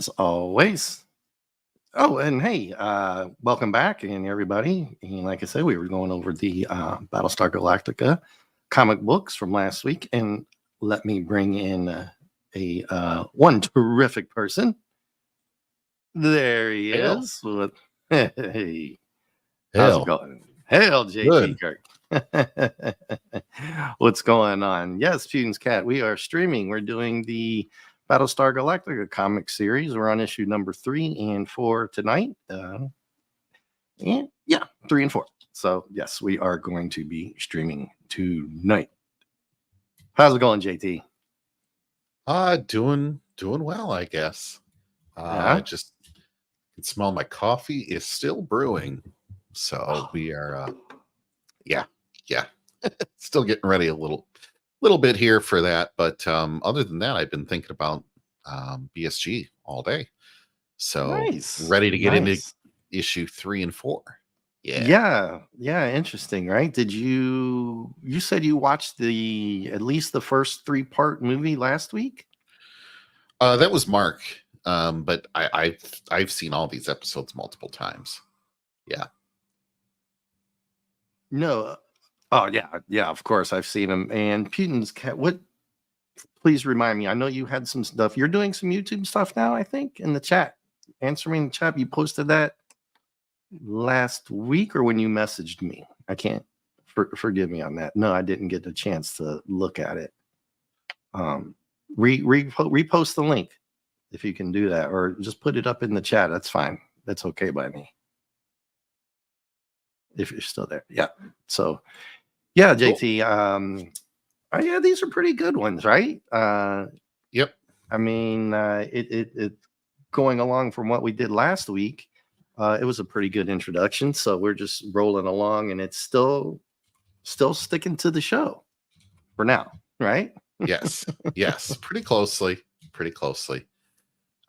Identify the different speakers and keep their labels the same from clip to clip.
Speaker 1: as always. Oh, and hey, welcome back, and everybody. And like I said, we were going over the Battlestar Galactica comic books from last week, and let me bring in a one terrific person. There he
Speaker 2: Hail.
Speaker 1: is. Hey, how's it
Speaker 2: Hail.
Speaker 1: going? Hail, JT
Speaker 2: Good.
Speaker 1: Kirk. What's going on? Yes, Putin's Cat. We are streaming. We're doing the Battlestar Galactica comic series. We're on issue number 3 and 4 tonight. And yeah, 3 and 4. So yes, we are going to be streaming tonight. How's it going, JT?
Speaker 2: Doing well, I guess.
Speaker 1: Yeah.
Speaker 2: I just can smell my coffee is still brewing. So we are yeah. Still getting ready a little bit here for that. But other than that, I've been thinking about BSG all day. So
Speaker 1: Nice.
Speaker 2: ready to get into issue 3 and 4.
Speaker 1: Yeah, interesting, right? Did you said you watched at least the first 3-part movie last week?
Speaker 2: That was Mark. But I've seen all these episodes multiple times. Yeah.
Speaker 1: No. Oh yeah, of course I've seen them. And Putin's Cat, what? Please remind me. I know you had some stuff. You're doing some YouTube stuff now, I think, in the chat. Answering the chat, you posted that last week or when you messaged me. I can't forgive me on that. No, I didn't get the chance to look at it. Repost the link if you can do that, or just put it up in the chat. That's fine. That's okay by me. If you're still there. Yeah. So yeah, JT. Cool. Yeah, these are pretty good ones, right?
Speaker 2: Yep.
Speaker 1: I mean, it going along from what we did last week. It was a pretty good introduction, so we're just rolling along, and it's still sticking to the show for now, right?
Speaker 2: Yes, pretty closely.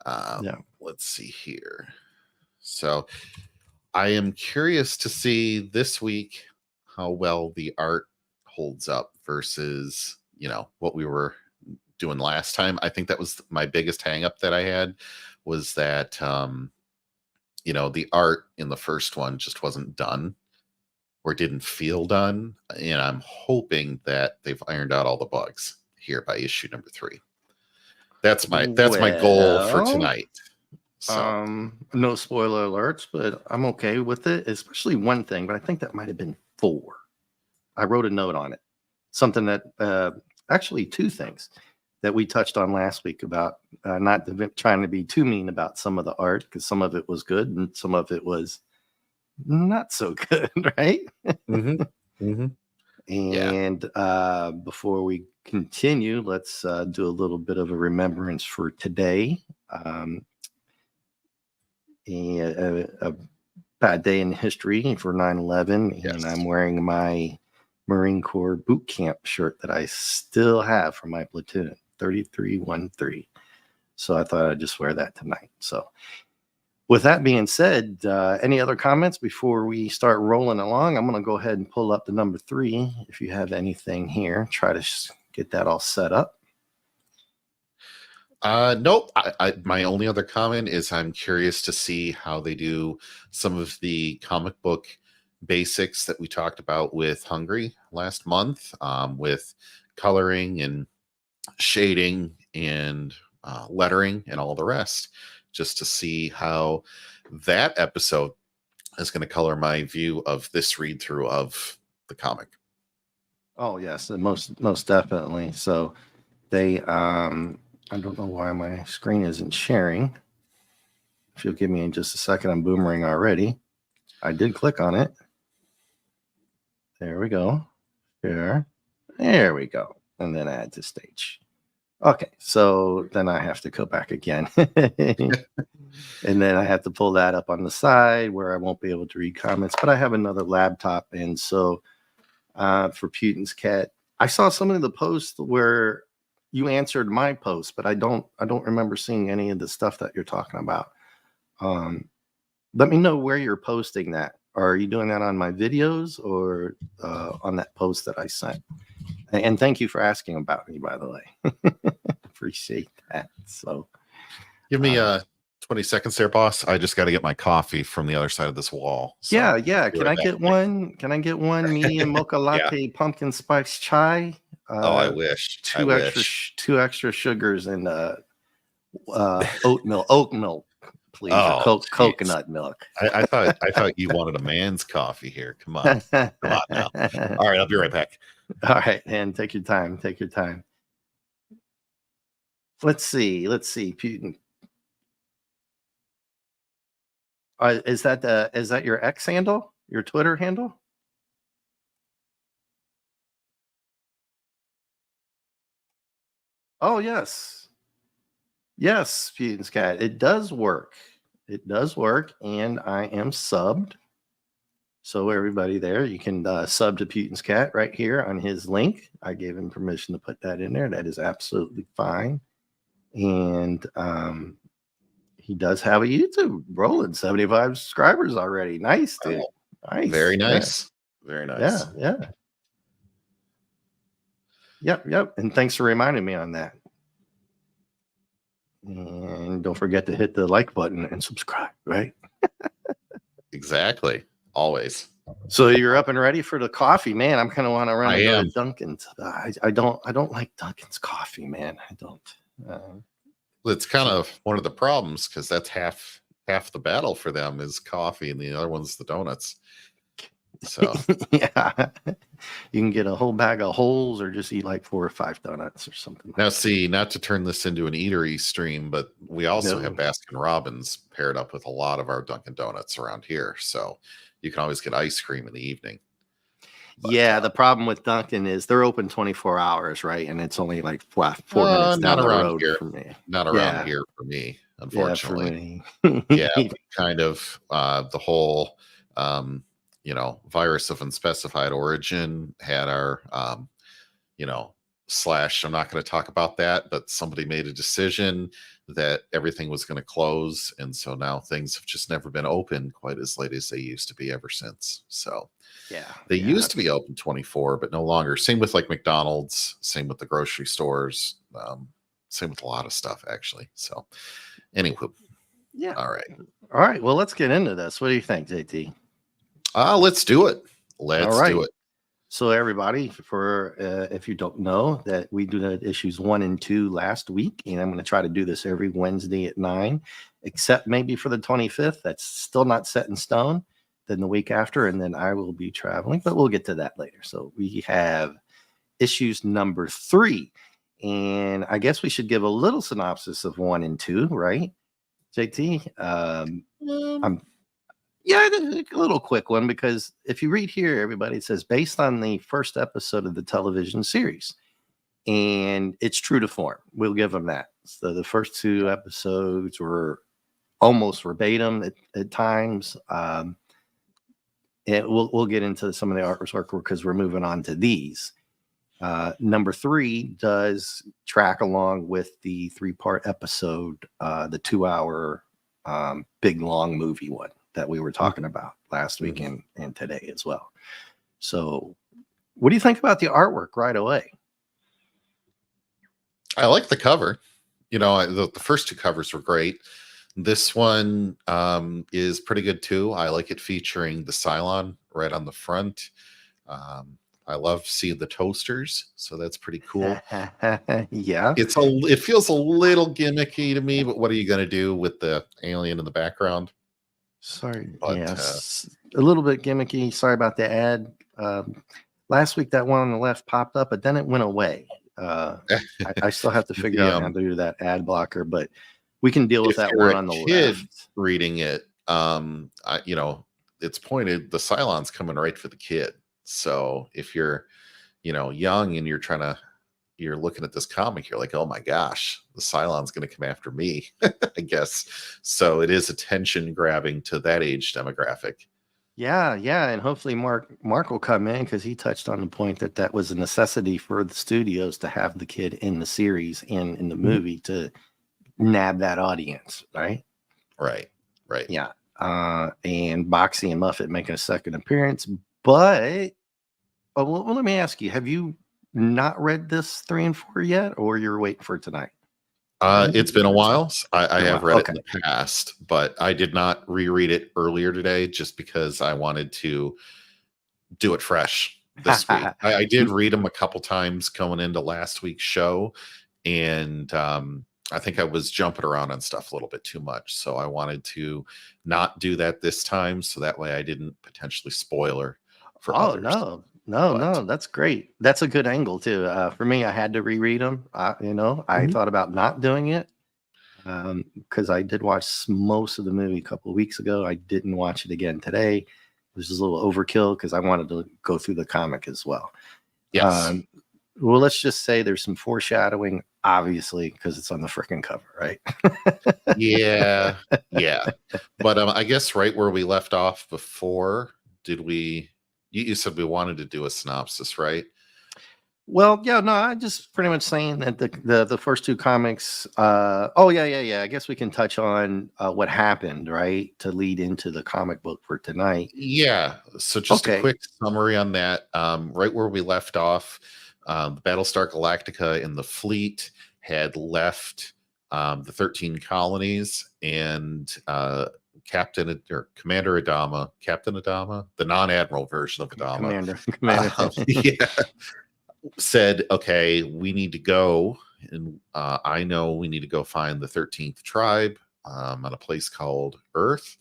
Speaker 1: Yeah.
Speaker 2: Let's see here. So I am curious to see this week how well the art holds up versus, what we were doing last time. I think that was my biggest hang up that I had, was that, the art in the first one just wasn't done or didn't feel done. And I'm hoping that they've ironed out all the bugs here by issue number 3. That's my goal for tonight. So
Speaker 1: no spoiler alerts, but I'm okay with it, especially one thing, but I think that might have been 4. I wrote a note on it. Something that actually 2 things that we touched on last week about not trying to be too mean about some of the art, because some of it was good and some of it was not so good, right? And before we continue, let's do a little bit of a remembrance for today. A bad day in history for 9/11,
Speaker 2: yes.
Speaker 1: And I'm wearing my Marine Corps boot camp shirt that I still have from my platoon, 3313. So I thought I'd just wear that tonight. So with that being said, any other comments before we start rolling along? I'm going to go ahead and pull up the number 3. If you have anything here, try to get that all set up.
Speaker 2: Nope. My only other comment is I'm curious to see how they do some of the comic book basics that we talked about with Hungry last month, with coloring and shading and lettering and all the rest, just to see how that episode is going to color my view of this read through of the comic.
Speaker 1: Oh yes, most definitely. So they I don't know why my screen isn't sharing. If you'll give me just a second, I'm boomerang already. I did click on it. There we go. There we go. And then add to stage. Okay, so then I have to go back again. And then I have to pull that up on the side where I won't be able to read comments. But I have another laptop. And so for Putin's Cat, I saw some of the posts where you answered my post, but I don't remember seeing any of the stuff that you're talking about. Let me know where you're posting that. Are you doing that on my videos or on that post that I sent? And thank you for asking about me, by the way. Appreciate that. So
Speaker 2: give me 20 seconds there, boss. I just got to get my coffee from the other side of this wall. So
Speaker 1: Yeah, yeah.
Speaker 2: be
Speaker 1: Can
Speaker 2: right
Speaker 1: I
Speaker 2: back.
Speaker 1: get one? Can I get one medium mocha
Speaker 2: Yeah.
Speaker 1: latte pumpkin spice chai?
Speaker 2: Oh, I wish. I wish.
Speaker 1: Two extra sugars and oat milk, please, or
Speaker 2: Oh, jeez.
Speaker 1: coconut milk.
Speaker 2: I thought you wanted a man's coffee here. Come on. Come on now. All right, I'll be right back.
Speaker 1: All right, and take your time. Take your time. Let's see. Putin. Is that your X handle? Your Twitter handle? Oh yes. Yes, Putin's cat. It does work. It does work, and I am subbed. So everybody there, you can sub to Putin's cat right here on his link. I gave him permission to put that in there. That is absolutely fine. And he does have a YouTube rolling 75 subscribers already. Nice, dude. Nice.
Speaker 2: Very nice. Yeah. Very nice.
Speaker 1: Yeah. Yep. And thanks for reminding me on that. And don't forget to hit the like button and subscribe, right?
Speaker 2: Exactly. Always.
Speaker 1: So you're up and ready for the coffee, man. I'm kind of want to run and go
Speaker 2: am.
Speaker 1: to Dunkin's. I don't like Dunkin's coffee, man. I don't.
Speaker 2: It's kind of one of the problems because that's half the battle for them is coffee, and the other one's the donuts. So
Speaker 1: yeah, you can get a whole bag of holes or just eat like 4 or 5 donuts or something.
Speaker 2: now, see, not to turn this into an eatery stream, but we also have Baskin Robbins paired up with a lot of our Dunkin' Donuts around here. So you can always get ice cream in the evening.
Speaker 1: But, yeah, the problem with Dunkin' is they're open 24 hours, right? And it's only like 4 minutes down the road
Speaker 2: here.
Speaker 1: for me.
Speaker 2: Not around here for me, unfortunately.
Speaker 1: Yeah, for me.
Speaker 2: Yeah, kind of the whole virus of unspecified origin had our slash, I'm not going to talk about that, but somebody made a decision that everything was going to close, and so now things have just never been open quite as late as they used to be ever since. So they used to be open 24, but no longer. Same with like McDonald's, same with the grocery stores, same with a lot of stuff actually. So anywho, all right,
Speaker 1: well, let's get into this. What do you think, JT?
Speaker 2: Let's do it. Let's do it.
Speaker 1: So everybody, for if you don't know, that we did issues 1 and 2 last week, and I'm going to try to do this every Wednesday at 9, except maybe for the 25th. That's still not set in stone. Then the week after, and then I will be traveling, but we'll get to that later. So we have issues number 3, and I guess we should give a little synopsis of 1 and 2, right, JT? A little quick one, because if you read here, everybody, it says based on the first episode of the television series, and it's true to form. We'll give them that. So the first 2 episodes were almost verbatim at times. And we'll get into some of the artwork because we're moving on to these. Number 3 does track along with the 3-part episode, the 2-hour big long movie one that we were talking about last week and today as well. So what do you think about the artwork right away?
Speaker 2: I like the cover. The first 2 covers were great. This one is pretty good too. I like it featuring the Cylon right on the front. I love seeing the toasters, so that's pretty cool.
Speaker 1: Yeah,
Speaker 2: it feels a little gimmicky to me, but what are you going to do with the alien in the background?
Speaker 1: Sorry, but, yes, a little bit gimmicky. Sorry about the ad. Last week that one on the left popped up, but then it went away. I still have to figure out how to do that ad blocker, but we can deal with that one on the left.
Speaker 2: Reading it, it's pointed. The Cylon's coming right for the kid. So if you're, young and you're looking at this comic, you're like, oh my gosh, the Cylon's going to come after me, I guess. So it is attention grabbing to that age demographic.
Speaker 1: Yeah. And hopefully Mark will come in, because he touched on the point that was a necessity for the studios to have the kid in the series and in the movie to nab that audience, right?
Speaker 2: Right.
Speaker 1: Yeah. And Boxy and Muffet making a second appearance. But let me ask you, have you not read this 3 and 4 yet, or you're waiting for tonight?
Speaker 2: It's been a while. I
Speaker 1: Been a
Speaker 2: have
Speaker 1: while.
Speaker 2: read it
Speaker 1: Okay.
Speaker 2: in the past, but I did not reread it earlier today just because I wanted to do it fresh this week. I did read them a couple times going into last week's show, and I think I was jumping around on stuff a little bit too much. So I wanted to not do that this time, so that way I didn't potentially spoiler for
Speaker 1: Oh
Speaker 2: others.
Speaker 1: no, no,
Speaker 2: But
Speaker 1: no, that's great. That's a good angle too. For me, I had to reread them. I
Speaker 2: Mhm.
Speaker 1: thought about not doing it because I did watch most of the movie a couple of weeks ago. I didn't watch it again today. It was just a little overkill because I wanted to go through the comic as well.
Speaker 2: Yes,
Speaker 1: Um, well, let's just say there's some foreshadowing, obviously, because it's on the freaking cover, right?
Speaker 2: yeah, yeah. But I guess right where we left off before, did we? You said we wanted to do a synopsis, right?
Speaker 1: Well, yeah, no, I just pretty much saying that the first two comics. Oh yeah. I guess we can touch on what happened, right, to lead into the comic book for tonight.
Speaker 2: Yeah. So just a
Speaker 1: Okay.
Speaker 2: quick summary on that. Right where we left off, the Battlestar Galactica and the fleet had left the 13 colonies, and Captain or Commander Adama, Captain Adama, the non-admiral version of Adama,
Speaker 1: Commander.
Speaker 2: yeah, said, "Okay, we need to go, and I know we need to go find the 13th tribe on a place called Earth,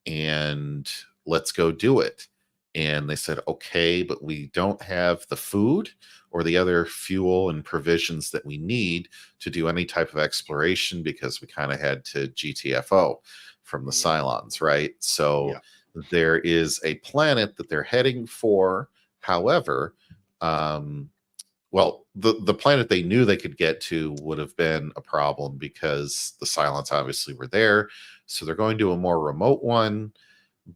Speaker 2: and let's go do it." And they said, "Okay, but we don't have the food or the other fuel and provisions that we need to do any type of exploration because we kind of had to GTFO from the
Speaker 1: Yeah.
Speaker 2: Cylons, right?" So
Speaker 1: Yeah.
Speaker 2: there is a planet that they're heading for. However, well, the planet they knew they could get to would have been a problem because the Silence obviously were there. So they're going to a more remote one,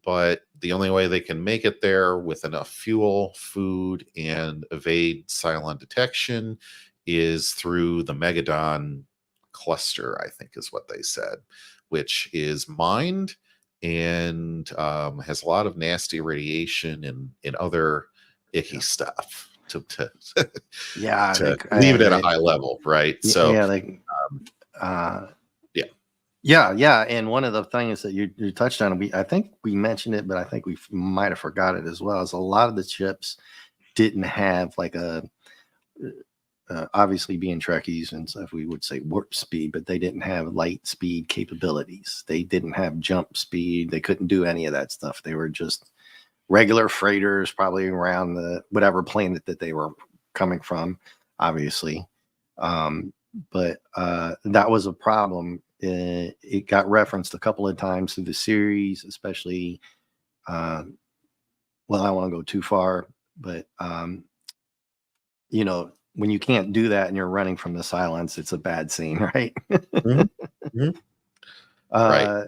Speaker 2: but the only way they can make it there with enough fuel, food, and evade Cylon detection is through the Megadon cluster, I think is what they said, which is mined and has a lot of nasty radiation and other icky
Speaker 1: Yeah.
Speaker 2: stuff
Speaker 1: Yeah.
Speaker 2: to leave it at a high level, right? So,
Speaker 1: Yeah. Uh,
Speaker 2: yeah.
Speaker 1: yeah. And one of the things that you touched on, I think we mentioned it, but I think we might have forgot it as well. Is a lot of the ships didn't have like a obviously being Trekkies and stuff, we would say warp speed, but they didn't have light speed capabilities. They didn't have jump speed. They couldn't do any of that stuff. They were just regular freighters, probably around the whatever planet that they were coming from, obviously. But that was a problem. It got referenced a couple of times through the series, especially. Well, I don't want to go too far, but when you can't do that and you're running from the silence, it's a bad scene, right?
Speaker 2: Mhm, mhm. Right.
Speaker 1: uh,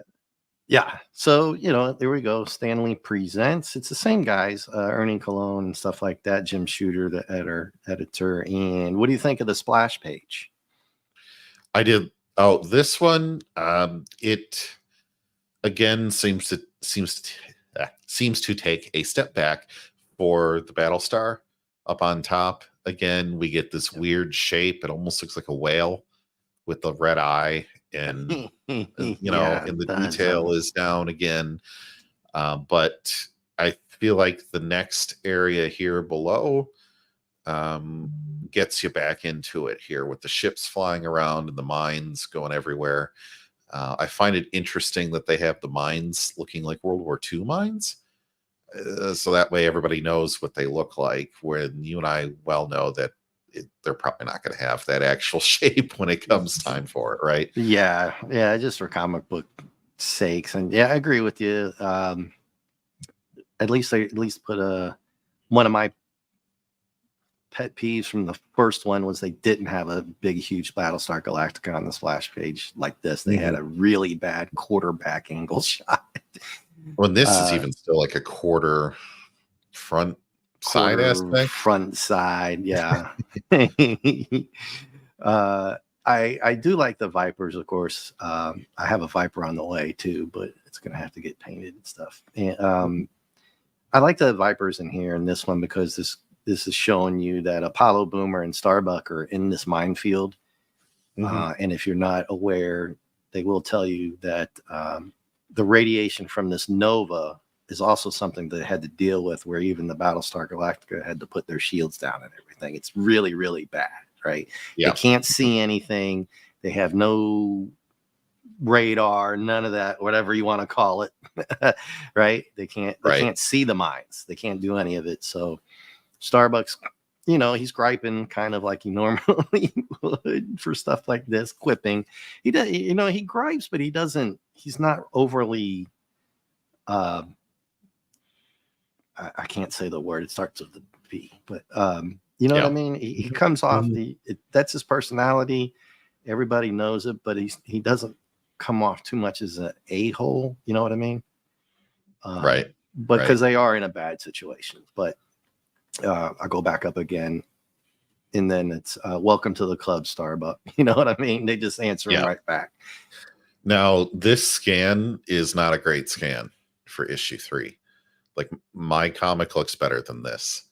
Speaker 1: yeah. So, there we go. Stanley presents. It's the same guys, Ernie Cologne and stuff like that. Jim Shooter, the editor. And what do you think of the splash page?
Speaker 2: I did. Oh, this one, it again seems to take a step back for the Battlestar up on top. Again, we get this weird shape. It almost looks like a whale with the red eye, and
Speaker 1: Yeah,
Speaker 2: and
Speaker 1: it
Speaker 2: the
Speaker 1: does.
Speaker 2: detail is down again. But I feel like the next area here below um, gets you back into it here with the ships flying around and the mines going everywhere. I find it interesting that they have the mines looking like World War II mines. So that way everybody knows what they look like. When you and I well know that they're probably not going to have that actual shape when it comes time for it, right?
Speaker 1: Yeah, just for comic book sakes. And yeah, I agree with you. At least they put one of my pet peeves from the first one was they didn't have a big, huge Battlestar Galactica on the splash page like this. They had
Speaker 2: Mhm.
Speaker 1: a really bad quarterback angle shot.
Speaker 2: When this is
Speaker 1: Uh,
Speaker 2: even still like a quarter front side
Speaker 1: quarter
Speaker 2: aspect.
Speaker 1: front side, yeah. uh, I do like the Vipers, of course. I have a Viper on the way too, but it's gonna have to get painted and stuff. And I like the Vipers in here in this one because this is showing you that Apollo Boomer and Starbuck are in this minefield, And if you're not aware, they will tell you that the radiation from this nova is also something that they had to deal with, where even the Battlestar Galactica had to put their shields down and everything. It's really, really bad, right?
Speaker 2: Yeah.
Speaker 1: They can't see anything. They have no radar, none of that, whatever you want to call it, right? They can't see the mines. They can't do any of it. So Starbucks, he's griping kind of like he normally would for stuff like this, quipping. He does, he gripes, but he's not overly, I can't say the word. It starts with the V, but you know what I mean? He comes off that's his personality. Everybody knows it, but he doesn't come off too much as an a-hole. You know what I mean?
Speaker 2: Right.
Speaker 1: But because they are in a bad situation. But I go back up again, and then it's welcome to the club, Starbuck. You know what I mean? They just answer him right back.
Speaker 2: Now, this scan is not a great scan for issue 3. Like, my comic looks better than this.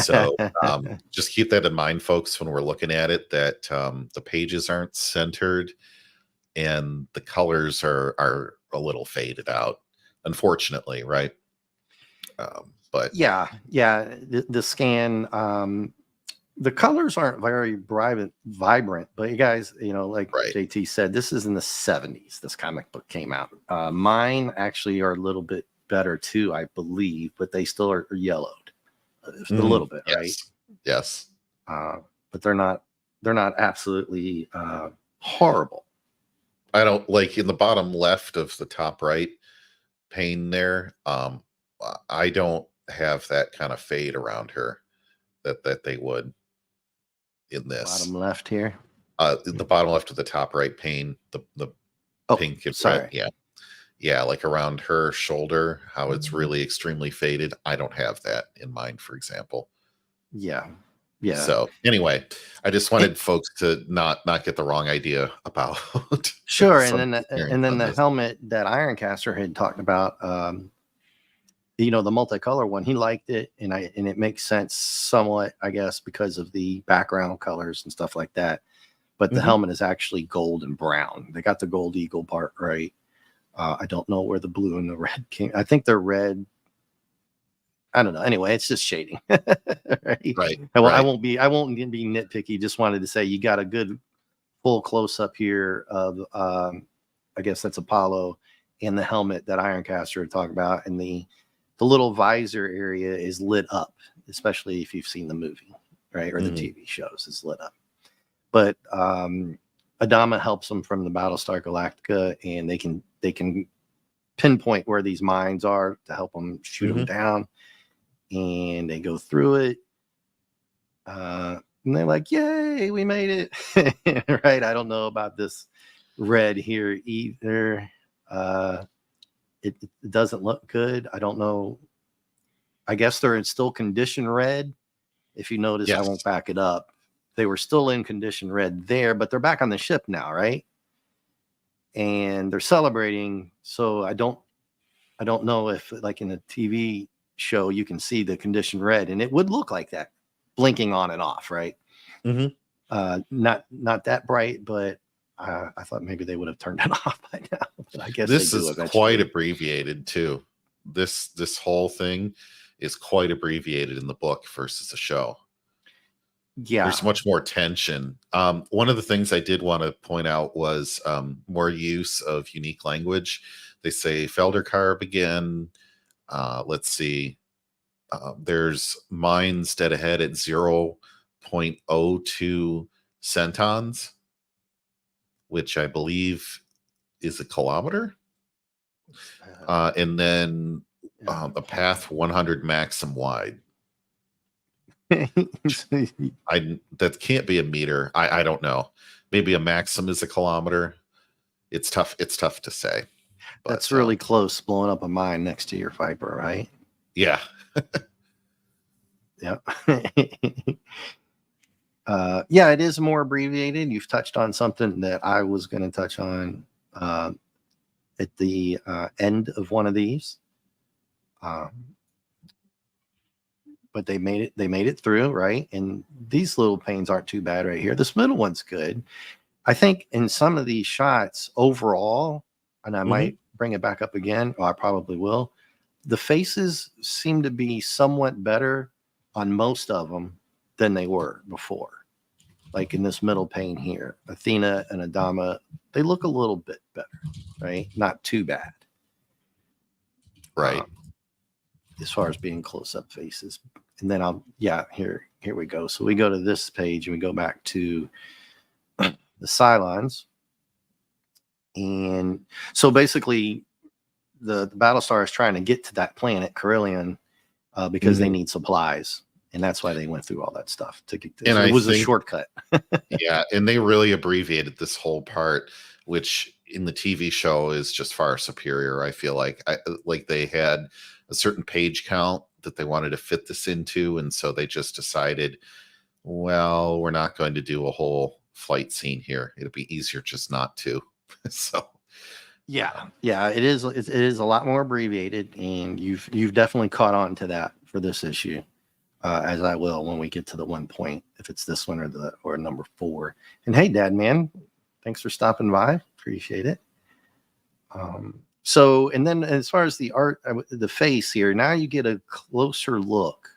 Speaker 2: So just keep that in mind, folks, when we're looking at it, that the pages aren't centered and the colors are a little faded out, unfortunately, right? But
Speaker 1: the scan, the colors aren't very vibrant, but you guys, like JT said, this is in the 70s. This comic book came out. Mine actually are a little bit better too, I believe, but they still are yellowed a little bit, right?
Speaker 2: Yes.
Speaker 1: But they're not absolutely horrible.
Speaker 2: I don't like in the bottom left of the top right pane there. I don't have that kind of fade around her that they would in this.
Speaker 1: Bottom left here.
Speaker 2: The bottom left of the top right pane, the pink and red. Yeah, like around her shoulder, how it's really extremely faded. I don't have that in mind, for example.
Speaker 1: Yeah.
Speaker 2: So anyway, I just wanted folks to not get the wrong idea about.
Speaker 1: Sure, and then the helmet that Ironcaster had talked about, the multicolor one, he liked it, and it makes sense somewhat, I guess, because of the background colors and stuff like that. But the helmet is actually gold and brown. They got the gold eagle part right. I don't know where the blue and the red came. I think they're red. I don't know. Anyway, it's just shading. Right. I won't be nitpicky. Just wanted to say you got a good full close up here of I guess that's Apollo and the helmet that Ironcaster had talked about, and the little visor area is lit up, especially if you've seen the movie, right? Or the TV shows, it's lit up. But Adama helps them from the Battlestar Galactica, and they can pinpoint where these mines are to help them shoot them down. And they go through it. And they're like, yay, we made it. Right? I don't know about this red here either. It doesn't look good. I don't know. I guess they're in still condition red. If you notice, I won't back it up. They were still in condition red there, but they're back on the ship now, right? And they're celebrating. So I don't know if, like in a TV show, you can see the condition red, and it would look like that, blinking on and off, right? Not that bright, but I thought maybe they would have turned it off by now. But I guess
Speaker 2: this is quite abbreviated too. This whole thing is quite abbreviated in the book versus the show. Yeah, there's much more tension. One of the things I did want to point out was more use of unique language. They say Feldercarb again. Let's see. There's mines dead ahead at 0.02 centons, which I believe is a kilometer. And then a path 100 maxim wide. That can't be a meter. I don't know. Maybe a maxim is a kilometer. It's tough to say. But,
Speaker 1: that's really close, blowing up a mine next to your Viper, right?
Speaker 2: Yeah.
Speaker 1: Yeah. Yeah, it is more abbreviated. You've touched on something that I was going to touch on at the end of one of these. But they made it through, right? And these little panes aren't too bad right here. This middle one's good. I think in some of these shots overall, and I
Speaker 2: Mhm.
Speaker 1: might bring it back up again, or I probably will, the faces seem to be somewhat better on most of them than they were before. Like in this middle pane here, Athena and Adama, they look a little bit better, right? Not too bad.
Speaker 2: Right.
Speaker 1: As far as being close-up faces. And then here we go. So we go to this page and we go back to the Cylons. And so basically the Battlestar is trying to get to that planet, Carillion, because they need supplies. And that's why they went through all that stuff to get this.
Speaker 2: And
Speaker 1: It
Speaker 2: I
Speaker 1: was a
Speaker 2: think,
Speaker 1: shortcut.
Speaker 2: yeah, and they really abbreviated this whole part, which in the TV show is just far superior. I feel like they had a certain page count that they wanted to fit this into, and so they just decided, well, we're not going to do a whole flight scene here. It'll be easier just not to. So
Speaker 1: Yeah, it is. It is a lot more abbreviated, and you've definitely caught on to that for this issue, as I will when we get to the 1 point, if it's this one or number 4. And hey, Dad, man, thanks for stopping by. Appreciate it. So, and then as far as the art, the face here, now you get a closer look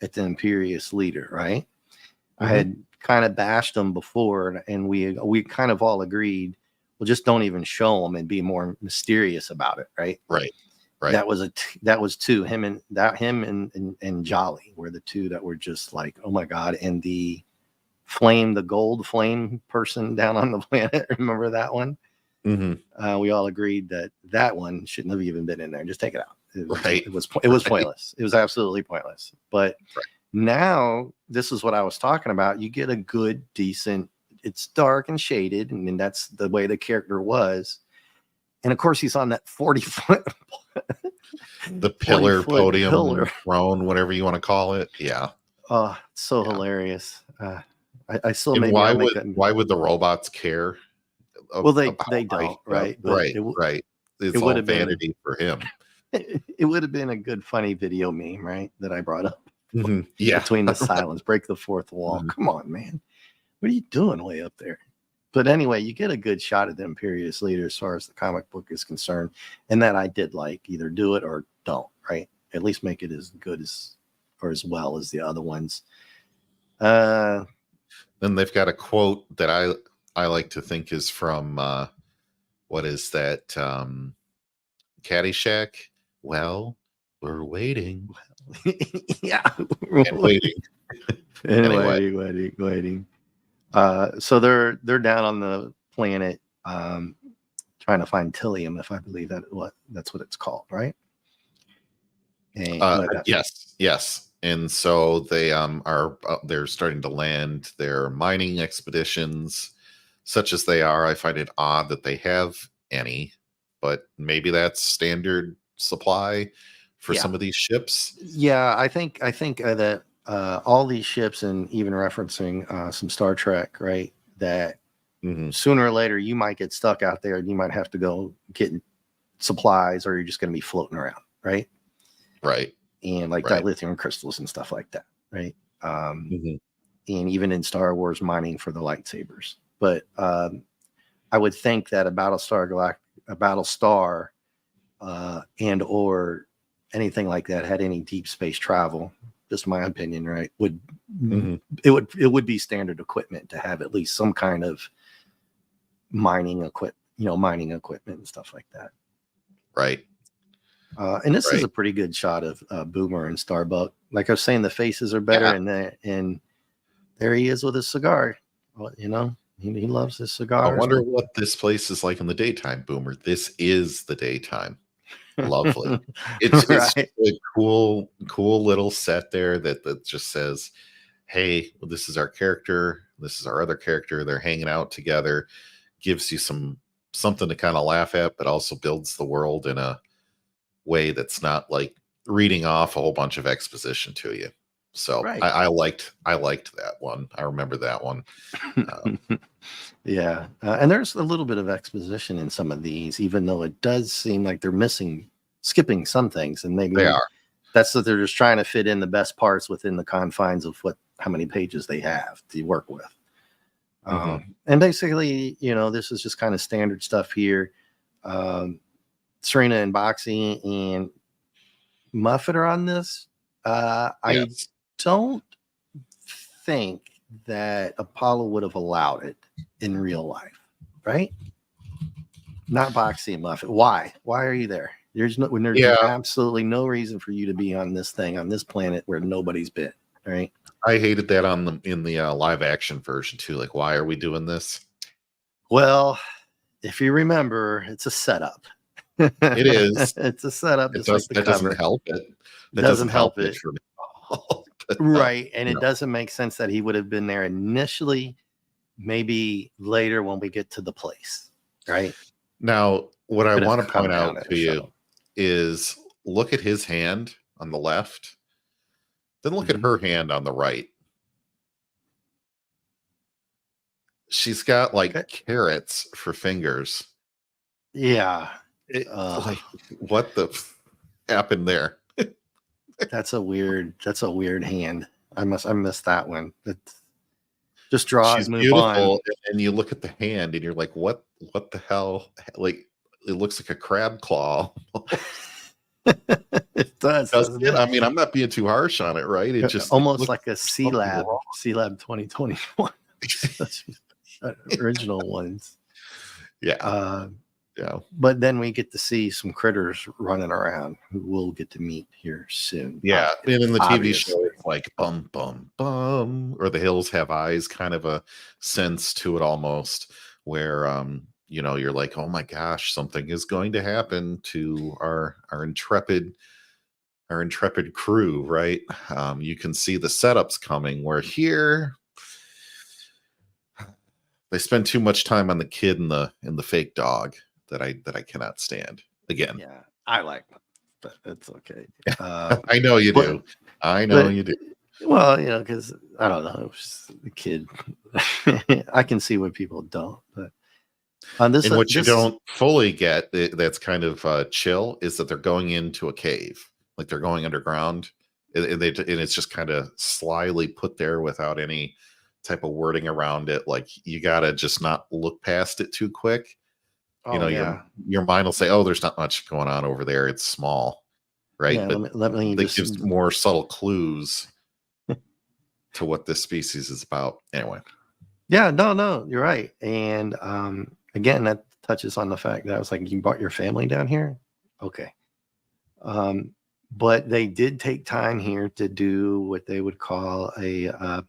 Speaker 1: at the Imperious leader, right? I had kind of bashed them before, and we kind of all agreed, well, just don't even show them and be more mysterious about it, right?
Speaker 2: right.
Speaker 1: That was two. Him and Jolly were the two that were just like, oh my god. And the gold flame person down on the planet. Remember that one? We all agreed that one shouldn't have even been in there. Just take it out. It was pointless. It was absolutely pointless. But now this is what I was talking about. You get a good, decent. It's dark and shaded, and that's the way the character was. And of course, he's on that 40-foot,
Speaker 2: the pillar,
Speaker 1: 40-foot
Speaker 2: podium,
Speaker 1: pillar.
Speaker 2: throne, whatever you want to call it. Yeah.
Speaker 1: Oh, so hilarious. I still
Speaker 2: And
Speaker 1: maybe
Speaker 2: why would the robots care?
Speaker 1: Well, they don't, right?
Speaker 2: Right. It's
Speaker 1: it would
Speaker 2: all
Speaker 1: have been
Speaker 2: vanity for him.
Speaker 1: It would have been a good, funny video meme, right? That I brought up.
Speaker 2: Yeah.
Speaker 1: Between the silence, break the fourth wall. Come on, man. What are you doing way up there? But anyway, you get a good shot at the Imperious leader as far as the comic book is concerned. And that I did like. Either do it or don't, right? At least make it as good as or as well as the other ones.
Speaker 2: Then they've got a quote that I like to think is from what is that? Caddyshack. Well, we're waiting.
Speaker 1: Yeah.
Speaker 2: And waiting.
Speaker 1: Anyway. Waiting. So they're down on the planet trying to find Tillium, if I believe that's what it's called, right? And,
Speaker 2: yes. And so they they're starting to land their mining expeditions, such as they are. I find it odd that they have any, but maybe that's standard supply for some of these ships.
Speaker 1: Yeah, I think that all these ships, and even referencing some Star Trek, right? That sooner or later you might get stuck out there, and you might have to go get supplies, or you're just going to be floating around, right?
Speaker 2: Right.
Speaker 1: And like dilithium crystals and stuff like that, right? And even in Star Wars, mining for the lightsabers. But I would think that a Battlestar and or anything like that had any deep space travel, just my opinion, right? It would be standard equipment to have at least some kind of mining equipment and stuff like that.
Speaker 2: Right.
Speaker 1: And this is a pretty good shot of Boomer and Starbuck. Like I was saying, the faces are better, and there he is with his cigar. Well, he loves his cigar.
Speaker 2: I wonder what this place is like in the daytime, Boomer. This is the daytime. Lovely. It's a cool little set there that just says, hey, well, this is our character, this is our other character, they're hanging out together, gives you something to kind of laugh at, but also builds the world in a way that's not like reading off a whole bunch of exposition to you. So I liked that one. I remember that one.
Speaker 1: Yeah. And there's a little bit of exposition in some of these, even though it does seem like they're skipping some things, and maybe
Speaker 2: they are.
Speaker 1: That's that they're just trying to fit in the best parts within the confines of how many pages they have to work with. And basically, this is just kind of standard stuff here. Serena and Boxy and Muffet are on this. I
Speaker 2: Yes.
Speaker 1: don't think that Apollo would have allowed it in real life, right? Not Boxy and Muffet. Why? Why are you there? There's absolutely no reason for you to be on this thing, on this planet where nobody's been, right?
Speaker 2: I hated that in the live action version too. Like, why are we doing this?
Speaker 1: Well, if you remember, it's a setup.
Speaker 2: It is.
Speaker 1: It's a setup.
Speaker 2: That doesn't help it. That doesn't help it for me.
Speaker 1: Right. And it doesn't make sense that he would have been there initially, maybe later when we get to the place. Right.
Speaker 2: Now, what I want to point out to you is look at his hand on the left, then look at her hand on the right. She's got like carrots for fingers.
Speaker 1: Yeah.
Speaker 2: Like, what the happened there?
Speaker 1: That's a weird hand. I missed that one. Just draw.
Speaker 2: She's
Speaker 1: move
Speaker 2: beautiful,
Speaker 1: on.
Speaker 2: and you look at the hand, and you're like, "What the hell?" Like, it looks like a crab claw.
Speaker 1: It does.
Speaker 2: Doesn't it? I mean, I'm not being too harsh on it, right? It just
Speaker 1: almost like a C Lab 2021. Original ones.
Speaker 2: Yeah. Yeah.
Speaker 1: But then we get to see some critters running around who we'll get to meet here soon.
Speaker 2: Yeah. And in the TV show, it's like bum, bum, bum, or the hills have eyes, kind of a sense to it almost, where you're like, oh my gosh, something is going to happen to our intrepid crew, right? You can see the setups coming, where here they spend too much time on the kid and the fake dog that I cannot stand. Again,
Speaker 1: yeah, I like them, but it's okay.
Speaker 2: I know you do. I know you do.
Speaker 1: Well, because I don't know, the kid. I can see what people don't, but on this,
Speaker 2: and what you don't fully get, that's kind of chill, is that they're going into a cave, like they're going underground, and it's just kind of slyly put there without any type of wording around it. Like, you gotta just not look past it too quick. Your mind will say, "Oh, there's not much going on over there. It's small," right?
Speaker 1: Yeah,
Speaker 2: but
Speaker 1: let me
Speaker 2: that gives more subtle clues to what this species is about. Anyway.
Speaker 1: Yeah, no, you're right. And again, that touches on the fact that I was like, you brought your family down here, okay. But they did take time here to do what they would call a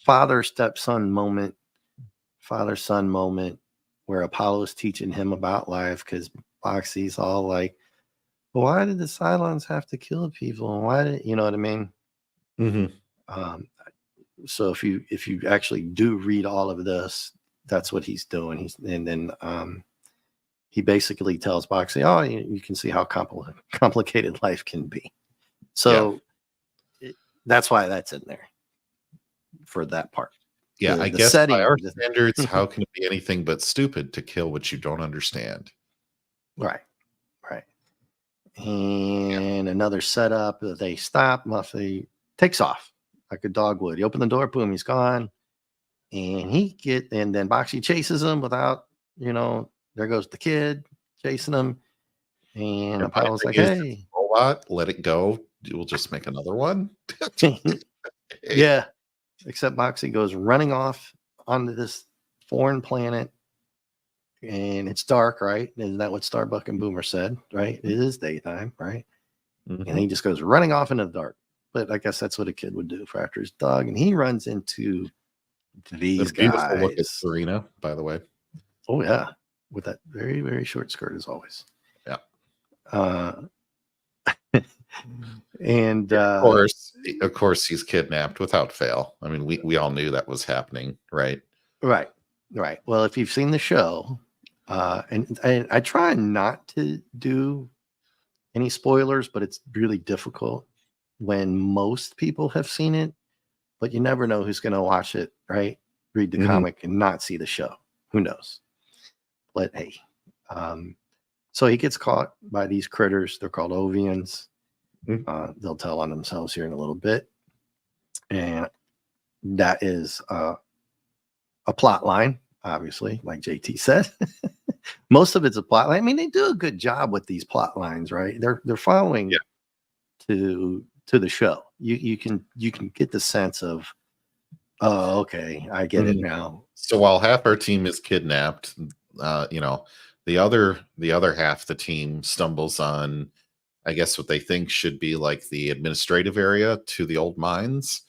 Speaker 1: father-son moment, where Apollo is teaching him about life, because Boxy's all like, well, why did the Cylons have to kill people? And why did, you know what I mean?
Speaker 2: Mm-hmm.
Speaker 1: So if you actually do read all of this, that's what he's doing. He basically tells Boxy, oh, you can see how complicated life can be. So that's why that's in there for that part.
Speaker 2: Yeah, I guess by our standards, how can it be anything but stupid to kill what you don't understand?
Speaker 1: Right. And another setup, they stop, Muffy takes off like a dog would. You open the door, boom, he's gone. And then Boxy chases him without, there goes the kid chasing him. And Apollo's like, hey.
Speaker 2: Robot, let it go. We'll just make another one.
Speaker 1: Yeah. Except Boxy goes running off onto this foreign planet. And it's dark, right? Isn't that what Starbuck and Boomer said, right? It is daytime, right? Mm-hmm. And he just goes running off into the dark. But I guess that's what a kid would do for after his dog. And he runs into these guys. Beautiful look at
Speaker 2: Serena, by the way.
Speaker 1: Oh, yeah. With that very, very short skirt, as always.
Speaker 2: Yeah.
Speaker 1: And
Speaker 2: of course, he's kidnapped without fail. I mean, we all knew that was happening, right?
Speaker 1: Right. Well, if you've seen the show, and I try not to do any spoilers, but it's really difficult when most people have seen it, but you never know who's going to watch it, right? Read the comic and not see the show. Who knows? But hey, so he gets caught by these critters. They're called Ovians. They'll tell on themselves here in a little bit. And that is a plot line, obviously, like JT said. Most of it's a plot line. I mean, they do a good job with these plot lines, right? They're following to the show. You can get the sense of, oh, okay, I get it now.
Speaker 2: So while half our team is kidnapped, the other half of the team stumbles on, I guess, what they think should be like the administrative area to the old mines.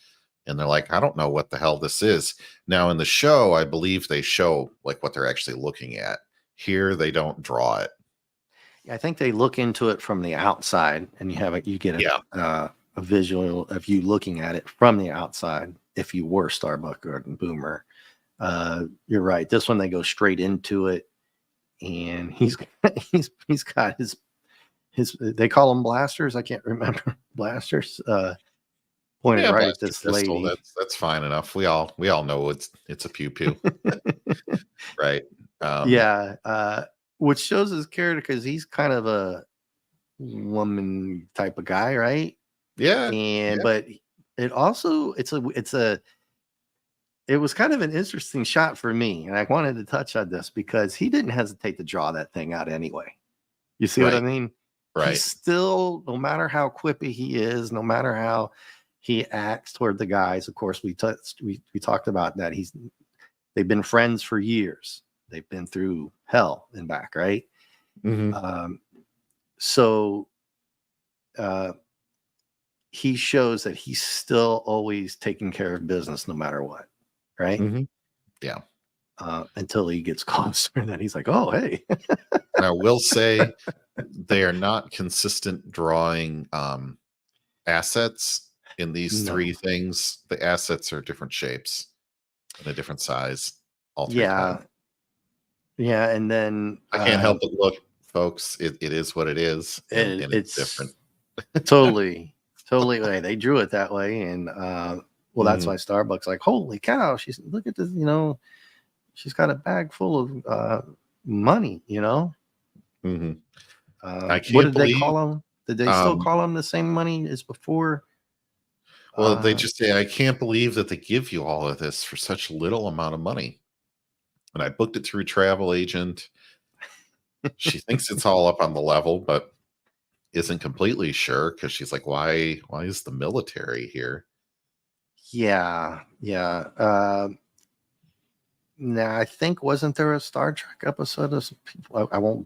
Speaker 2: And they're like, I don't know what the hell this is. Now in the show, I believe they show like what they're actually looking at. Here they don't draw it.
Speaker 1: I think they look into it from the outside, and you get a visual of you looking at it from the outside. If you were Starbuck or Boomer, you're right. This one they go straight into it, and he's got his they call them blasters. I can't remember blasters. Pointed right at this
Speaker 2: pistol,
Speaker 1: lady.
Speaker 2: That's fine enough. We all know it's a pew pew, right?
Speaker 1: Which shows his character because he's kind of a woman type of guy, right?
Speaker 2: Yeah.
Speaker 1: But it also it was kind of an interesting shot for me, and I wanted to touch on this because he didn't hesitate to draw that thing out anyway. You see what I mean?
Speaker 2: Right.
Speaker 1: He's still, no matter how quippy he is, no matter how he acts toward the guys. Of course, we talked about that. They've been friends for years. They've been through hell and back, right? So he shows that he's still always taking care of business no matter what, right?
Speaker 2: Yeah.
Speaker 1: Until he gets closer, and then he's like, oh, hey.
Speaker 2: Now, we'll say they are not consistent drawing assets in these three things. The assets are different shapes and a different size all three times.
Speaker 1: Yeah, and then
Speaker 2: I can't help but look, folks. It is what it is, and it's different.
Speaker 1: totally. They drew it that way, and that's why Starbucks like, holy cow! Look at this. She's got a bag full of money.
Speaker 2: I can't
Speaker 1: what did they call them? Did they still call them the same money as before?
Speaker 2: Well, they just say, I can't believe that they give you all of this for such little amount of money. And I booked it through travel agent. She thinks it's all up on the level, but isn't completely sure because she's like, why is the military here?
Speaker 1: Yeah. Now, I think, wasn't there a Star Trek episode of people?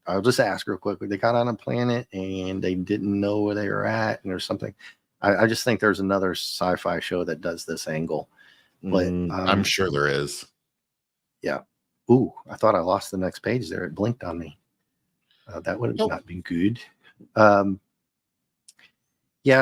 Speaker 1: I'll just ask real quickly. They got on a planet and they didn't know where they were at, and there's something. I just think there's another sci-fi show that does this angle. But
Speaker 2: I'm sure there is.
Speaker 1: Yeah. Ooh, I thought I lost the next page there. It blinked on me. That would have not been good. Yeah,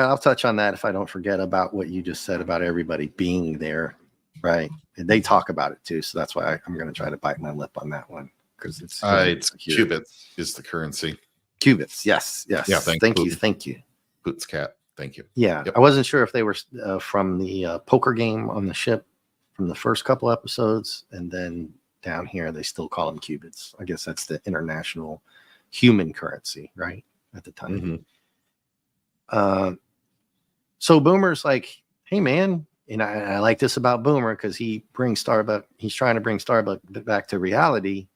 Speaker 1: I'll touch on that if I don't forget about what you just said about everybody being there, right? And they talk about it too, so that's why I'm going to try to bite my lip on that one because it's
Speaker 2: qubits is the currency.
Speaker 1: Qubits, yes. Yeah, thank you.
Speaker 2: Boots cat, thank you.
Speaker 1: Yeah, yep. I wasn't sure if they were from the poker game on the ship from the first couple episodes, and then down here they still call them qubits. I guess that's the international human currency, right? At the time. So Boomer's like, hey man, and I like this about Boomer because he brings Starbuck. He's trying to bring Starbuck back to reality.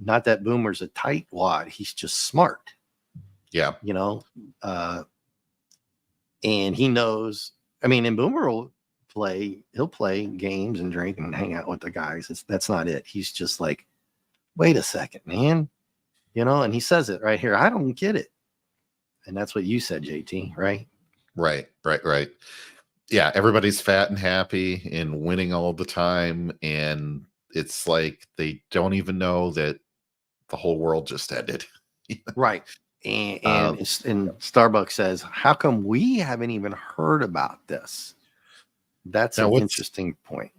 Speaker 1: Not that Boomer's a tightwad; he's just smart.
Speaker 2: Yeah,
Speaker 1: and he knows. I mean, and Boomer he'll play games and drink and hang out with the guys. That's not it. He's just like, wait a second, man. And he says it right here. I don't get it. And that's what you said, JT, right?
Speaker 2: Right. Yeah, everybody's fat and happy and winning all the time. And it's like they don't even know that the whole world just ended.
Speaker 1: Right. And Starbucks says, how come we haven't even heard about this? That's an interesting point.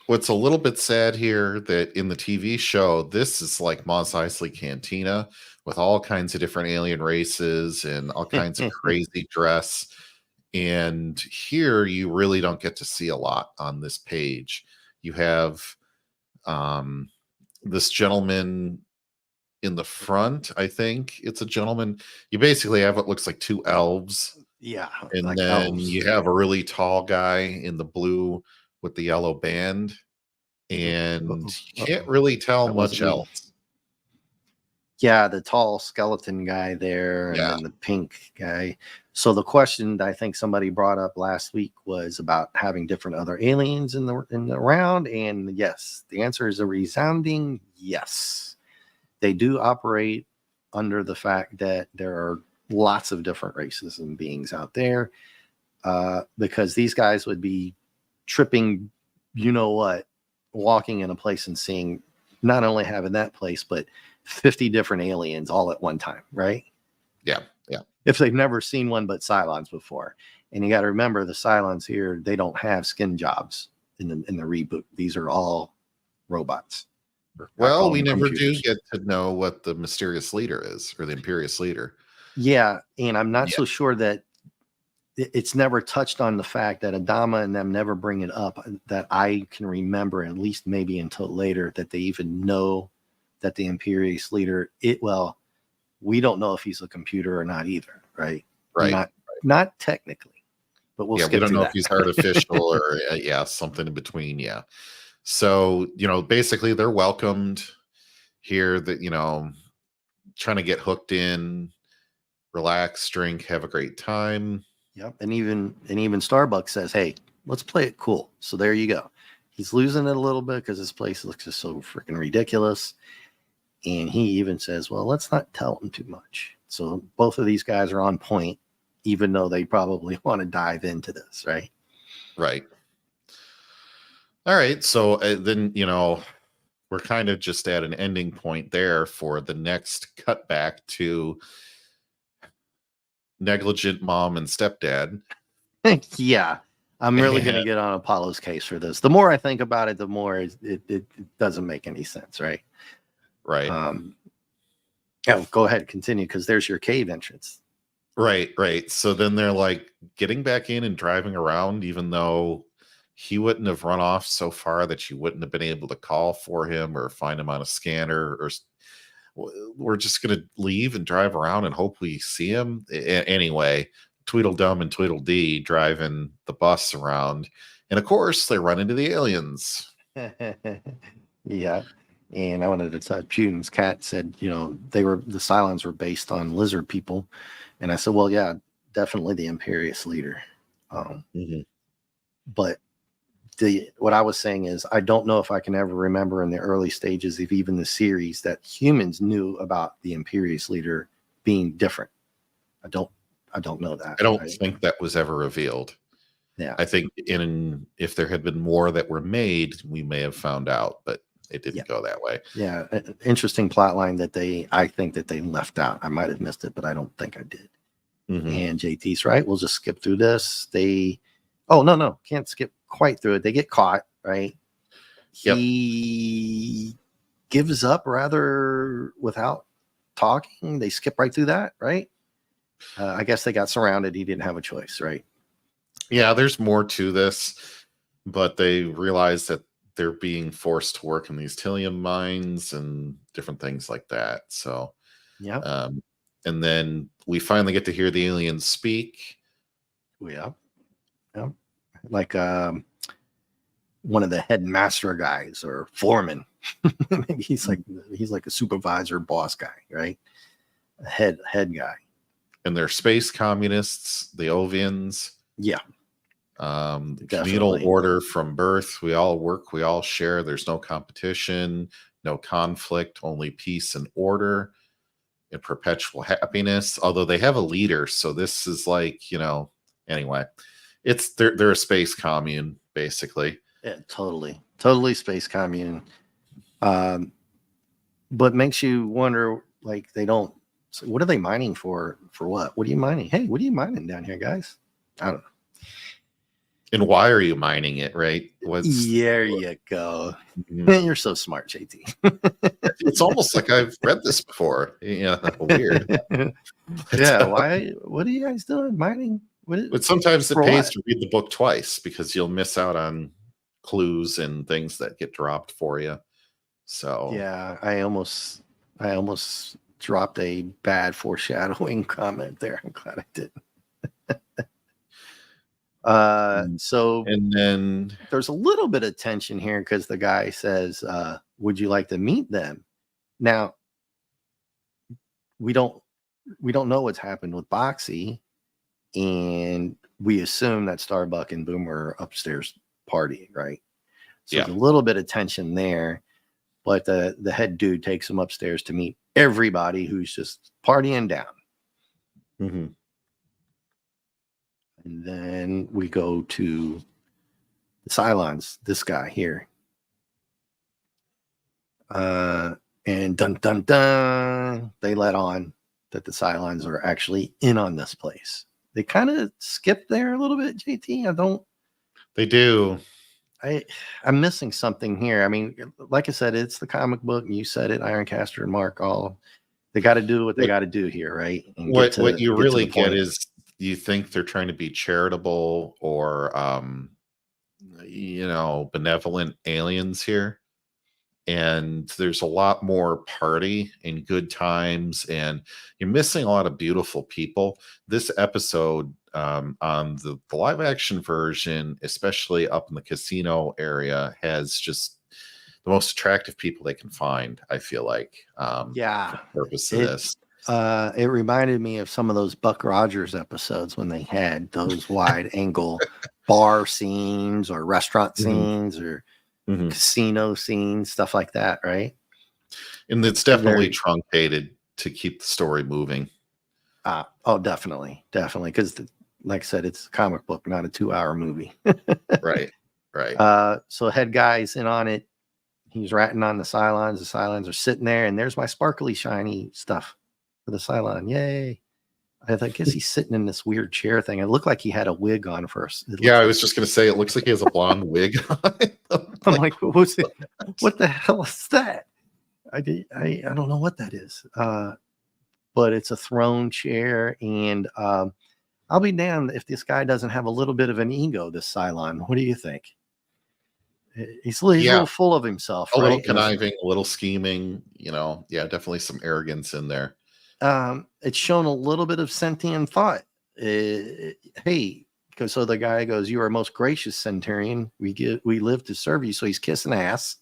Speaker 2: What's a little bit sad here that in the TV show, this is like Mos Eisley Cantina with all kinds of different alien races and all kinds of crazy dress. And here you really don't get to see a lot on this page. You have this gentleman in the front. I think it's a gentleman. You basically have what looks like two elves.
Speaker 1: Yeah.
Speaker 2: And like then elves. You have a really tall guy in the blue with the yellow band. and you can't
Speaker 1: Uh-oh.
Speaker 2: really tell
Speaker 1: That wasn't
Speaker 2: much
Speaker 1: me.
Speaker 2: else.
Speaker 1: Yeah, the tall skeleton guy there, and
Speaker 2: Yeah.
Speaker 1: then the pink guy. So the question I think somebody brought up last week was about having different other aliens in the round, and yes, the answer is a resounding yes. They do operate under the fact that there are lots of different races and beings out there, because these guys would be tripping, you know what, walking in a place and seeing not only having that place, but 50 different aliens all at one time, right?
Speaker 2: Yeah. Yeah.
Speaker 1: If they've never seen one but Cylons before. And you got to remember the Cylons here, they don't have skin jobs in the reboot. These are all robots. I
Speaker 2: Well,
Speaker 1: call
Speaker 2: we
Speaker 1: them
Speaker 2: never do
Speaker 1: computers.
Speaker 2: get to know what the mysterious leader is, or the imperious leader.
Speaker 1: Yeah, and I'm not
Speaker 2: Yeah.
Speaker 1: so sure that it's never touched on the fact that Adama and them never bring it up that I can remember, at least maybe until later, that they even know that the Imperious leader, we don't know if he's a computer or not either, right?
Speaker 2: Right.
Speaker 1: Not technically, but we'll
Speaker 2: Yeah, we
Speaker 1: skip
Speaker 2: don't
Speaker 1: through
Speaker 2: know if
Speaker 1: that.
Speaker 2: he's artificial or yeah, something in between. Yeah. So, basically they're welcomed here, that, trying to get hooked in, relax, drink, have a great time.
Speaker 1: Yep. And even Starbucks says, hey, let's play it cool. So there you go. He's losing it a little bit because this place looks just so freaking ridiculous. And he even says, well, let's not tell him too much. So both of these guys are on point, even though they probably want to dive into this, right?
Speaker 2: Right. All right. So then, we're kind of just at an ending point there for the next cutback to negligent mom and stepdad.
Speaker 1: Yeah. I'm really going to get on Apollo's case for this. The more I think about it, the more it doesn't make any sense, right?
Speaker 2: Right.
Speaker 1: Go ahead, continue, because there's your cave entrance.
Speaker 2: Right. So then they're like getting back in and driving around, even though he wouldn't have run off so far that you wouldn't have been able to call for him or find him on a scanner. Or we're just going to leave and drive around and hope we see him. Anyway, Tweedledum and Tweedledee driving the bus around. And of course, they run into the aliens.
Speaker 1: Yeah. And I wanted to touch Putin's cat said, the Cylons were based on lizard people. And I said, well, yeah, definitely the Imperious leader. But what I was saying is, I don't know if I can ever remember in the early stages of even the series that humans knew about the Imperious leader being different. I don't know that.
Speaker 2: I don't think that was ever revealed.
Speaker 1: Yeah.
Speaker 2: I think if there had been more that were made, we may have found out, but it didn't go that way.
Speaker 1: Yeah. Interesting plot line that I think that they left out. I might have missed it, but I don't think I did. And JT's right. We'll just skip through this. No, can't skip quite through it. They get caught, right? He gives up rather without talking. They skip right through that, right? I guess they got surrounded. He didn't have a choice, right?
Speaker 2: Yeah, there's more to this, but they realize that they're being forced to work in these Tillium mines and different things like that. So,
Speaker 1: yeah.
Speaker 2: And then we finally get to hear the aliens speak.
Speaker 1: Yeah. Like one of the headmaster guys or foreman. Maybe he's like a supervisor, boss guy, right? A head guy.
Speaker 2: And they're space communists, the Ovians.
Speaker 1: Yeah.
Speaker 2: Communal order from birth. We all work, we all share. There's no competition, no conflict, only peace and order and perpetual happiness. Although they have a leader, so this is like, anyway, they're a space commune, basically.
Speaker 1: Yeah, totally space commune. But makes you wonder, like, they don't. So what are they mining for? For what? What are you mining? Hey, what are you mining down here, guys? I don't know.
Speaker 2: And why are you mining it, right?
Speaker 1: There you go. You're so smart, JT.
Speaker 2: It's almost like I've read this before. Yeah, weird.
Speaker 1: Yeah, why? What are you guys doing? Mining?
Speaker 2: But sometimes it pays to read the book twice because you'll miss out on clues and things that get dropped for you. So
Speaker 1: yeah, I almost dropped a bad foreshadowing comment there. I'm glad I didn't.
Speaker 2: Mm.
Speaker 1: So
Speaker 2: And then
Speaker 1: there's a little bit of tension here because the guy says, would you like to meet them? Now, we don't know what's happened with Boxy, and we assume that Starbuck and Boomer are upstairs partying, right? So
Speaker 2: yeah.
Speaker 1: there's a little bit of tension there, but the head dude takes him upstairs to meet everybody who's just partying down.
Speaker 2: Mm-hmm.
Speaker 1: And then we go to the Cylons, this guy here. And dun dun dun, they let on that the Cylons are actually in on this place. They kind of skip there a little bit, JT.
Speaker 2: They do.
Speaker 1: I'm missing something here. I mean, like I said, it's the comic book, and you said it, Ironcaster and Mark, all they got to do what they got to do here, right? And
Speaker 2: What you really
Speaker 1: the
Speaker 2: get
Speaker 1: point.
Speaker 2: is you think they're trying to be charitable or benevolent aliens here. And there's a lot more party and good times, and you're missing a lot of beautiful people. This episode on the live action version, especially up in the casino area, has just the most attractive people they can find, I feel like,
Speaker 1: Yeah,
Speaker 2: for the purpose of this.
Speaker 1: It reminded me of some of those Buck Rogers episodes when they had those wide angle bar scenes or restaurant scenes or casino scenes, stuff like that, right?
Speaker 2: And it's definitely truncated to keep the story moving.
Speaker 1: Oh, definitely. Because, like I said, it's a comic book, not a 2-hour movie.
Speaker 2: Right.
Speaker 1: So head guy's in on it. He's ratting on the Cylons. The Cylons are sitting there, and there's my sparkly, shiny stuff for the Cylon. Yay. I guess he's sitting in this weird chair thing. It looked like he had a wig on first.
Speaker 2: Yeah, I was just going to say, it looks like he has a blonde wig on.
Speaker 1: I'm like, what the hell is that? I don't know what that is. But it's a throne chair, and I'll be damned if this guy doesn't have a little bit of an ego, this Cylon. What do you think? He's a little full of himself,
Speaker 2: a
Speaker 1: right?
Speaker 2: little conniving, a little scheming, definitely some arrogance in there.
Speaker 1: It's shown a little bit of sentient thought. Hey, so the guy goes, "You are most gracious Centurion. We live to serve you." So he's kissing ass,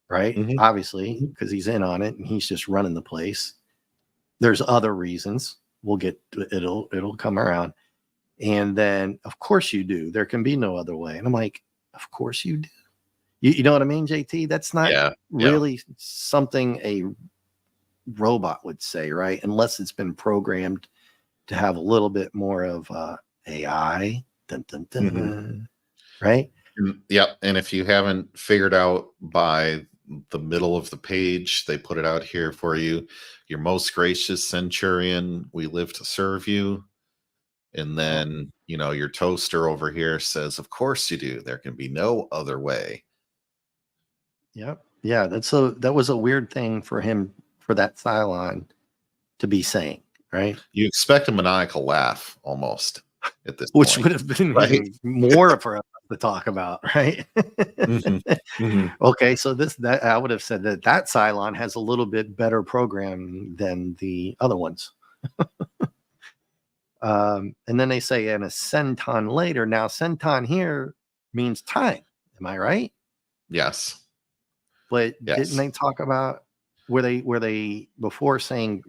Speaker 1: right? Obviously, because he's in on it and he's just running the place. There's other reasons. We'll get it'll come around. And then, of course you do. There can be no other way. And I'm like, of course you do. You know what I mean, JT? That's not really something a robot would say, right? Unless it's been programmed to have a little bit more of AI. Dun, dun, dun, right?
Speaker 2: Yep. And if you haven't figured out by the middle of the page, they put it out here for you. Your most gracious Centurion, we live to serve you. And then, your toaster over here says, of course you do. There can be no other way.
Speaker 1: Yep. Yeah. That was a weird thing for him, for that Cylon to be saying, right?
Speaker 2: You expect a maniacal laugh almost at this
Speaker 1: Which
Speaker 2: point.
Speaker 1: would have been even more for us to talk about, right? Okay. So that I would have said that Cylon has a little bit better program than the other ones. And then they say, and a centon later. Now, centon here means time. Am I right?
Speaker 2: Yes.
Speaker 1: But didn't they talk about were they before saying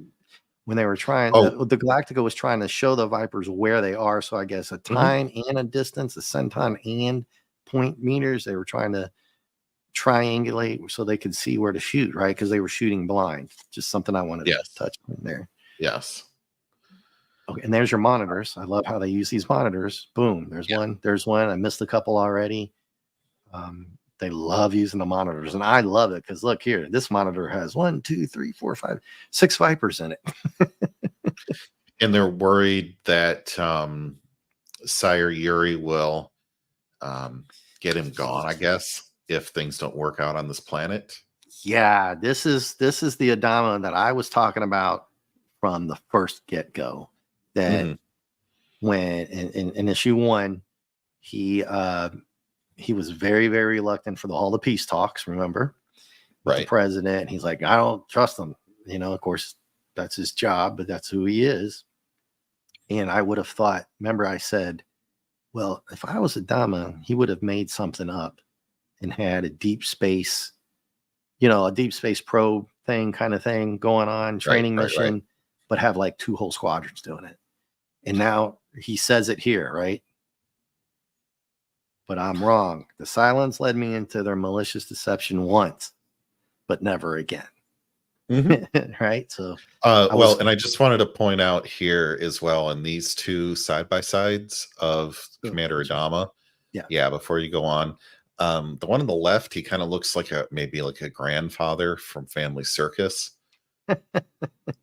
Speaker 1: when they were trying the Galactica was trying to show the Vipers where they are? So I guess a time and a distance, a centon and point meters. They were trying to triangulate so they could see where to shoot, right? Because they were shooting blind. Just something I wanted to touch on there.
Speaker 2: Yes.
Speaker 1: Okay, and there's your monitors. I love how they use these monitors. Boom, there's one. There's one. I missed a couple already. They love using the monitors, and I love it because look here, this monitor has 1, 2, 3, 4, 5, 6 Vipers in it.
Speaker 2: And they're worried that Sire Yuri will get him gone, I guess, if things don't work out on this planet.
Speaker 1: Yeah, this is the Adama that I was talking about from the first get-go. That when in issue 1, he was very, very reluctant for all the peace talks, remember? With the president. He's like, I don't trust him. Of course, that's his job, but that's who he is. And I would have thought, remember I said, Well, if I was Adama, he would have made something up and had a deep space, a deep space probe thing kind of thing going on,
Speaker 2: Right,
Speaker 1: training
Speaker 2: right, right.
Speaker 1: mission, but have like 2 whole squadrons doing it. And now he says it here, right? But I'm wrong. The silence led me into their malicious deception once, but never again.
Speaker 2: Mhm.
Speaker 1: Right? So I
Speaker 2: Well,
Speaker 1: was
Speaker 2: and I just wanted to point out here as well, in these two side by sides of Commander Adama.
Speaker 1: yeah.
Speaker 2: Yeah, before you go on, the one on the left, he kind of looks like maybe like a grandfather from Family Circus, and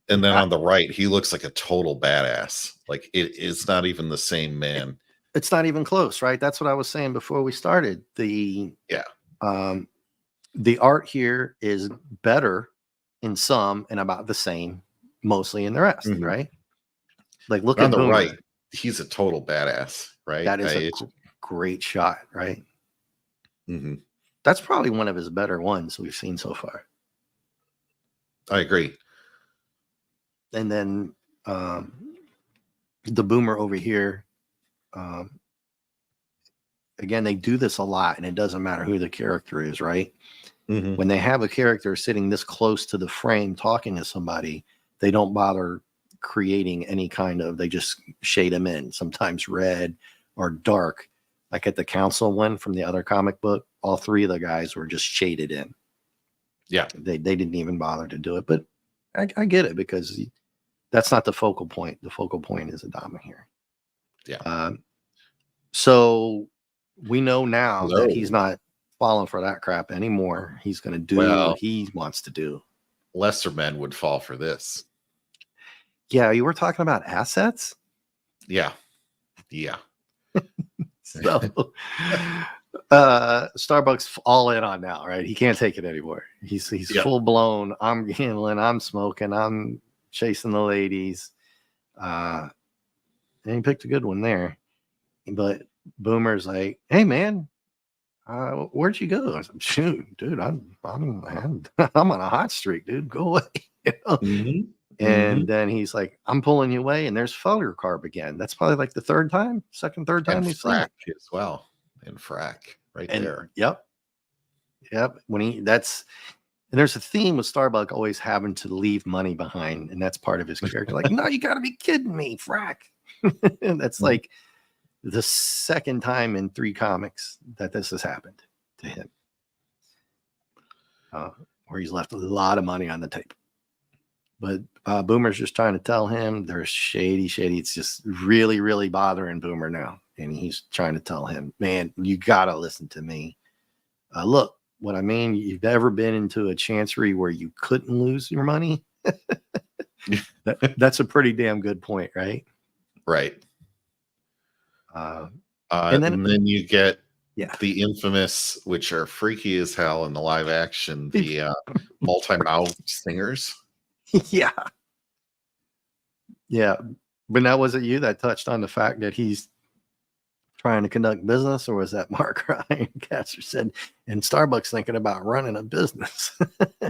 Speaker 2: then on the right, he looks like a total badass. Like it's not even the same man.
Speaker 1: It's not even close, right? That's what I was saying before we started.
Speaker 2: Yeah.
Speaker 1: The art here is better in some and about the same mostly in the rest,
Speaker 2: Mhm.
Speaker 1: right? Like look
Speaker 2: But on
Speaker 1: at
Speaker 2: the
Speaker 1: Boomer.
Speaker 2: right, he's a total badass, right?
Speaker 1: That is a great shot, right?
Speaker 2: Mhm.
Speaker 1: That's probably one of his better ones we've seen so far.
Speaker 2: I agree.
Speaker 1: And then the Boomer over here, um, again, they do this a lot, and it doesn't matter who the character is, right?
Speaker 2: Mhm.
Speaker 1: When they have a character sitting this close to the frame talking to somebody, they don't bother creating any kind of, they just shade them in, sometimes red or dark. Like at the council one from the other comic book, all 3 of the guys were just shaded in.
Speaker 2: Yeah.
Speaker 1: They didn't even bother to do it, but I get it because that's not the focal point. The focal point is Adama here.
Speaker 2: Yeah.
Speaker 1: So we know now that he's
Speaker 2: Hello.
Speaker 1: not falling for that crap anymore. He's going to do
Speaker 2: Well,
Speaker 1: what he wants to do.
Speaker 2: lesser men would fall for this.
Speaker 1: Yeah, you were talking about assets.
Speaker 2: Yeah. Yeah.
Speaker 1: So Starbucks all in on now, right? He can't take it anymore. He's
Speaker 2: Yep.
Speaker 1: full blown. I'm gambling, I'm smoking, I'm chasing the ladies. And he picked a good one there. But Boomer's like, hey man, where'd you go? I said, shoot, dude, I'm on a hot streak, dude. Go away. You know?
Speaker 2: Mhm.
Speaker 1: And
Speaker 2: Mhm.
Speaker 1: then he's like, I'm pulling you away, and there's Felder Carb again. That's probably like the third time
Speaker 2: And
Speaker 1: we've seen
Speaker 2: frack
Speaker 1: it.
Speaker 2: as well. And frack right
Speaker 1: And
Speaker 2: there.
Speaker 1: yep. When and there's a theme with Starbuck always having to leave money behind, and that's part of his character. Like, no, you gotta be kidding me, frack. And that's like the second time in 3 comics that this has happened to him. Where he's left a lot of money on the table. But Boomer's just trying to tell him there's shady. It's just really, really bothering Boomer now. And he's trying to tell him, man, you got to listen to me. Look, what I mean, you've ever been into a chancery where you couldn't lose your money? That's a pretty damn good point, right?
Speaker 2: Right.
Speaker 1: And
Speaker 2: And then you get
Speaker 1: yeah,
Speaker 2: the infamous, which are freaky as hell in the live action, the multi-mouth singers.
Speaker 1: yeah. But now, was it you that touched on the fact that he's trying to conduct business, or was that Mark Ryan Casser said, and Starbucks thinking about running a business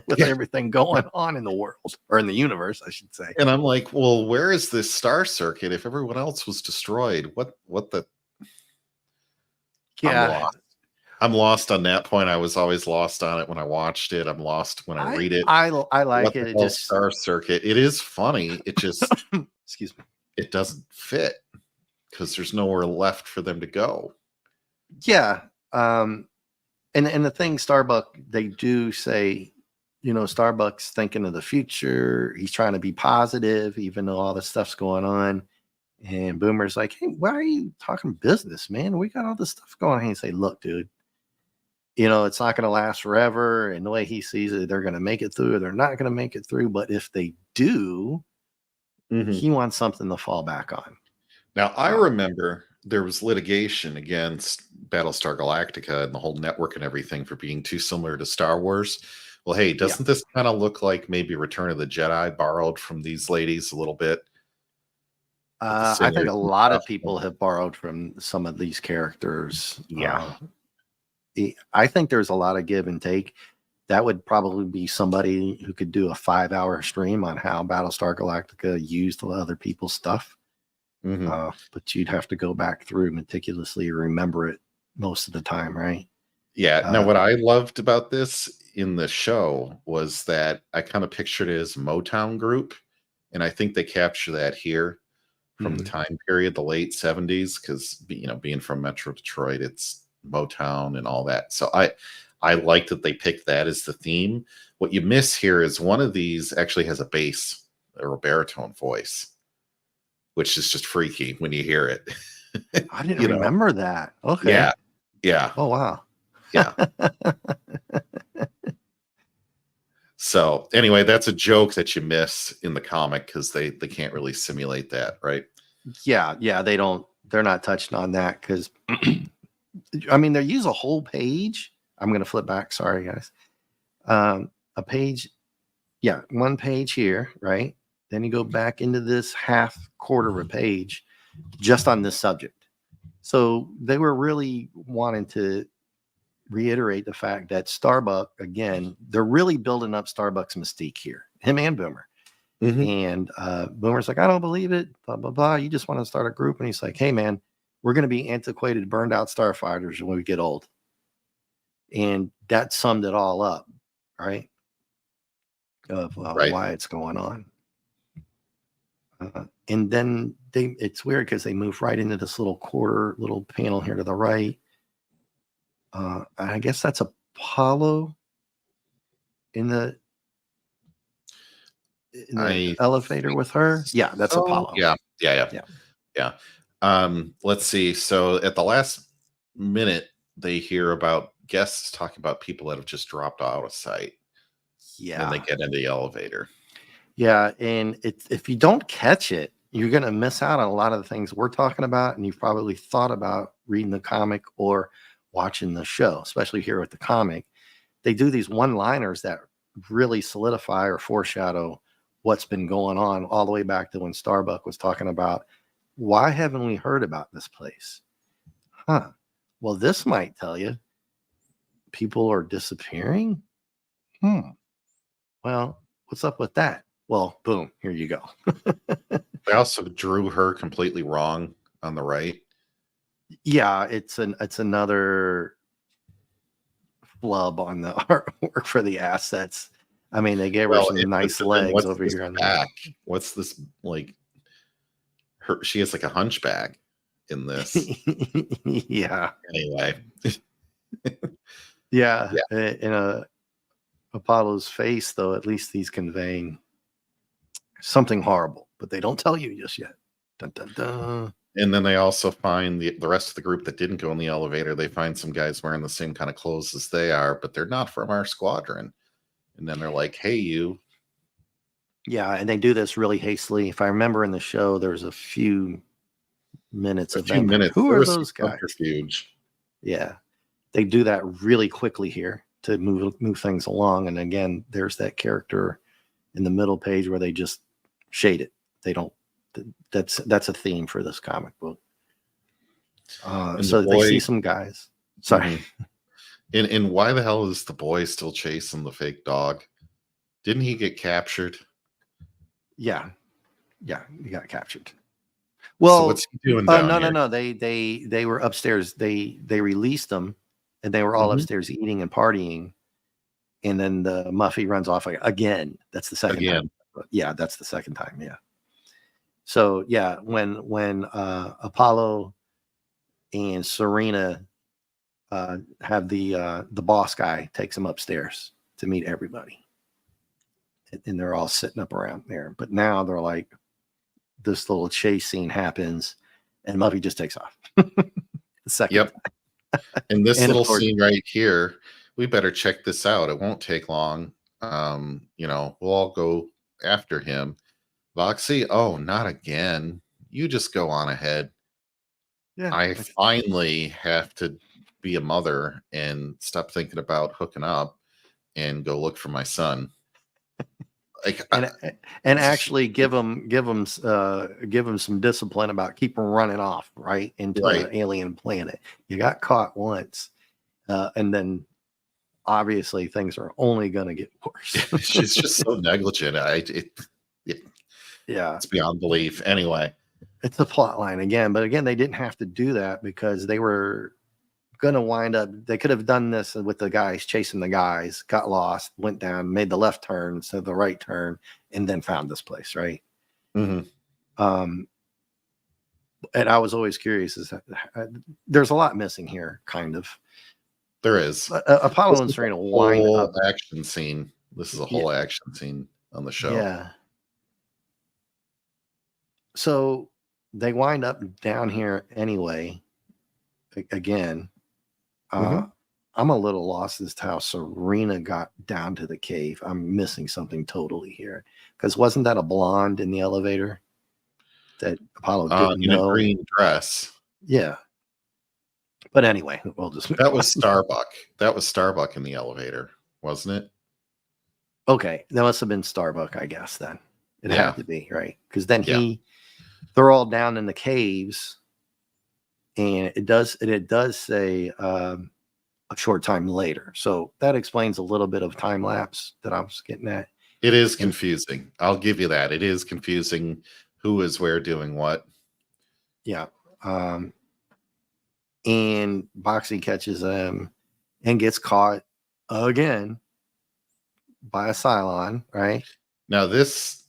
Speaker 1: with everything going on in the world, or in the universe, I should say.
Speaker 2: And I'm like, well, where is this star circuit if everyone else was destroyed? What the?
Speaker 1: Yeah.
Speaker 2: I'm lost on that point. I was always lost on it when I watched it. I'm lost when I read it.
Speaker 1: I like
Speaker 2: what
Speaker 1: it.
Speaker 2: The
Speaker 1: It
Speaker 2: hell
Speaker 1: just
Speaker 2: Star Circuit. It is funny. It just
Speaker 1: excuse me.
Speaker 2: It doesn't fit because there's nowhere left for them to go.
Speaker 1: Yeah. And the thing, Starbuck, they do say, Starbucks thinking of the future. He's trying to be positive, even though all this stuff's going on. And Boomer's like, hey, why are you talking business, man? We got all this stuff going on. And he say, look, dude, it's not going to last forever. And the way he sees it, they're going to make it through, or they're not going to make it through. But if they do, he wants something to fall back on.
Speaker 2: Now, I remember there was litigation against Battlestar Galactica and the whole network and everything for being too similar to Star Wars. Well, hey, doesn't this kind of look like maybe Return of the Jedi borrowed from these ladies a little bit?
Speaker 1: I think a lot of people have borrowed from some of these characters.
Speaker 2: Yeah.
Speaker 1: I think there's a lot of give and take. That would probably be somebody who could do a 5-hour stream on how Battlestar Galactica used other people's stuff.
Speaker 2: Mhm.
Speaker 1: But you'd have to go back through meticulously remember it most of the time, right?
Speaker 2: Yeah. Now,
Speaker 1: Uh,
Speaker 2: what I loved about this in the show was that I kind of pictured it as Motown group, and I think they capture that here from the
Speaker 1: mhm.
Speaker 2: time period, the late 70s, because being from Metro Detroit, it's Motown and all that. So I like that they picked that as the theme. What you miss here is one of these actually has a bass or a baritone voice, which is just freaky when you hear it.
Speaker 1: I didn't
Speaker 2: you know,
Speaker 1: remember that.
Speaker 2: yeah,
Speaker 1: Okay.
Speaker 2: yeah,
Speaker 1: Oh wow.
Speaker 2: yeah. So anyway, that's a joke that you miss in the comic because they can't really simulate that, right?
Speaker 1: Yeah, yeah, they're not touching on that because I mean they use a whole page. I'm gonna flip back, sorry guys. A page, yeah, one page here, right? Then you go back into this half quarter of a page just on this subject. So they were really wanting to reiterate the fact that Starbuck, again, they're really building up Starbuck's mystique here, him and Boomer.
Speaker 2: Mhm.
Speaker 1: And Boomer's like, I don't believe it, blah, blah, blah. You just want to start a group. And he's like, hey, man, we're going to be antiquated, burned out starfighters when we get old. And that summed it all up, right? Of
Speaker 2: Right.
Speaker 1: why it's going on. And then it's weird because they move right into this little panel here to the right. I guess that's Apollo in the
Speaker 2: I
Speaker 1: elevator with her. Yeah, that's
Speaker 2: so
Speaker 1: Apollo.
Speaker 2: yeah, yeah, yeah,
Speaker 1: Yeah.
Speaker 2: yeah. Let's see. So at the last minute, they hear about guests talking about people that have just dropped out of sight. And then they
Speaker 1: Yeah.
Speaker 2: get in the elevator.
Speaker 1: Yeah. And if you don't catch it, you're going to miss out on a lot of the things we're talking about. And you've probably thought about reading the comic or watching the show, especially here with the comic. They do these one liners that really solidify or foreshadow what's been going on all the way back to when Starbuck was talking about why haven't we heard about this place? Huh. Well, this might tell you people are disappearing. Hmm. Well, what's up with that? Well, boom, here you go.
Speaker 2: They also drew her completely wrong on the right.
Speaker 1: Yeah, it's another flub on the artwork for the assets. I mean, they gave her
Speaker 2: Well,
Speaker 1: some nice
Speaker 2: but then
Speaker 1: legs
Speaker 2: what's
Speaker 1: over
Speaker 2: this
Speaker 1: here on the
Speaker 2: back? What's this like? Her she has like a hunchback in this.
Speaker 1: yeah.
Speaker 2: Anyway,
Speaker 1: Yeah.
Speaker 2: yeah.
Speaker 1: In a Apollo's face, though, at least he's conveying something horrible, but they don't tell you just yet. Dun, dun, dun.
Speaker 2: And then they also find the rest of the group that didn't go in the elevator. They find some guys wearing the same kind of clothes as they are, but they're not from our squadron. And then they're like, "Hey, you."
Speaker 1: Yeah, and they do this really hastily. If I remember in the show, there's a few minutes
Speaker 2: A
Speaker 1: of
Speaker 2: few
Speaker 1: them.
Speaker 2: minutes.
Speaker 1: Who
Speaker 2: There
Speaker 1: are
Speaker 2: was some
Speaker 1: those guys?
Speaker 2: subterfuge.
Speaker 1: Yeah, they do that really quickly here to move things along. And again, there's that character in the middle page where they just shade it. They don't. That's a theme for this comic book.
Speaker 2: And the
Speaker 1: So they see
Speaker 2: boy.
Speaker 1: some guys. Sorry.
Speaker 2: Mhm. And why the hell is the boy still chasing the fake dog? Didn't he get captured?
Speaker 1: Yeah, yeah, you got captured.
Speaker 2: So
Speaker 1: Well,
Speaker 2: what's he doing down
Speaker 1: no, no,
Speaker 2: here?
Speaker 1: no. They were upstairs. They released them, and they were all
Speaker 2: Mhm.
Speaker 1: upstairs eating and partying. And then the Muffy runs off again. That's the second time.
Speaker 2: Again.
Speaker 1: Yeah, that's the second time. Yeah. So yeah, when Apollo and Serena have the boss guy takes them upstairs to meet everybody, and they're all sitting up around there. But now they're like, this little chase scene happens, and Muffy just takes off. The second
Speaker 2: Yep. And this
Speaker 1: and of
Speaker 2: little
Speaker 1: course,
Speaker 2: scene right here, we better check this out. It won't take long. We'll all go after him. Voxy, oh, not again. You just go on ahead.
Speaker 1: yeah,
Speaker 2: I finally have to be a mother and stop thinking about hooking up and go look for my son. Like,
Speaker 1: and actually give them some discipline about keep them running off right into
Speaker 2: right.
Speaker 1: the alien planet. You got caught once, and then obviously things are only going to get worse.
Speaker 2: She's just so negligent. It,
Speaker 1: Yeah,
Speaker 2: it's beyond belief. Anyway,
Speaker 1: It's a plot line again, but again, they didn't have to do that because they were going to wind up. They could have done this with the guys chasing the guys, got lost, went down, made the left turn instead of the right turn, and then found this place, right?
Speaker 2: Mhm.
Speaker 1: Um, and I was always curious. There's a lot missing here, kind of.
Speaker 2: There is.
Speaker 1: Apollo
Speaker 2: This
Speaker 1: and
Speaker 2: is a
Speaker 1: Serena wind
Speaker 2: whole
Speaker 1: up.
Speaker 2: action scene. This is a
Speaker 1: Yeah,
Speaker 2: whole action scene on the show.
Speaker 1: yeah. So they wind up down here anyway. Again, uh,
Speaker 2: Mhm.
Speaker 1: I'm a little lost as to how Serena got down to the cave. I'm missing something totally here. Because wasn't that a blonde in the elevator that Apollo didn't
Speaker 2: In a
Speaker 1: know?
Speaker 2: green dress.
Speaker 1: Yeah. But anyway, we'll just move
Speaker 2: That
Speaker 1: on.
Speaker 2: was Starbuck. That was Starbuck in the elevator, wasn't it?
Speaker 1: Okay. That must have been Starbuck, I guess, then. It
Speaker 2: Yeah.
Speaker 1: had to be, right? Because then
Speaker 2: Yeah.
Speaker 1: they're all down in the caves. And it does say a short time later. So that explains a little bit of time lapse that I was getting at.
Speaker 2: It is
Speaker 1: And
Speaker 2: confusing. I'll give you that. It is confusing who is where doing what.
Speaker 1: yeah. And Boxy catches him and gets caught again by a Cylon, right?
Speaker 2: Now this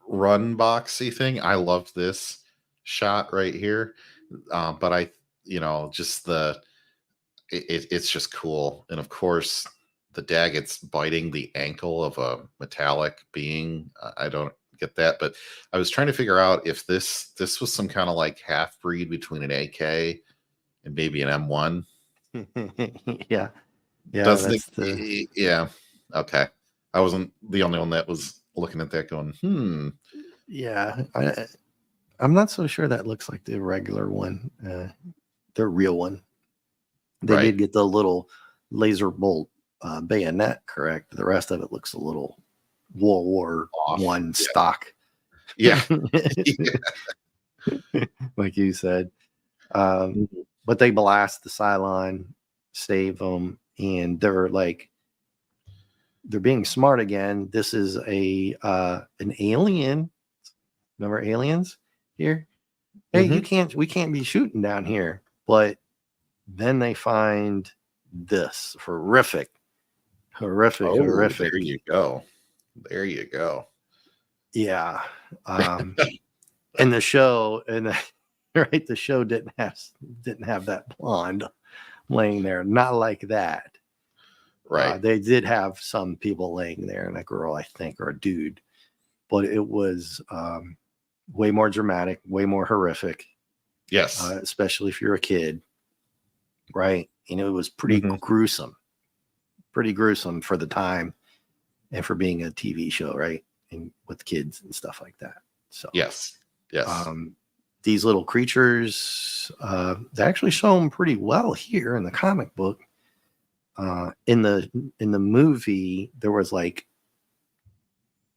Speaker 2: run boxy thing, I love this shot right here. But just it's just cool. And of course, the Daggett's biting the ankle of a metallic being. I don't get that, but I was trying to figure out if this was some kind of like half breed between an AK and maybe an M1.
Speaker 1: Yeah. Yeah,
Speaker 2: Doesn't
Speaker 1: that's the
Speaker 2: it? Yeah. Okay. I wasn't the only one that was looking at that going,
Speaker 1: yeah. I'm not so sure that looks like the regular one, the real one. They
Speaker 2: right.
Speaker 1: did get the little laser bolt bayonet correct. The rest of it looks a little World War
Speaker 2: Off.
Speaker 1: One
Speaker 2: Yeah.
Speaker 1: stock,
Speaker 2: Yeah.
Speaker 1: like you said.
Speaker 2: Mhm.
Speaker 1: But they blast the Cylon, save them, and they're being smart again. This is an alien. Remember aliens here? Hey,
Speaker 2: Mhm.
Speaker 1: we can't be shooting down here. But then they find this
Speaker 2: Oh,
Speaker 1: horrific.
Speaker 2: there you go. There you go.
Speaker 1: Yeah. And the show right, the show didn't have that blonde laying there, not like that.
Speaker 2: Right.
Speaker 1: They did have some people laying there, and a girl, I think, or a dude, but it was way more dramatic, way more horrific,
Speaker 2: Yes.
Speaker 1: especially if you're a kid, right? It was
Speaker 2: Mhm.
Speaker 1: pretty gruesome for the time and for being a TV show, right? And with kids and stuff like that. So,
Speaker 2: Yes. Yes.
Speaker 1: these little creatures, they actually show them pretty well here in the comic book. In the movie, there was like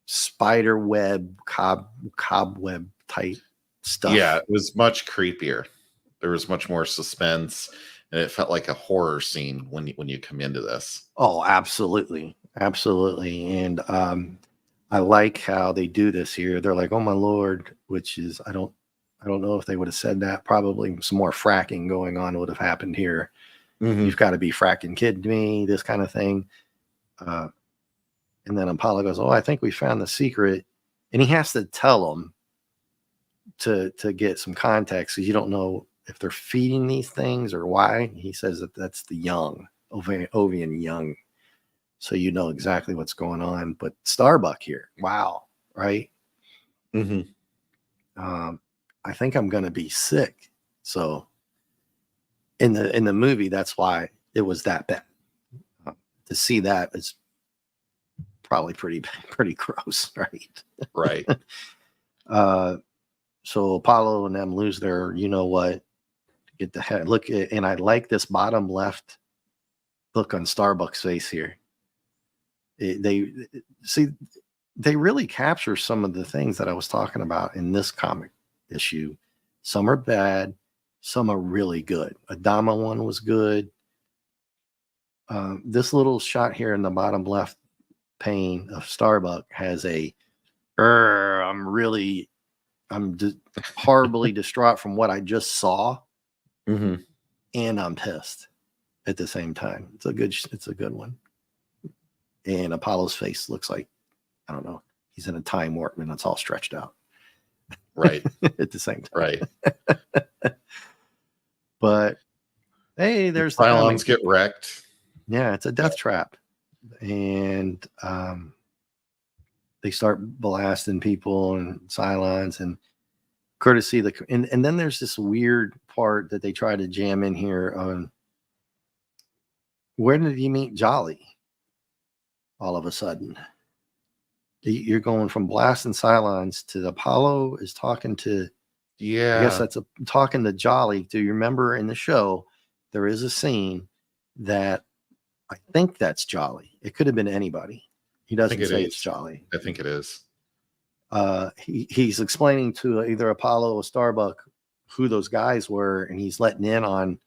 Speaker 1: spider web, cobweb type
Speaker 2: Yeah,
Speaker 1: stuff.
Speaker 2: it was much creepier. There was much more suspense, and it felt like a horror scene when you come into this.
Speaker 1: Oh, absolutely, absolutely. And I like how they do this here. They're like, "Oh my lord," which is I don't know if they would have said that. Probably some more fracking going on would have happened here.
Speaker 2: Mhm.
Speaker 1: You've got to be fracking kidding me, this kind of thing. Uh, and then Apollo goes, "Oh, I think we found the secret," and he has to tell them to get some context because you don't know if they're feeding these things or why. He says that that's the young, Ovian young. So you know exactly what's going on. But Starbuck here, wow, right?
Speaker 2: Mhm.
Speaker 1: Um, I think I'm gonna be sick. So in the movie, that's why it was that bad. Uh, to see that is probably pretty gross, right?
Speaker 2: Right.
Speaker 1: Uh, so Apollo and them lose their, you know what, get the head look at, and I like this bottom left look on Starbucks face here. They see they really capture some of the things that I was talking about in this comic issue. Some are bad, some are really good. Adama one was good. This little shot here in the bottom left pane of Starbuck has a I'm really I'm horribly distraught from what I just saw,
Speaker 2: Mm-hmm.
Speaker 1: and I'm pissed at the same time. It's a good one. And Apollo's face looks like, I don't know, he's in a time warp and it's all stretched out.
Speaker 2: Right.
Speaker 1: At the same time.
Speaker 2: Right.
Speaker 1: But hey, there's the
Speaker 2: Cylons
Speaker 1: comic.
Speaker 2: get wrecked.
Speaker 1: Yeah, it's a death trap. And they start blasting people and Cylons, and courtesy and then there's this weird part that they try to jam in here on where did you meet Jolly all of a sudden? You're going from blasting Cylons to Apollo is talking to,
Speaker 2: Yeah.
Speaker 1: I guess that's talking to Jolly. Do you remember in the show there is a scene that I think that's Jolly. It could have been anybody. He doesn't say it's Jolly.
Speaker 2: I think it is.
Speaker 1: He's explaining to either Apollo or Starbuck who those guys were, and he's letting in on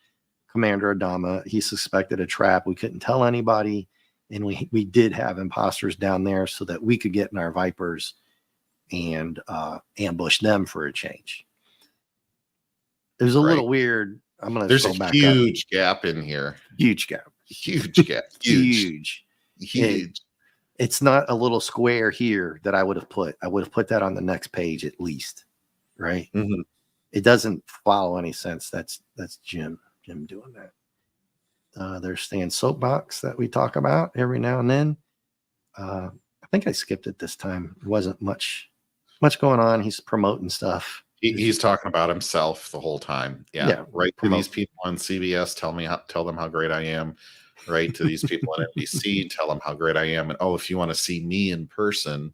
Speaker 1: Commander Adama. He suspected a trap. We couldn't tell anybody, and we did have imposters down there so that we could get in our Vipers and ambush them for a change. It was a little weird. I'm going to
Speaker 2: There's a
Speaker 1: back
Speaker 2: huge gap in here.
Speaker 1: Huge gap.
Speaker 2: Huge gap. Huge.
Speaker 1: It's not a little square here that I would have put. I would have put that on the next page at least, right?
Speaker 2: Mm-hmm.
Speaker 1: It doesn't follow any sense. That's Jim doing that. There's Stan's soapbox that we talk about every now and then. I think I skipped it this time. There wasn't much going on. He's promoting stuff.
Speaker 2: He's talking about himself the whole time. Yeah. Right to these people on CBS, tell them how great I am. Right to these people on NBC, tell them how great I am. And if you want to see me in person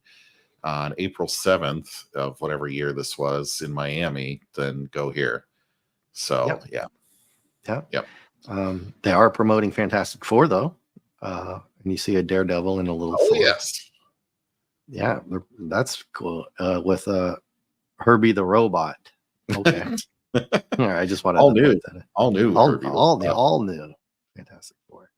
Speaker 2: on April 7th of whatever year this was in Miami, then go here. So yeah.
Speaker 1: They are promoting Fantastic Four though, and you see a Daredevil in a little.
Speaker 2: Yes.
Speaker 1: Yeah, that's cool. With Herbie the robot. Okay. All right, I just wanted
Speaker 2: all
Speaker 1: to
Speaker 2: new.
Speaker 1: All new Fantastic Four.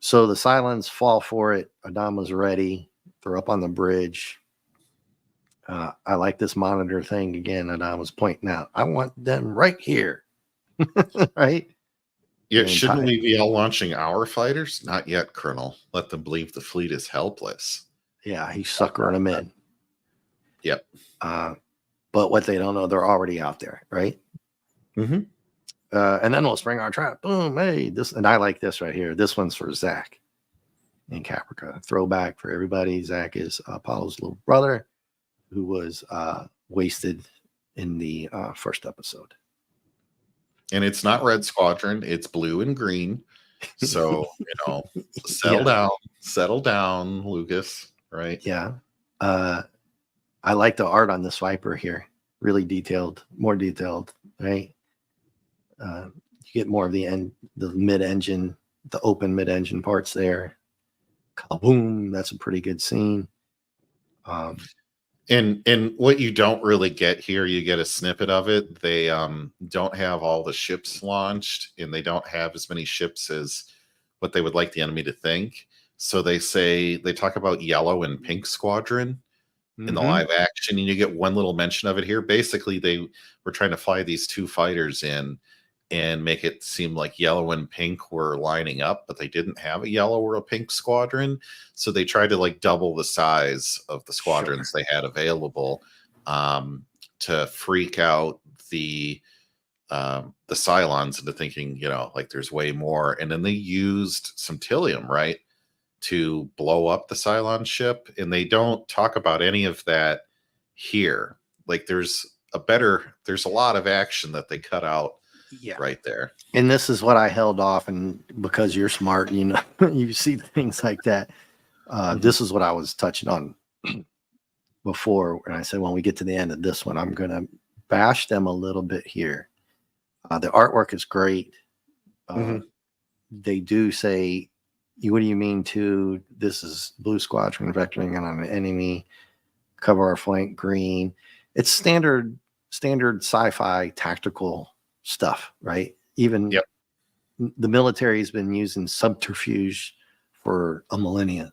Speaker 1: So the Cylons fall for it. Adama's ready. They're up on the bridge. I like this monitor thing again. Adama's pointing out. I want them right here. Right?
Speaker 2: Yeah, shouldn't we be all launching our fighters? Not yet, Colonel. Let them believe the fleet is helpless.
Speaker 1: Yeah, he's suckering them in.
Speaker 2: Yep.
Speaker 1: But what they don't know, they're already out there, right?
Speaker 2: Mm-hmm.
Speaker 1: And then we'll spring our trap. Boom, hey, this, and I like this right here. This one's for Zach in Caprica. Throwback for everybody. Zach is Apollo's little brother who was wasted in the first episode.
Speaker 2: And it's not Red Squadron, it's blue and green. So, settle down, Lucas, right?
Speaker 1: Yeah. I like the art on this Viper here. Really detailed, more detailed, right? You get more of the mid-engine, the open mid-engine parts there. Kaboom! That's a pretty good scene.
Speaker 2: And what you don't really get here, you get a snippet of it. They don't have all the ships launched, and they don't have as many ships as what they would like the enemy to think. So they talk about yellow and pink squadron in the live action, and you get one little mention of it here. Basically, they were trying to fly these two fighters in and make it seem like yellow and pink were lining up, but they didn't have a yellow or a pink squadron. So they tried to double the size of the squadrons they had available to freak out the Cylons into thinking, there's way more. And then they used some Tilium, right, to blow up the Cylon ship. And they don't talk about any of that here. There's a lot of action that they cut out. Yeah, right there.
Speaker 1: And this is what I held off, and because you're smart, you see things like that. This is what I was touching on before, and I said when we get to the end of this one, I'm going to bash them a little bit here. The artwork is great. They do say, "What do you mean to this is Blue Squadron vectoring on an enemy? Cover our flank green." It's standard sci-fi tactical stuff, right? Even the military has been using subterfuge for a millennia.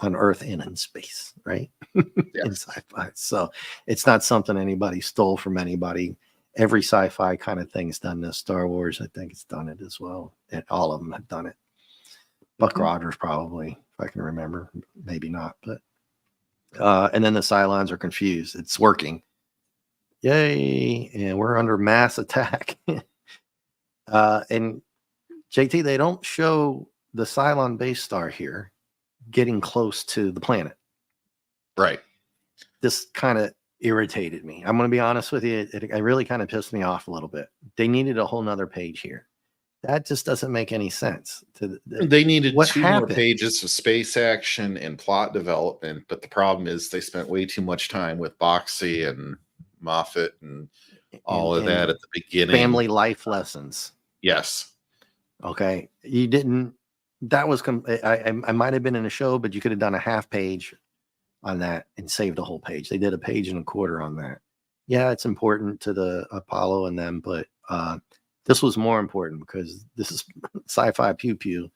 Speaker 1: on Earth and in space, right?
Speaker 2: Yes.
Speaker 1: In sci-fi. So it's not something anybody stole from anybody. Every sci-fi kind of thing's done this. Star Wars, I think it's done it as well. And all of them have done it. Buck Rogers probably, if I can remember. Maybe not, but and then the Cylons are confused. It's working. Yay. And we're under mass attack. And JT, they don't show the Cylon base star here getting close to the planet.
Speaker 2: Right.
Speaker 1: This kind of irritated me. I'm going to be honest with you. It really kind of pissed me off a little bit. They needed a whole nother page here. That just doesn't make any sense.
Speaker 2: They needed
Speaker 1: what
Speaker 2: two
Speaker 1: happened?
Speaker 2: more pages of space action and plot development, but the problem is they spent way too much time with Boxy and Moffat and all of that at the beginning.
Speaker 1: Family life lessons.
Speaker 2: Yes.
Speaker 1: Okay. You didn't. That was. I might have been in a show, but you could have done a half page on that and saved a whole page. They did a page and a quarter on that. Yeah, it's important to the Apollo and them, but this was more important because this is sci-fi pew pew,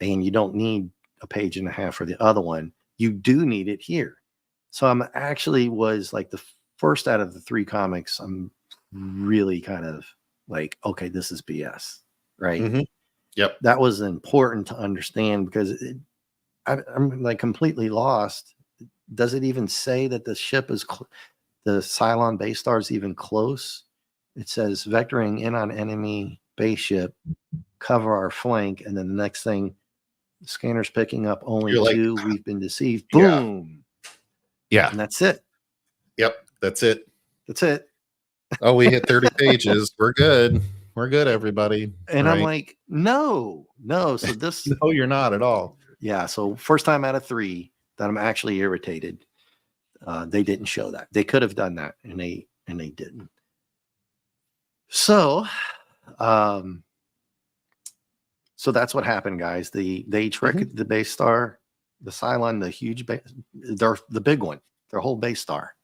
Speaker 1: and you don't need a page and a half for the other one. You do need it here. So I'm actually was like the first out of the 3 comics. I'm really kind of like, okay, this is BS, right?
Speaker 2: Mm-hmm. Yep.
Speaker 1: That was important to understand because I'm like completely lost. Does it even say that the ship is the Cylon base star is even close? It says vectoring in on enemy base ship, cover our flank, and then the next thing, the scanner's picking up only 2. We've been deceived. Boom.
Speaker 2: Yeah.
Speaker 1: And that's it.
Speaker 2: Yep. That's it.
Speaker 1: That's it.
Speaker 2: Oh, we hit 30 pages. We're good. We're good, everybody.
Speaker 1: And right? I'm like, no. So this.
Speaker 2: No, you're not at all.
Speaker 1: Yeah. So first time out of 3 that I'm actually irritated. They didn't show that. They could have done that, and they didn't. So, so that's what happened, guys. They tricked the base star, the Cylon, the huge base, the big one, their whole base star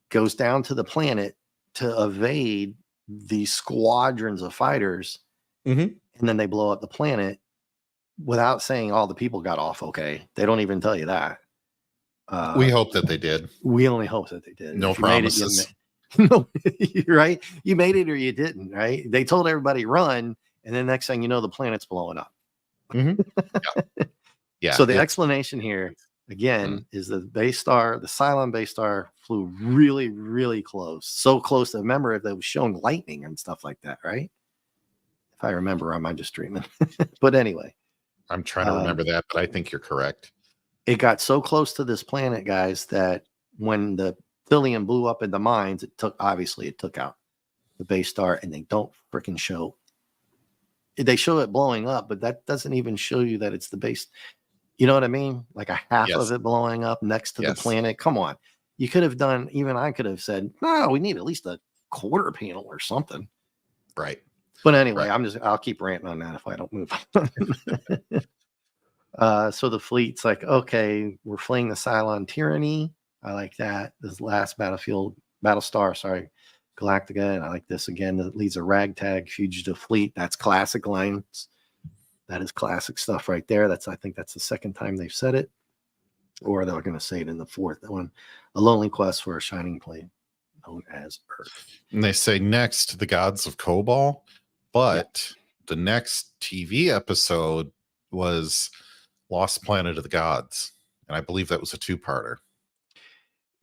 Speaker 1: goes down to the planet to evade these squadrons of fighters, and then they blow up the planet without saying all the people got off okay. They don't even tell you that.
Speaker 2: We hope that they did.
Speaker 1: We only hope that they did.
Speaker 2: No promises.
Speaker 1: No, right? You made it or you didn't, right? They told everybody run, and then next thing you know, the planet's blowing up.
Speaker 2: Yeah.
Speaker 1: So the explanation here again is the base star, the Cylon base star flew really, really close. So close to remember if they was showing lightning and stuff like that, right? If I remember, am I just dreaming? But anyway.
Speaker 2: I'm trying to remember that, but I think you're correct.
Speaker 1: It got so close to this planet, guys, that when the Thillium blew up in the mines, it took out the base star, and they don't freaking show. They show it blowing up, but that doesn't even show you that it's the base. You know what I mean? Like a half of it blowing up next to the planet. Come on. You could have done, even I could have said, no, we need at least a quarter panel or something.
Speaker 2: Right.
Speaker 1: But anyway, I'll keep ranting on that if I don't move on. So the fleet's like, okay, we're fleeing the Cylon tyranny. I like that. This last Battlestar Galactica, and I like this again. That leads a ragtag fugitive fleet. That's classic lines. That is classic stuff right there. I think that's the second time they've said it, or they're going to say it in the 4th one. A lonely quest for a shining plane known as Earth.
Speaker 2: And they say next, the gods of Kobol, but the next TV episode was Lost Planet of the Gods, and I believe that was a 2-parter.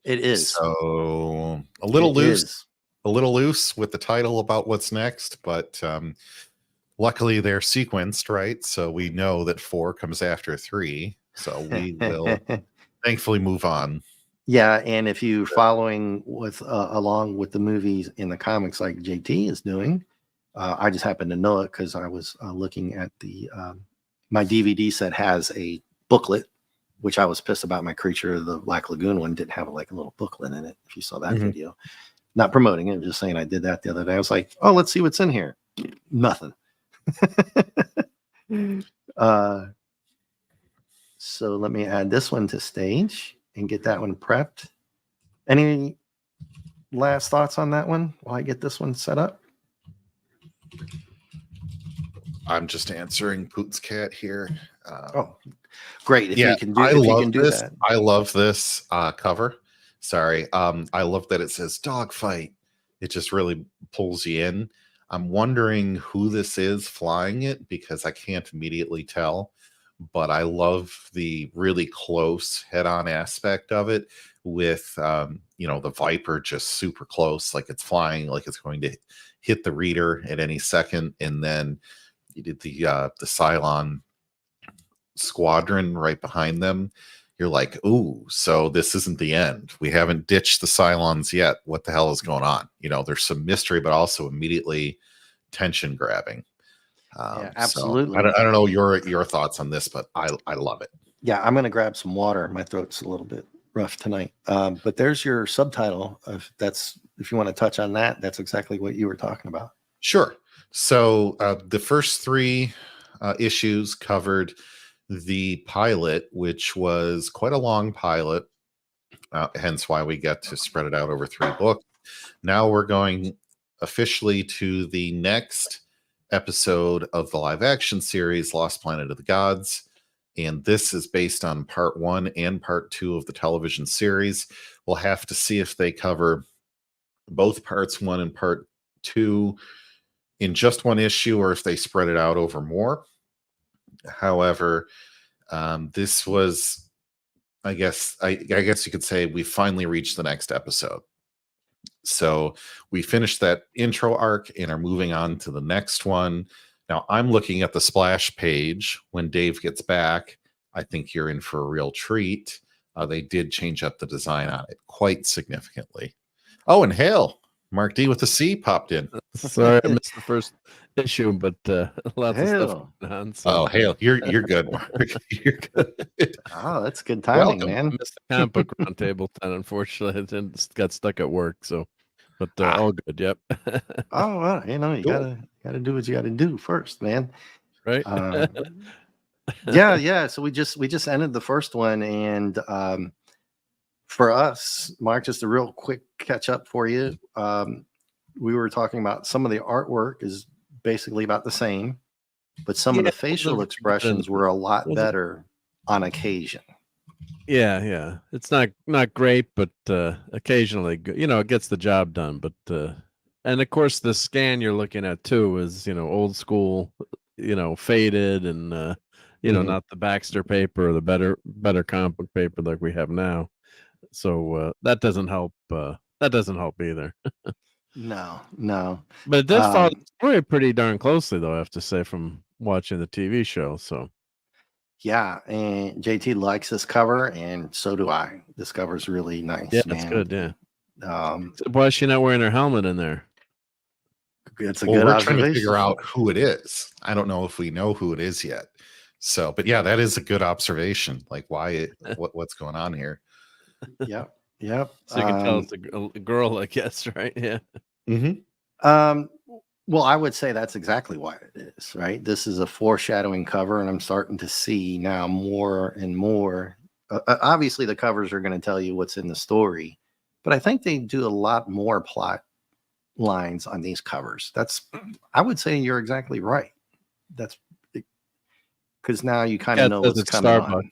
Speaker 1: It is.
Speaker 2: So a little loose with the title about what's next, but luckily they're sequenced, right? So we know that 4 comes after 3. So we will thankfully move on.
Speaker 1: Yeah, and if you're following with along with the movies in the comics like JT is doing, I just happened to know it because I was looking at the my DVD set has a booklet, which I was pissed about. My Creature of the Black Lagoon one didn't have like a little booklet in it. If you saw that video, not promoting it, just saying I did that the other day. I was like, oh, let's see what's in here. Nothing. So let me add this one to stage and get that one prepped. Any last thoughts on that one while I get this one set up?
Speaker 2: I'm just answering Poot's cat here.
Speaker 1: Great. If
Speaker 2: Yeah,
Speaker 1: you can do
Speaker 2: I
Speaker 1: if you
Speaker 2: love
Speaker 1: can do
Speaker 2: this.
Speaker 1: that.
Speaker 2: I love this cover. Sorry. I love that it says dogfight. It just really pulls you in. I'm wondering who this is flying it because I can't immediately tell. But I love the really close head-on aspect of it with the Viper just super close, like it's flying, like it's going to hit the reader at any second, and then you did the Cylon squadron right behind them. You're like, ooh, so this isn't the end. We haven't ditched the Cylons yet. What the hell is going on? There's some mystery, but also immediately tension grabbing.
Speaker 1: Yeah,
Speaker 2: So I
Speaker 1: absolutely.
Speaker 2: don't know your thoughts on this, but I love it.
Speaker 1: Yeah, I'm gonna grab some water. My throat's a little bit rough tonight. But there's your subtitle. If you want to touch on that, that's exactly what you were talking about.
Speaker 2: Sure. So the first three issues covered the pilot, which was quite a long pilot, hence why we get to spread it out over 3 books. Now we're going officially to the next episode of the live action series, Lost Planet of the Gods. And this is based on part 1 and part 2 of the television series. We'll have to see if they cover both parts 1 and part 2 in just one issue or if they spread it out over more. However, this was, I guess you could say we finally reached the next episode. So we finished that intro arc and are moving on to the next one. Now I'm looking at the splash page. When Dave gets back, I think you're in for a real treat. They did change up the design on it quite significantly. Oh, and Hale, Mark D with the C popped in.
Speaker 3: Sorry, I missed the first issue, but lots of stuff
Speaker 1: Hale.
Speaker 3: going on. So
Speaker 2: Oh, Hale, you're good, Mark. You're good.
Speaker 1: Oh, that's good timing,
Speaker 2: Welcome.
Speaker 3: I
Speaker 1: man.
Speaker 3: missed the comic book roundtable then. Unfortunately, I got stuck at work. So, but all good. Yep.
Speaker 1: Oh, well, you
Speaker 2: Cool.
Speaker 1: gotta do what you gotta do first, man.
Speaker 3: Right.
Speaker 1: Yeah. So we just ended the first one, and for us, Mark, just a real quick catch up for you. We were talking about some of the artwork is basically about the same, but some of the facial expressions were a lot better on occasion.
Speaker 3: Yeah. It's not great, but occasionally, it gets the job done. But and of course, the scan you're looking at too is old school, faded, and not the Baxter paper or the better comic book paper like we have now. So that doesn't help. That doesn't help either.
Speaker 1: No.
Speaker 3: But it does follow the story pretty darn closely, though, I have to say, from watching the TV show. So
Speaker 1: Yeah, and JT likes this cover, and so do I. This cover's really nice.
Speaker 3: yeah,
Speaker 1: man.
Speaker 3: that's good. Yeah.
Speaker 1: Um,
Speaker 3: Why is she not wearing her helmet in there?
Speaker 1: it's a
Speaker 2: Well,
Speaker 1: good
Speaker 2: we're trying to
Speaker 1: observation.
Speaker 2: figure out who it is. I don't know if we know who it is yet. So, but yeah, that is a good observation. Like, what's going on here?
Speaker 1: Yep.
Speaker 3: So you can tell it's a girl, I guess, right? Yeah.
Speaker 2: Mm-hmm.
Speaker 1: Well, I would say that's exactly why it is, right? This is a foreshadowing cover, and I'm starting to see now more and more. Obviously, the covers are going to tell you what's in the story, but I think they do a lot more plot lines on these covers. I would say you're exactly right. That's because now you kind of know what's coming on.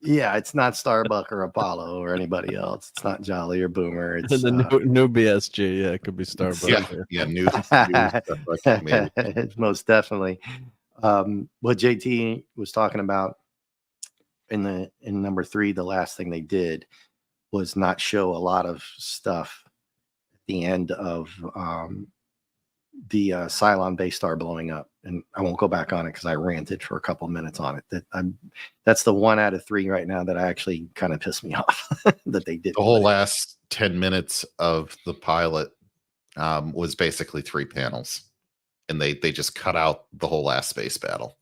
Speaker 1: Yeah, it's not Starbuck or Apollo or anybody else. It's not Jolly or Boomer. It's
Speaker 3: the new BSG. Yeah, it could be Starbucks.
Speaker 2: Yeah, new stuff maybe.
Speaker 1: Most definitely. What JT was talking about in number 3, the last thing they did was not show a lot of stuff at the end of the Cylon base star blowing up, and I won't go back on it because I ranted for a couple of minutes on it. That's the 1 out of 3 right now that I actually kind of pissed me off that they did.
Speaker 2: The whole last 10 minutes of the pilot was basically 3 panels, and they just cut out the whole last space battle.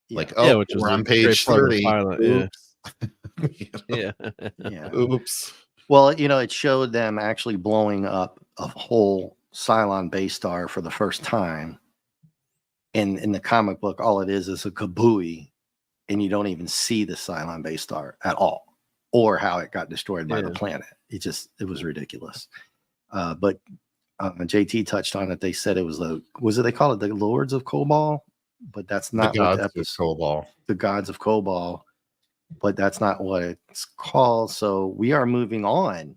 Speaker 1: Yeah.
Speaker 2: Like,
Speaker 3: which was
Speaker 2: we're on page 30.
Speaker 3: Pilot,
Speaker 2: Oops.
Speaker 3: Yeah.
Speaker 2: Oops.
Speaker 1: Well, it showed them actually blowing up a whole Cylon base star for the first time. And in the comic book, all it is a kabooey, and you don't even see the Cylon base star at all, or how it got destroyed by the planet. It was ridiculous. But JT touched on it. They said it was they call it the Lords of Kobol. but that's
Speaker 2: The
Speaker 1: not what the
Speaker 2: gods of
Speaker 1: episode.
Speaker 2: Cobalt.
Speaker 1: The Gods of Cobalt, but that's not what it's called. So we are moving on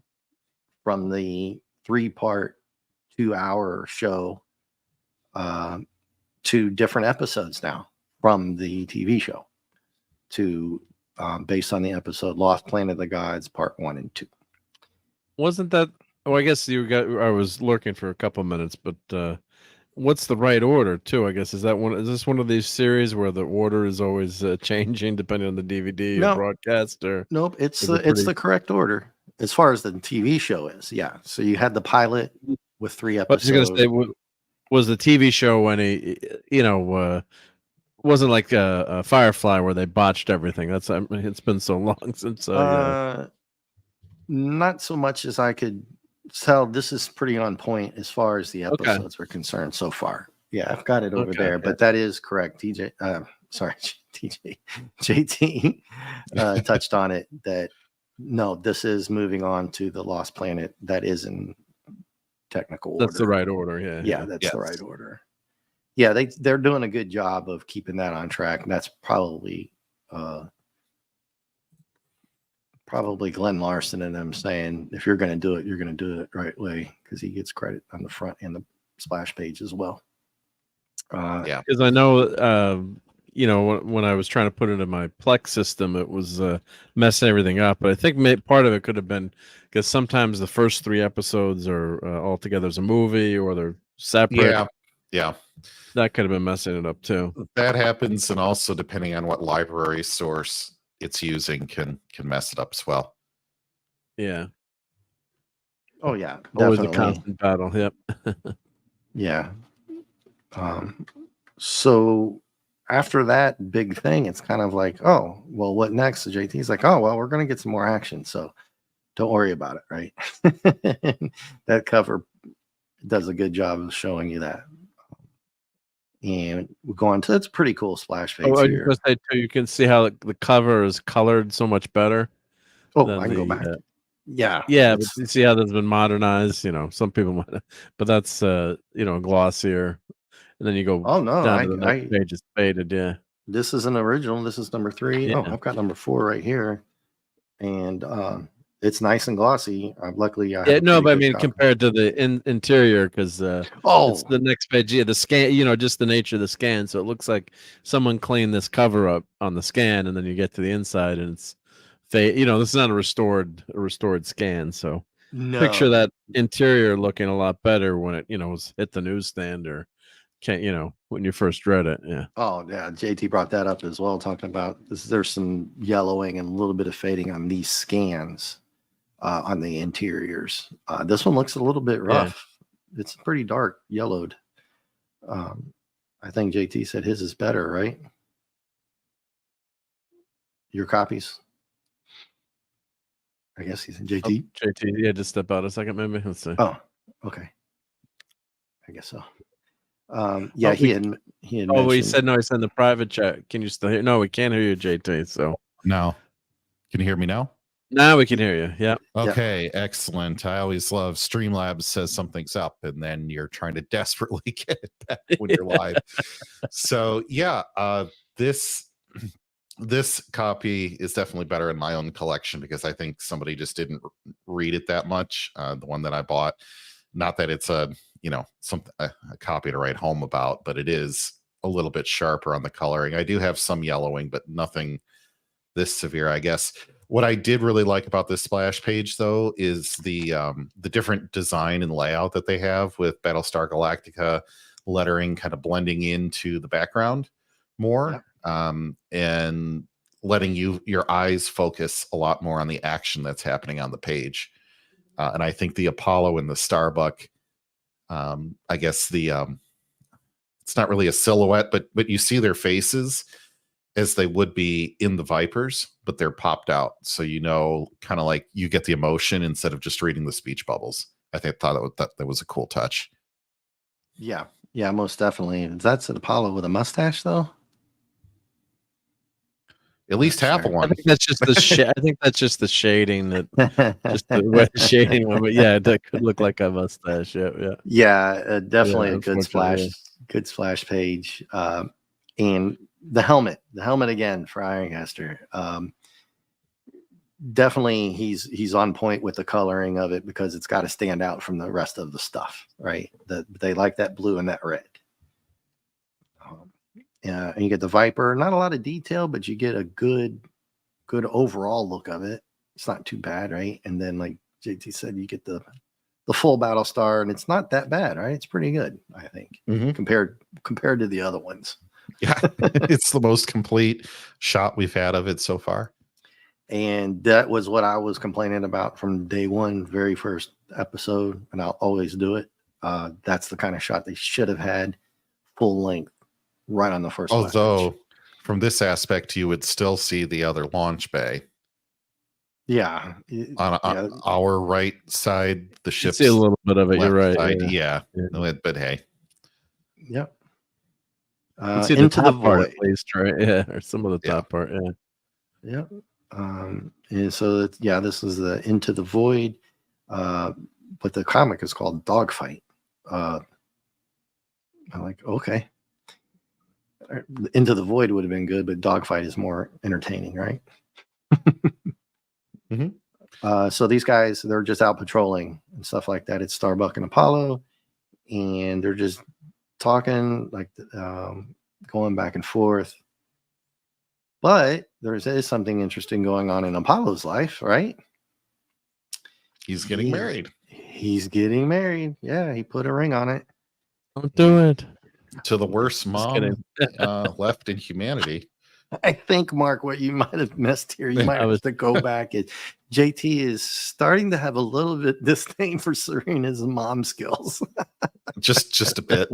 Speaker 1: from the 3-part, 2-hour show to different episodes now from the TV show to based on the episode Lost Planet of the Gods, Part 1 and 2.
Speaker 3: Wasn't that? Oh, I guess you got. I was lurking for a couple minutes, but what's the right order too? I guess is this one of these series where the order is always changing depending on the DVD or
Speaker 1: No.
Speaker 3: broadcast? Or
Speaker 1: Nope, it's
Speaker 3: is it
Speaker 1: it's
Speaker 3: pretty-
Speaker 1: the correct order as far as the TV show is. Yeah, so you had the pilot with 3
Speaker 3: I was
Speaker 1: episodes.
Speaker 3: going to say, was the TV show any, wasn't like a Firefly where they botched everything. That's it's been so long since.
Speaker 1: Not so much as I could tell. This is pretty on point as far as the
Speaker 3: Okay.
Speaker 1: episodes are concerned so far. Yeah, I've got it over
Speaker 3: Okay,
Speaker 1: there,
Speaker 3: yeah.
Speaker 1: but that is correct. Sorry, JT touched on it. That no, this is moving on to the Lost Planet. That is in technical order.
Speaker 3: That's the right order. Yeah.
Speaker 1: Yeah, that's the
Speaker 2: Yes.
Speaker 1: right order. Yeah, they're doing a good job of keeping that on track, and that's probably Glenn Larson and them saying, if you're going to do it, you're going to do it right way, because he gets credit on the front and the splash page as well.
Speaker 2: Yeah.
Speaker 3: Because I know, when I was trying to put it in my Plex system, it was messing everything up. But I think part of it could have been because sometimes the first 3 episodes are all together as a movie, or they're separate.
Speaker 2: Yeah.
Speaker 3: That could have been messing it up too.
Speaker 2: That happens, and also depending on what library source it's using can mess it up as well.
Speaker 3: Yeah.
Speaker 1: Oh yeah,
Speaker 3: Always a
Speaker 1: definitely.
Speaker 3: constant battle. Yep.
Speaker 1: Yeah. So after that big thing, it's kind of like, oh, well, what next? So JT's like, oh, well, we're going to get some more action. So don't worry about it. Right. That cover does a good job of showing you that. And we're going to, it's a pretty cool splash page
Speaker 3: Oh,
Speaker 1: here.
Speaker 3: you can see how the cover is colored so much better.
Speaker 1: Oh,
Speaker 3: than
Speaker 1: I can go
Speaker 3: the,
Speaker 1: back. Yeah.
Speaker 3: Yeah, but
Speaker 1: it's-
Speaker 3: you see how that's been modernized. Some people might, but that's glossier. And then you go
Speaker 1: Oh no,
Speaker 3: down to the next page, it's faded. Yeah.
Speaker 1: this is an original. This is number 3. Oh,
Speaker 3: Yeah.
Speaker 1: I've got number 4 right here, and it's nice and glossy. Luckily, I have
Speaker 3: Yeah,
Speaker 1: a
Speaker 3: no,
Speaker 1: pretty
Speaker 3: but I
Speaker 1: good
Speaker 3: mean
Speaker 1: copy.
Speaker 3: compared to the interior, because
Speaker 1: Oh,
Speaker 3: it's the next page. Yeah, the scan. Just the nature of the scan. So it looks like someone cleaned this cover up on the scan, and then you get to the inside, and it's this is not a restored scan. So
Speaker 1: no.
Speaker 3: picture that interior looking a lot better when it was hit the newsstand or when you first read it. Yeah.
Speaker 1: Oh yeah, JT brought that up as well, talking about this. There's some yellowing and a little bit of fading on these scans on the interiors. This one looks a little bit rough. It's pretty dark yellowed. I think JT said his is better, right? Your copies? I guess he's in JT.
Speaker 3: JT, yeah, just step out a second, maybe. Let's see.
Speaker 1: Oh, okay. I guess so. Yeah,
Speaker 3: Oh,
Speaker 1: he had
Speaker 3: Oh, he
Speaker 1: mentioned-
Speaker 3: said no. He said in the private chat. Can you still hear? No, we can't hear you, JT. So
Speaker 2: No. Can you hear me now?
Speaker 3: now we can hear you. Yeah.
Speaker 2: Okay, excellent. I always love Streamlabs says something's up, and then you're trying to desperately get it back when you're live. So yeah, this copy is definitely better in my own collection because I think somebody just didn't read it that much. The one that I bought, not that it's a copy to write home about, but it is a little bit sharper on the coloring. I do have some yellowing, but nothing this severe, I guess. What I did really like about this splash page, though, is the different design and layout that they have with Battlestar Galactica lettering kind of blending into the background more, and letting your eyes focus a lot more on the action that's happening on the page. And I think the Apollo and the Starbuck, I guess it's not really a silhouette, but you see their faces as they would be in the Vipers, but they're popped out. So, kind of like you get the emotion instead of just reading the speech bubbles. I thought that was a cool touch.
Speaker 1: Yeah, most definitely. That's an Apollo with a mustache, though.
Speaker 2: At least half of
Speaker 3: I
Speaker 2: one.
Speaker 3: think that's just the I think that's just the shading just the way the shading of it. Yeah, that could look like a mustache. Yeah.
Speaker 1: Yeah, definitely
Speaker 3: Yeah,
Speaker 1: a good
Speaker 3: unfortunately,
Speaker 1: splash page. And the helmet again for Ironcaster. Definitely he's on point with the coloring of it because it's got to stand out from the rest of the stuff, right? They like that blue and that red. And you get the Viper, not a lot of detail, but you get a good overall look of it. It's not too bad, right? And then, like JT said, you get the full Battlestar, and it's not that bad, right? It's pretty good, I think, compared to the other ones.
Speaker 2: Yeah, it's the most complete shot we've had of it so far.
Speaker 1: And that was what I was complaining about from day one, very first episode, and I'll always do it. That's the kind of shot they should have had full length right on the first.
Speaker 2: Although, from this aspect, you would still see the other launch bay.
Speaker 1: Yeah,
Speaker 2: on our right side, the ship's
Speaker 3: see a little bit of it. You're right.
Speaker 2: Side, yeah. But hey,
Speaker 1: yep.
Speaker 3: See
Speaker 1: Into the
Speaker 3: part
Speaker 1: void,
Speaker 3: at least, right? Yeah, or some of the top part. Yeah.
Speaker 1: Yep. And so this is the Into the Void, but the comic is called Dogfight. I'm like, okay. Into the Void would have been good, but Dogfight is more entertaining, right? So these guys, they're just out patrolling and stuff like that. It's Starbuck and Apollo, and they're just talking, like going back and forth. But there is something interesting going on in Apollo's life, right?
Speaker 2: He's getting married.
Speaker 1: He's getting married. Yeah, he put a ring on it.
Speaker 3: Don't do it.
Speaker 2: To the worst mom left in humanity.
Speaker 1: I think, Mark, what you might have missed here, you might have to go back. JT is starting to have a little bit disdain for Serena's mom skills.
Speaker 2: just a bit.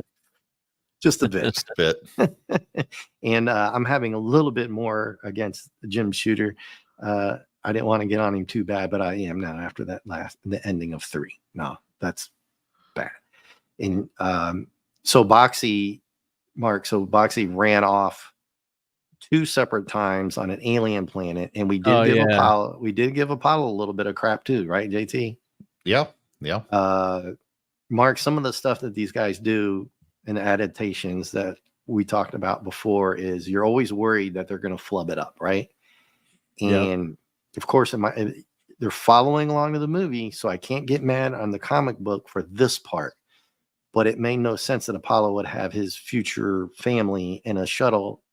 Speaker 1: Just a bit.
Speaker 2: Just a bit.
Speaker 1: And I'm having a little bit more against Jim Shooter. I didn't want to get on him too bad, but I am now after the ending of 3. No, that's bad. And so Boxy ran off 2 separate times on an alien planet, and we did give Apollo a little bit of crap too, right, JT?
Speaker 2: Yeah.
Speaker 1: Mark, some of the stuff that these guys do in adaptations that we talked about before is you're always worried that they're going to flub it up, right? And of course, they're following along to the movie, so I can't get mad on the comic book for this part. But it made no sense that Apollo would have his future family in a shuttle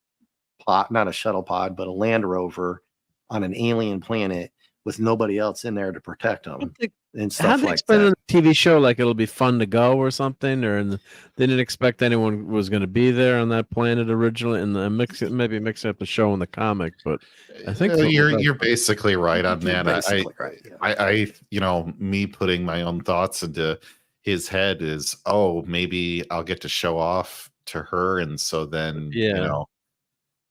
Speaker 1: pod, not a shuttle pod, but a Land Rover on an alien planet with nobody else in there to protect them and stuff like that.
Speaker 3: In the TV show, like it'll be fun to go or something, or they didn't expect anyone was going to be there on that planet originally, and maybe mixing up the show and the comic. But I think
Speaker 2: you're basically right on that.
Speaker 1: I
Speaker 2: me putting my own thoughts into his head is, maybe I'll get to show off to her, and so then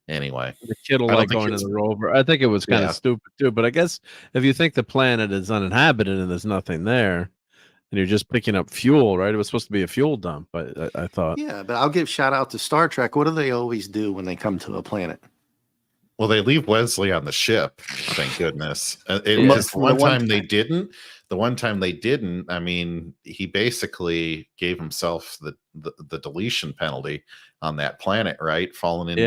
Speaker 2: anyway,
Speaker 3: the kid will like going to the rover. I think it was kind of stupid too, but I guess if you think the planet is uninhabited and there's nothing there, and you're just picking up fuel, right? It was supposed to be a fuel dump, I thought.
Speaker 1: Yeah, but I'll give shout out to Star Trek. What do they always do when they come to a planet?
Speaker 2: Well, they leave Wesley on the ship. Thank goodness. The one time they didn't. I mean, he basically gave himself the deletion penalty on that planet, right? Falling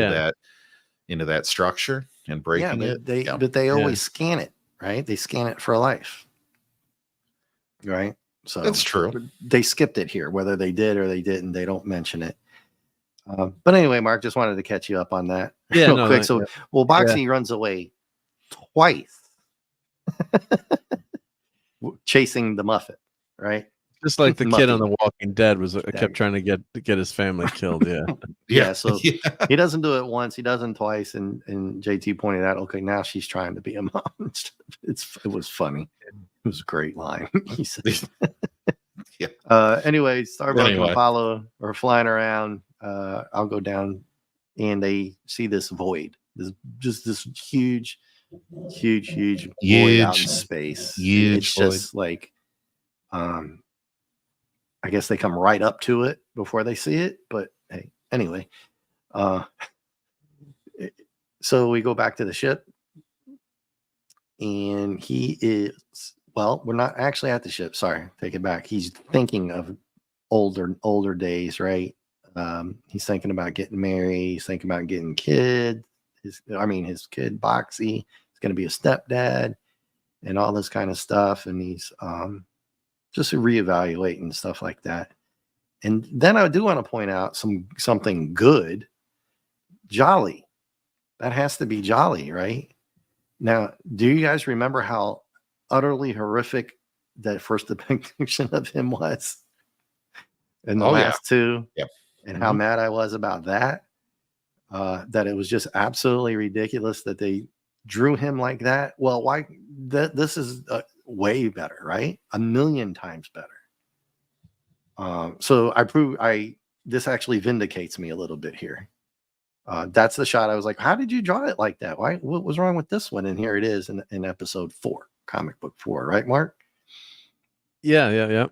Speaker 2: into that structure and breaking it.
Speaker 1: But they always scan it, right? They scan it for life, right? So
Speaker 2: that's true.
Speaker 1: They skipped it here, whether they did or they didn't. They don't mention it. But anyway, Mark, just wanted to catch you up on that real quick. Boxy runs away twice, chasing the Muffet, right?
Speaker 3: Just like the kid on The Walking Dead kept trying to get his family killed. Yeah.
Speaker 1: So he doesn't do it once, he doesn't twice, and JT pointed out, okay, now she's trying to be a mom. It was funny. It was a great line. He said. Anyway, Starbuck and Apollo are flying around. I'll go down, and they see this void. This huge void out in space. It's just like, I guess they come right up to it before they see it. But hey, anyway, so we go back to the ship, and we're not actually at the ship. Sorry, take it back. He's thinking of older days, right? He's thinking about getting married. He's thinking about getting kids. His kid Boxy is going to be a stepdad and all this kind of stuff. And he's just reevaluating stuff like that. And then I do want to point out something good. Jolly. That has to be Jolly, right? Now, do you guys remember how utterly horrific that first depiction of him was in the last two?
Speaker 2: Yep.
Speaker 1: And how mad I was about that? That it was just absolutely ridiculous that they drew him like that. Well, why? This is way better, right? 1,000,000 times better. So this actually vindicates me a little bit here. That's the shot. I was like, how did you draw it like that? Why? What was wrong with this one? And here it is in episode 4, comic book 4, right, Mark?
Speaker 3: Yeah.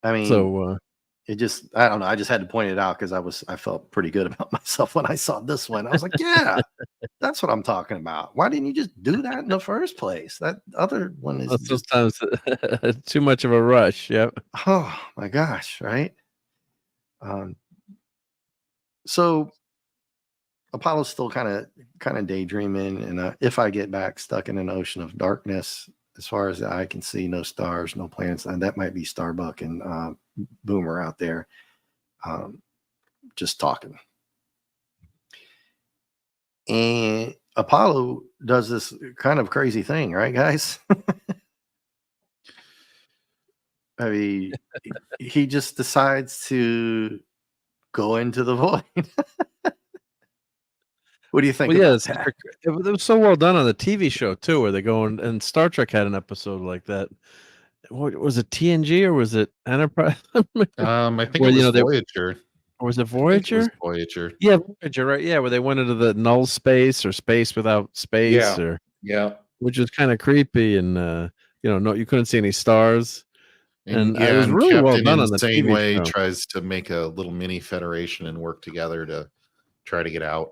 Speaker 1: I mean,
Speaker 3: So
Speaker 1: it just, I don't know. I just had to point it out because I felt pretty good about myself when I saw this one. I was like, yeah, that's what I'm talking about. Why didn't you just do that in the first place? That other one is just,
Speaker 3: sometimes too much of a rush. Yep.
Speaker 1: oh my gosh, right? So Apollo's still kind of daydreaming, and if I get back stuck in an ocean of darkness, as far as the eye can see, no stars, no planets, and that might be Starbuck and Boomer out there, just talking. And Apollo does this kind of crazy thing, right, guys? I mean, he just decides to go into the void. What do you think?
Speaker 3: Well, yeah,
Speaker 1: about that?
Speaker 3: it was so well done on the TV show too, where they go and Star Trek had an episode like that. What was it, TNG or was it Enterprise?
Speaker 2: I think
Speaker 3: Where,
Speaker 2: it was Voyager.
Speaker 3: Or was it
Speaker 2: I think
Speaker 3: Voyager?
Speaker 2: it was Voyager.
Speaker 3: Yeah, Voyager, right? Yeah, where they went into the null space or space without space, which was kind of creepy, and no, you couldn't see any stars. And it was really well
Speaker 2: Captain
Speaker 3: done on the TV
Speaker 2: Insane
Speaker 3: show.
Speaker 2: tries to make a little mini federation and work together to try to get out.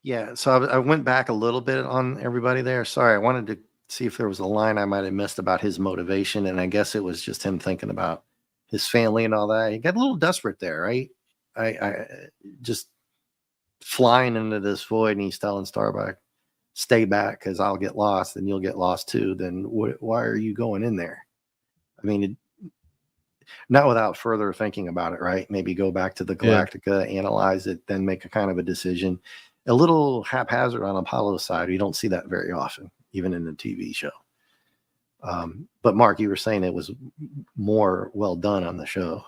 Speaker 1: Yeah. So I went back a little bit on everybody there. Sorry, I wanted to see if there was a line I might have missed about his motivation, and I guess it was just him thinking about his family and all that. He got a little desperate there, right? I just flying into this void, and he's telling Starbuck, "Stay back, because I'll get lost, and you'll get lost too." Then why are you going in there? I mean, not without further thinking about it, right? Maybe go back to the Galactica, analyze it, then make a kind of a decision. A little haphazard on Apollo's side. You don't see that very often, even in the TV show. But Mark, you were saying it was more well done on the show.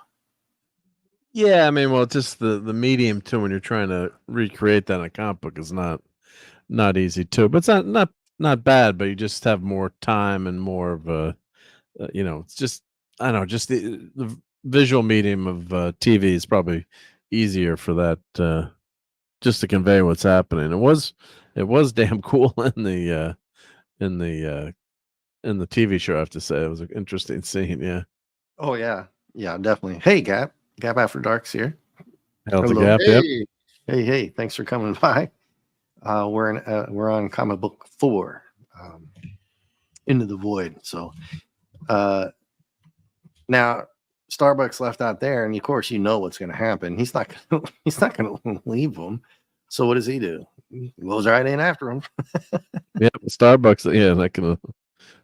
Speaker 3: Yeah, I mean, well, just the medium too, when you're trying to recreate that in a comic book is not easy too. But it's not bad, but you just have more time and more of a, it's just, I don't know, just the visual medium of TV is probably easier for that, just to convey what's happening. It was damn cool in the TV show. I have to say, it was an interesting scene. Yeah.
Speaker 1: Oh yeah, definitely. Hey, Gap After Dark's here.
Speaker 3: Hell, the Gap.
Speaker 2: Hey.
Speaker 3: Yep.
Speaker 1: Hey, thanks for coming by. We're on comic book 4, Into the Void. So now Starbuck's left out there, and of course you know what's going to happen. He's not going to leave them. So what does he do? He goes right in after him.
Speaker 3: Yeah, Starbucks. Yeah,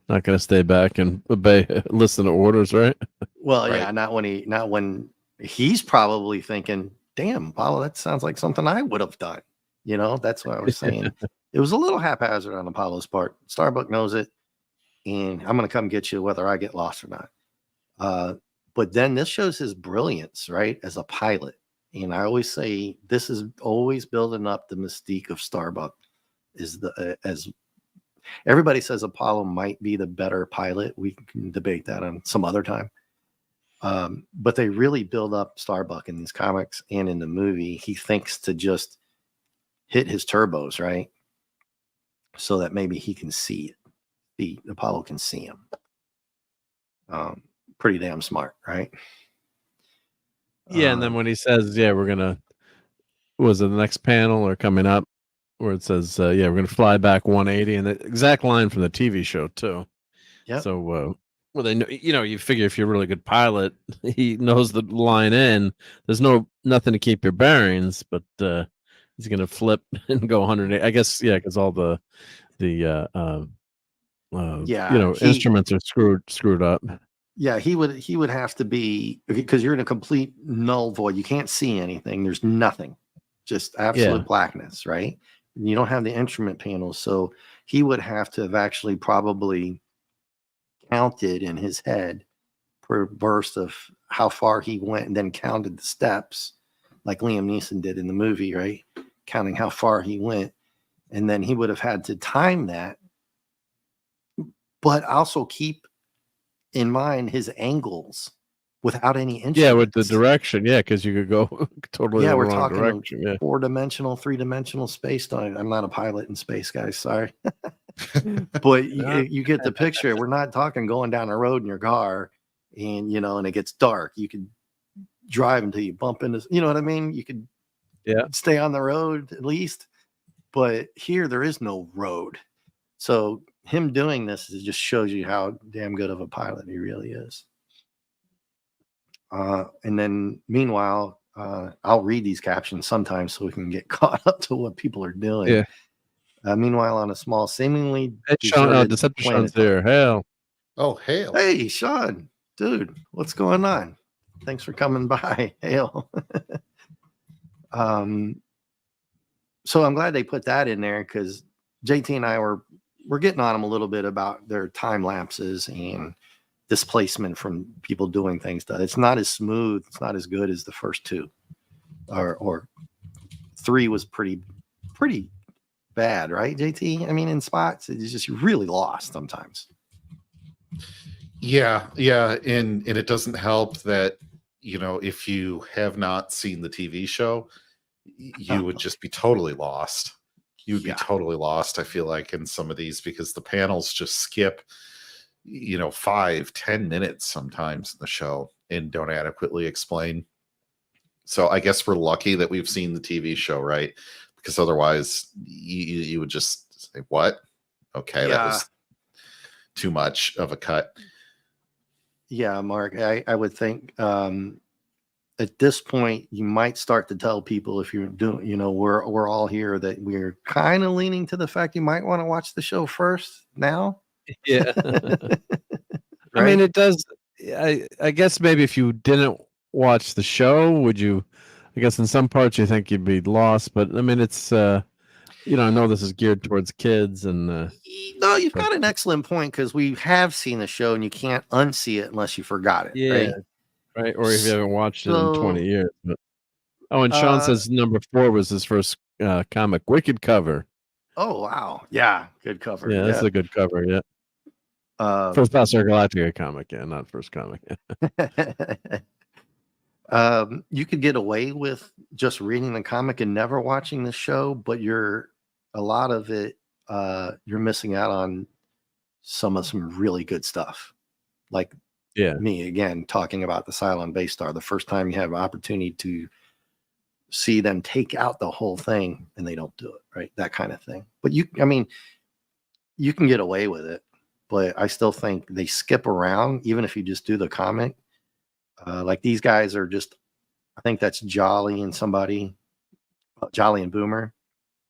Speaker 3: not gonna stay back and listen to orders, right?
Speaker 1: Well,
Speaker 2: Right.
Speaker 1: yeah, not when he's probably thinking, "Damn, Apollo, that sounds like something I would have done." That's what I was saying. It was a little haphazard on Apollo's part. Starbuck knows it, and I'm going to come get you whether I get lost or not. But then this shows his brilliance, right, as a pilot. And I always say this is always building up the mystique of Starbuck. As everybody says, Apollo might be the better pilot. We can debate that on some other time. But they really build up Starbuck in these comics and in the movie. He thinks to just hit his turbos, right? So that maybe he can see it. Apollo can see him. Pretty damn smart, right?
Speaker 3: Yeah, and then when he says, "Yeah, we're gonna," was it the next panel or coming up, where it says, "Yeah, we're gonna fly back 180," and the exact line from the TV show too.
Speaker 1: Yeah.
Speaker 3: So Well, they know, you figure if you're a really good pilot, he knows the line in. There's nothing to keep your bearings, but he's gonna flip and go 108. I guess, yeah, because all the
Speaker 1: Yeah,
Speaker 3: instruments are screwed up.
Speaker 1: yeah, he would have to be, because you're in a complete null void. You can't see anything. There's nothing, just absolute
Speaker 3: Yeah.
Speaker 1: blackness, right? And you don't have the instrument panels, so he would have to have actually probably counted in his head per burst of how far he went, and then counted the steps, like Liam Neeson did in the movie, right? Counting how far he went, and then he would have had to time that, but also keep in mind his angles without any instruments.
Speaker 3: Yeah, with the direction, yeah, because you could go totally the
Speaker 1: we're
Speaker 3: wrong
Speaker 1: talking
Speaker 3: direction. Yeah.
Speaker 1: 4-dimensional, 3-dimensional space time. I'm not a pilot in space, guys. Sorry. But you get the picture. We're not talking going down the road in your car and, and it gets dark. You could drive until you bump into, you know what I mean? You could stay on the road at least. But here there is no road. So him doing this just shows you how damn good of a pilot he really is. And then meanwhile, I'll read these captions sometimes so we can get caught up to what people are doing.
Speaker 3: Yeah.
Speaker 1: Meanwhile, on a small, seemingly
Speaker 3: Sean, Decepticon's there. Hell.
Speaker 2: Oh, Hale.
Speaker 1: Hey, Sean, dude, what's going on? Thanks for coming by. Hale. So I'm glad they put that in there, because JT and I we're getting on them a little bit about their time lapses and displacement from people doing things. It's not as smooth. It's not as good as the first two, or 3 was pretty bad, right, JT? I mean, in spots, it's just really lost sometimes.
Speaker 2: Yeah, and it doesn't help that, if you have not seen the TV show, you would just be totally lost. You would be totally lost, I feel like, in some of these, because the panels just skip 5-10 minutes sometimes in the show and don't adequately explain. So I guess we're lucky that we've seen the TV show, right? Because otherwise you would just say, what? Okay, that was too much of a cut.
Speaker 1: Yeah, Mark, I would think at this point you might start to tell people, if you're doing, we're all here, that we're kind of leaning to the fact you might want to watch the show first now.
Speaker 3: Yeah.
Speaker 1: Right?
Speaker 3: I mean, it does. I guess maybe if you didn't watch the show, would you? I guess in some parts you think you'd be lost, but I mean, it's I know this is geared towards kids, and
Speaker 1: no, you've got an excellent point, because we have seen the show and you can't unsee it unless you forgot it.
Speaker 3: Yeah, right. Or if you haven't watched it in 20 years. But, and Sean says number 4 was his first comic, wicked cover.
Speaker 1: Oh wow, yeah, good cover.
Speaker 3: Yeah, that's a good cover. Yeah. First Battlestar Galactica comic, not first comic.
Speaker 1: You could get away with just reading the comic and never watching the show, but a lot of it, you're missing out on some really good stuff. Like me, again, talking about the Cylon base star, the first time you have an opportunity to see them take out the whole thing and they don't do it, right? That kind of thing. But you can get away with it. But I still think they skip around, even if you just do the comic. Like these guys are just, I think that's Jolly and Jolly and Boomer.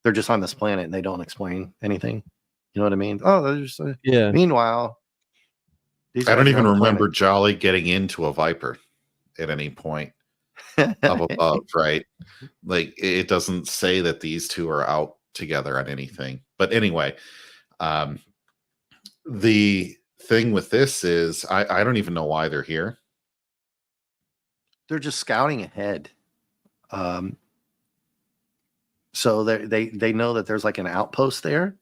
Speaker 1: They're just on this planet and they don't explain anything. You know what I mean? Oh, they're just, Meanwhile,
Speaker 2: I don't even remember Jolly getting into a Viper at any point up above, right? Like, it doesn't say that these two are out together on anything. But anyway, the thing with this is I don't even know why they're here.
Speaker 1: They're just scouting ahead. So they know that there's like an outpost there.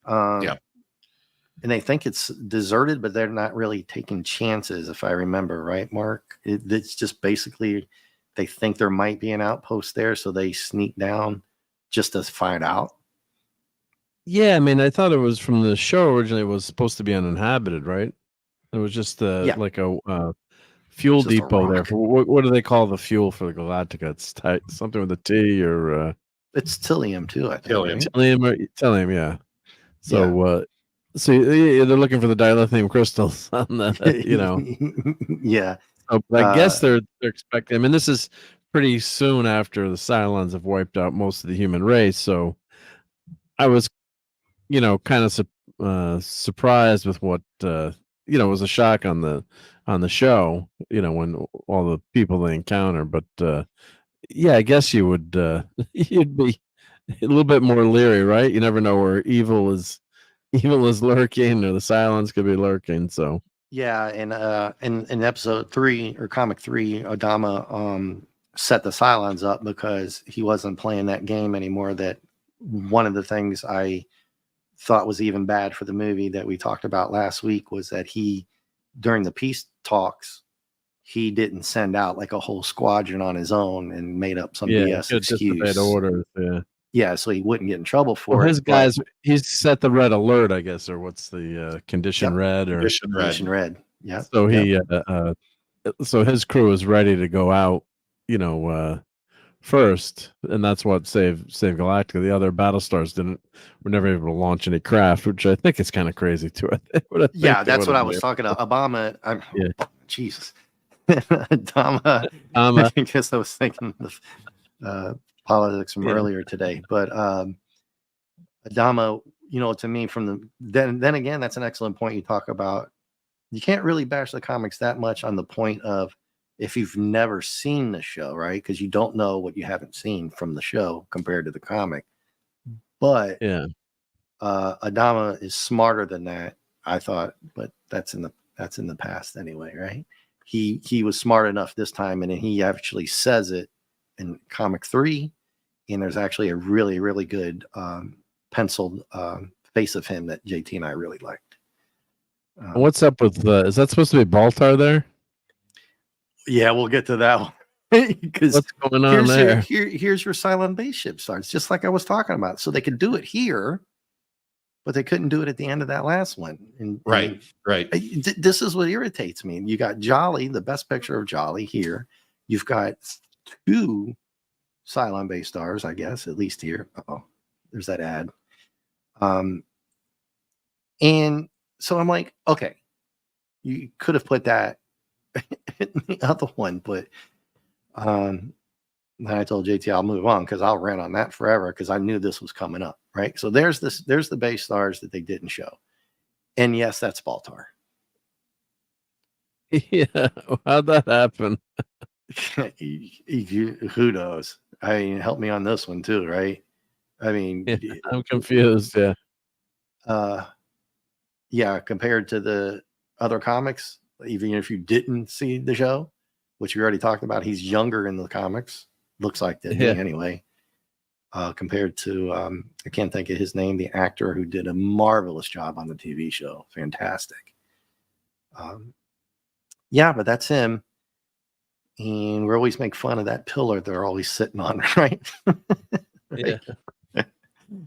Speaker 1: And they think it's deserted, but they're not really taking chances, if I remember right, Mark. It's just basically they think there might be an outpost there, so they sneak down just to find out.
Speaker 3: Yeah, I mean, I thought it was from the show originally. It was supposed to be uninhabited, right? It was just like a fuel depot there. What do they call the fuel for the Galactica? It's something with a T, or
Speaker 1: it's Tillium too, I think.
Speaker 3: Tillium, yeah. So So they're looking for the dilithium crystals on the,
Speaker 1: Yeah.
Speaker 3: So, but I guess they're expecting. I mean, this is pretty soon after the Cylons have wiped out most of the human race. So I was, kind of surprised with what was a shock on the show. When all the people they encounter, but yeah, I guess you would you'd be a little bit more leery, right? You never know where evil is lurking, or the Cylons could be lurking. So.
Speaker 1: Yeah, and in episode 3 or comic 3, Adama set the Cylons up because he wasn't playing that game anymore. That one of the things I thought was even bad for the movie that we talked about last week was that he, during the peace talks, he didn't send out like a whole squadron on his own and made up some BS excuse.
Speaker 3: Orders, yeah.
Speaker 1: Yeah, so he wouldn't get in trouble for
Speaker 3: well,
Speaker 1: it.
Speaker 3: His guys, he's set the red alert, I guess, or what's the condition red or
Speaker 1: condition red. Yeah.
Speaker 3: So he, so his crew is ready to go out, first, and that's what saved Galactica. The other Battlestars were never able to launch any craft, which I think is kind of crazy too.
Speaker 1: Yeah, that's what I was talking about. Obama, Jesus. Adama. I guess I was thinking of politics from earlier today, but Adama, to me, from then again, that's an excellent point you talk about. You can't really bash the comics that much on the point of if you've never seen the show, right? Because you don't know what you haven't seen from the show compared to the comic. But Adama is smarter than that, I thought, but that's in the past anyway, right? He was smart enough this time, and he actually says it in comic 3, and there's actually a really, really good penciled face of him that JT and I really liked.
Speaker 3: What's up with is that supposed to be Baltar there?
Speaker 1: Yeah, we'll get to that one. Because
Speaker 3: what's going on there?
Speaker 1: Here's your Cylon base ship starts, just like I was talking about. So they could do it here, but they couldn't do it at the end of that last one.
Speaker 2: Right.
Speaker 1: This is what irritates me. You got Jolly, the best picture of Jolly here. You've got 2 Cylon base stars, I guess, at least here. Oh, there's that ad. And so I'm like, okay, you could have put that in the other one, but then I told JT I'll move on because I'll rant on that forever because I knew this was coming up, right? So there's the base stars that they didn't show. And yes, that's Baltar.
Speaker 3: Yeah, how'd that happen?
Speaker 1: Who knows? I mean, help me on this one too, right? I mean,
Speaker 3: I'm confused.
Speaker 1: Yeah, compared to the other comics, even if you didn't see the show, which we already talked about, he's younger in the comics. Looks like that anyway. Compared to I can't think of his name, the actor who did a marvelous job on the TV show. Fantastic. But that's him. And we always make fun of that pillar they're always sitting on, right?
Speaker 3: Yeah.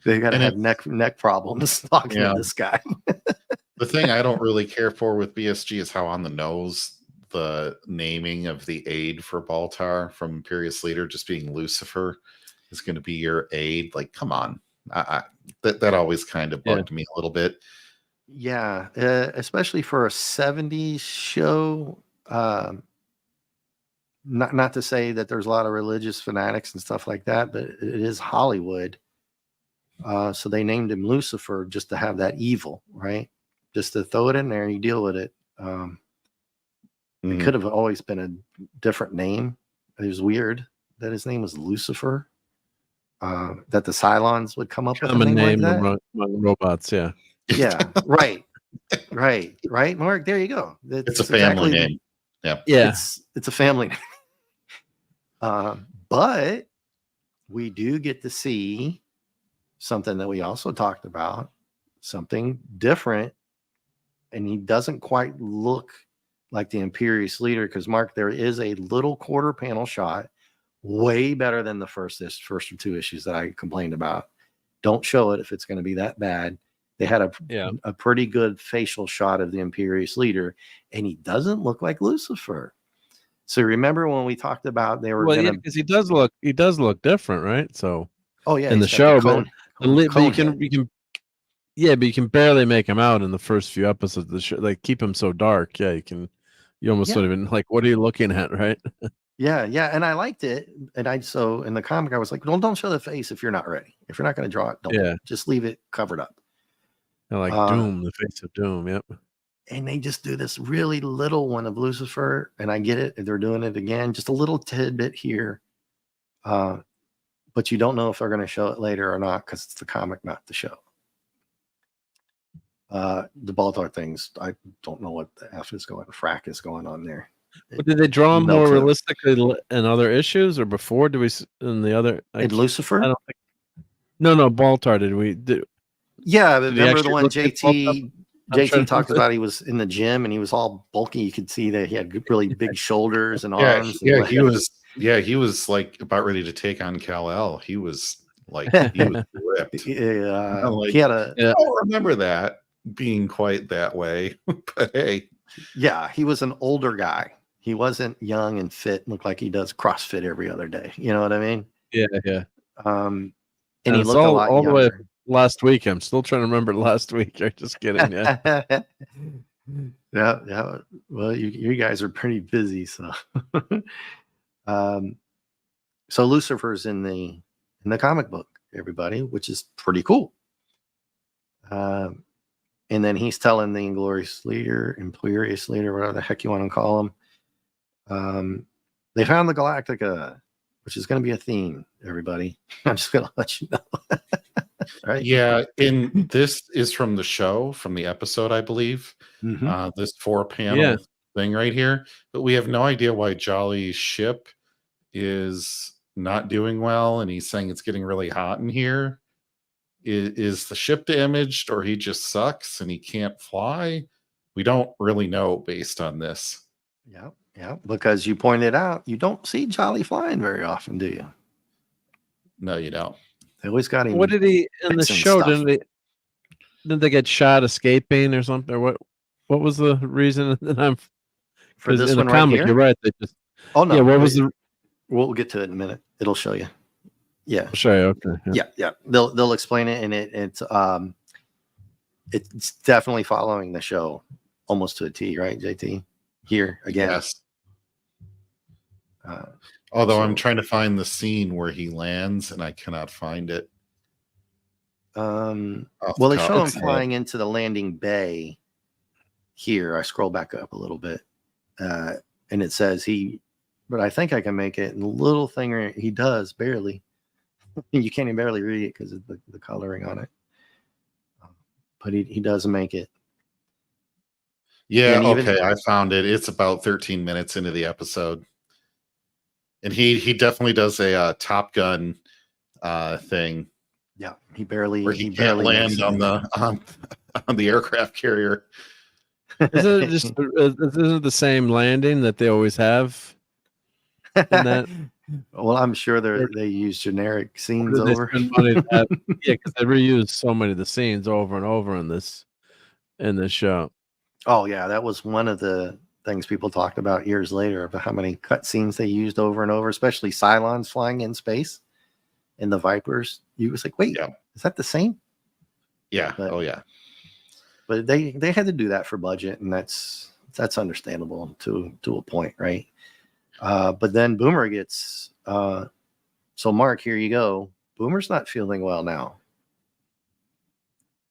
Speaker 1: They got to have neck problems talking to this guy.
Speaker 2: The thing I don't really care for with BSG is how on the nose the naming of the aide for Baltar from Imperious Leader just being Lucifer is going to be your aide. Like, come on. That always kind of bugged me a little bit.
Speaker 1: Yeah, especially for a 70s show. Not to say that there's a lot of religious fanatics and stuff like that, but it is Hollywood. So they named him Lucifer just to have that evil, right? Just to throw it in there and you deal with it. It could have always been a different name. It was weird that his name was Lucifer. That the Cylons would come up with a name like that.
Speaker 3: Among robots, yeah.
Speaker 1: Yeah, right, Mark. There you go.
Speaker 2: It's a family name. Yeah,
Speaker 1: it's a family name. But we do get to see something that we also talked about, something different, and he doesn't quite look like the Imperious Leader because, Mark, there is a little quarter panel shot, way better than the first or 2 issues that I complained about. Don't show it if it's going to be that bad. They had a pretty good facial shot of the Imperious Leader, and he doesn't look like Lucifer. So remember when we talked about they were
Speaker 3: because he does look different, right? So
Speaker 1: in
Speaker 3: the show, but you can Yeah, but you can barely make him out in the first few episodes of the show. Like keep him so dark. Yeah, you almost don't even like what are you looking at, right?
Speaker 1: Yeah, and I liked it. And so in the comic, I was like, well, don't show the face if you're not ready. If you're not going to draw it, don't.
Speaker 3: Yeah.
Speaker 1: Just leave it covered up.
Speaker 3: Like Doom, the face of Doom. Yep.
Speaker 1: And they just do this really little one of Lucifer, and I get it. They're doing it again, just a little tidbit here. But you don't know if they're going to show it later or not because it's the comic, not the show. The Baltar things, I don't know what the F is going, frack is going on there.
Speaker 3: But did they draw him
Speaker 1: No
Speaker 3: more
Speaker 1: clue.
Speaker 3: realistically in other issues or before? Do we in the other?
Speaker 1: In Lucifer?
Speaker 3: I don't think. No, Baltar. Did we?
Speaker 1: Yeah,
Speaker 3: did he
Speaker 1: remember the
Speaker 3: actually
Speaker 1: one
Speaker 3: look like Baltar?
Speaker 1: JT talked about? He was in the gym and he was all bulky. You could see that he had really big shoulders and arms.
Speaker 2: Yeah,
Speaker 1: and
Speaker 2: he was. Yeah, he was like about ready to take on Kal-El. He was like he was ripped.
Speaker 1: He had a.
Speaker 2: I don't remember that being quite that way, but hey.
Speaker 1: Yeah, he was an older guy. He wasn't young and fit. Looked like he does CrossFit every other day. You know what I mean?
Speaker 3: Yeah.
Speaker 1: And he
Speaker 3: it's
Speaker 1: looked a lot
Speaker 3: all
Speaker 1: younger.
Speaker 3: the way last week. I'm still trying to remember last week. I'm just kidding. Yeah.
Speaker 1: Yeah. Well, you guys are pretty busy, so. So Lucifer's in the comic book, everybody, which is pretty cool. And then he's telling the imperious leader, whatever the heck you want to call him. They found the Galactica, which is going to be a theme, everybody. I'm just going to let you know. Right?
Speaker 2: Yeah, and this is from the show, from the episode, I believe.
Speaker 1: Mm-hmm.
Speaker 2: This 4-panel thing right here. But we have no idea why Jolly's ship is not doing well, and he's saying it's getting really hot in here. Is the ship damaged, or he just sucks and he can't fly? We don't really know based on this.
Speaker 1: Yeah, because you pointed out you don't see Jolly flying very often, do you?
Speaker 2: No, you don't.
Speaker 1: They always got him.
Speaker 3: What did he in the show?
Speaker 1: Stuff.
Speaker 3: Didn't they get shot escaping or something? Or what was the reason that I'm
Speaker 1: for this
Speaker 3: in
Speaker 1: one
Speaker 3: the comic?
Speaker 1: Right here?
Speaker 3: You're right. They just.
Speaker 1: Oh no.
Speaker 3: Yeah. What was the?
Speaker 1: We'll get to it in a minute. It'll show you. Yeah.
Speaker 3: I'll show you. Okay.
Speaker 1: Yeah. They'll explain it, and it's definitely following the show almost to a T, right, JT? Here again.
Speaker 2: Yes. Although I'm trying to find the scene where he lands, and I cannot find it.
Speaker 1: Well, they show him flying into the landing bay. Here, I scroll back up a little bit, and it says but I think I can make it. And the little thing he does barely. You can't even barely read it because of the coloring on it. But he does make it.
Speaker 2: Yeah, okay, I found it. It's about 13 minutes into the episode. And he definitely does a Top Gun thing.
Speaker 1: Yeah, he barely
Speaker 2: can't land on the aircraft carrier.
Speaker 3: Isn't it the same landing that they always have? In that?
Speaker 1: Well, I'm sure they use generic scenes over.
Speaker 3: Yeah, because they reuse so many of the scenes over and over in this show.
Speaker 1: Oh yeah, that was one of the things people talked about years later about how many cut scenes they used over and over, especially Cylons flying in space and the Vipers. You was like, wait, is that the same?
Speaker 2: Yeah.
Speaker 1: But they had to do that for budget, and that's understandable to a point, right? But then Boomer gets so Mark, here you go. Boomer's not feeling well now.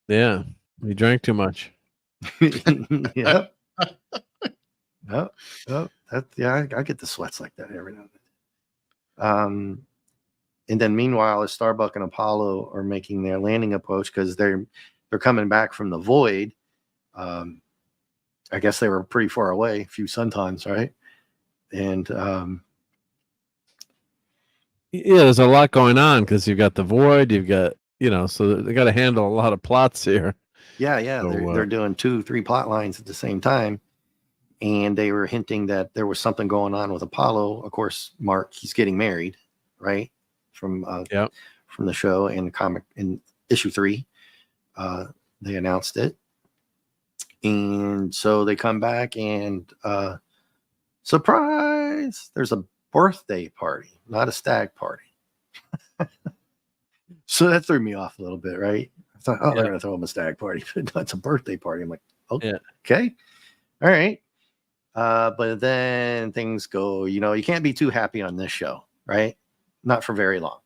Speaker 3: Yeah, he drank too much.
Speaker 1: Yep. I get the sweats like that every now and then. And then meanwhile, as Starbuck and Apollo are making their landing approach because they're coming back from the void. I guess they were pretty far away, a few suntons, right? And
Speaker 3: there's a lot going on because you've got the void, you've got so they got to handle a lot of plots here.
Speaker 1: Yeah. So, they're doing 2-3 plot lines at the same time, and they were hinting that there was something going on with Apollo. Of course, Mark, he's getting married, right? From the show and the comic in issue 3, they announced it, and so they come back and surprise! There's a birthday party, not a stag party. So that threw me off a little bit, right? thought, oh, they're
Speaker 3: Yeah.
Speaker 1: gonna throw him a stag party. No, it's a birthday party. I'm like, okay,
Speaker 3: Yeah.
Speaker 1: all right. But then things go, you can't be too happy on this show, right? Not for very long.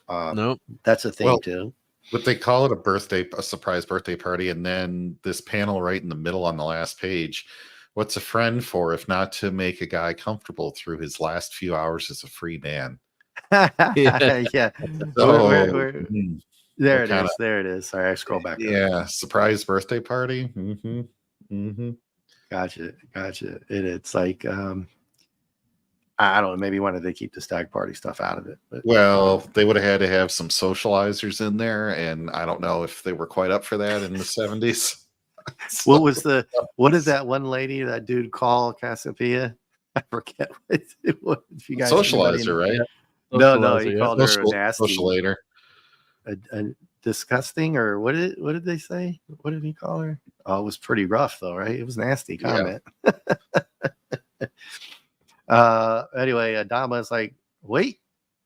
Speaker 3: No.
Speaker 1: That's a thing
Speaker 2: Well,
Speaker 1: too.
Speaker 2: But they call it a surprise birthday party, and then this panel right in the middle on the last page. What's a friend for if not to make a guy comfortable through his last few hours as a free man?
Speaker 3: Yeah.
Speaker 1: Yeah.
Speaker 2: So
Speaker 1: There
Speaker 2: what
Speaker 1: it
Speaker 2: kinda-
Speaker 1: is. There it is. Sorry, I scroll back up.
Speaker 2: Yeah, surprise birthday party.
Speaker 1: Gotcha. It's like I don't know, maybe wanted to keep the stag party stuff out of it. But
Speaker 2: Well, they would have had to have some socializers in there, and I don't know if they were quite up for that in the 70s.
Speaker 1: what did that one lady, that dude call Cassiopeia? I forget what it was. If you guys
Speaker 2: Socializer, right?
Speaker 1: No, he
Speaker 3: Socializer, yeah.
Speaker 1: called her a nasty,
Speaker 2: Socialator.
Speaker 1: a disgusting, or what did they say? What did he call her? Oh, it was pretty rough though, right? It was a nasty comment. Anyway, Adama's like, wait,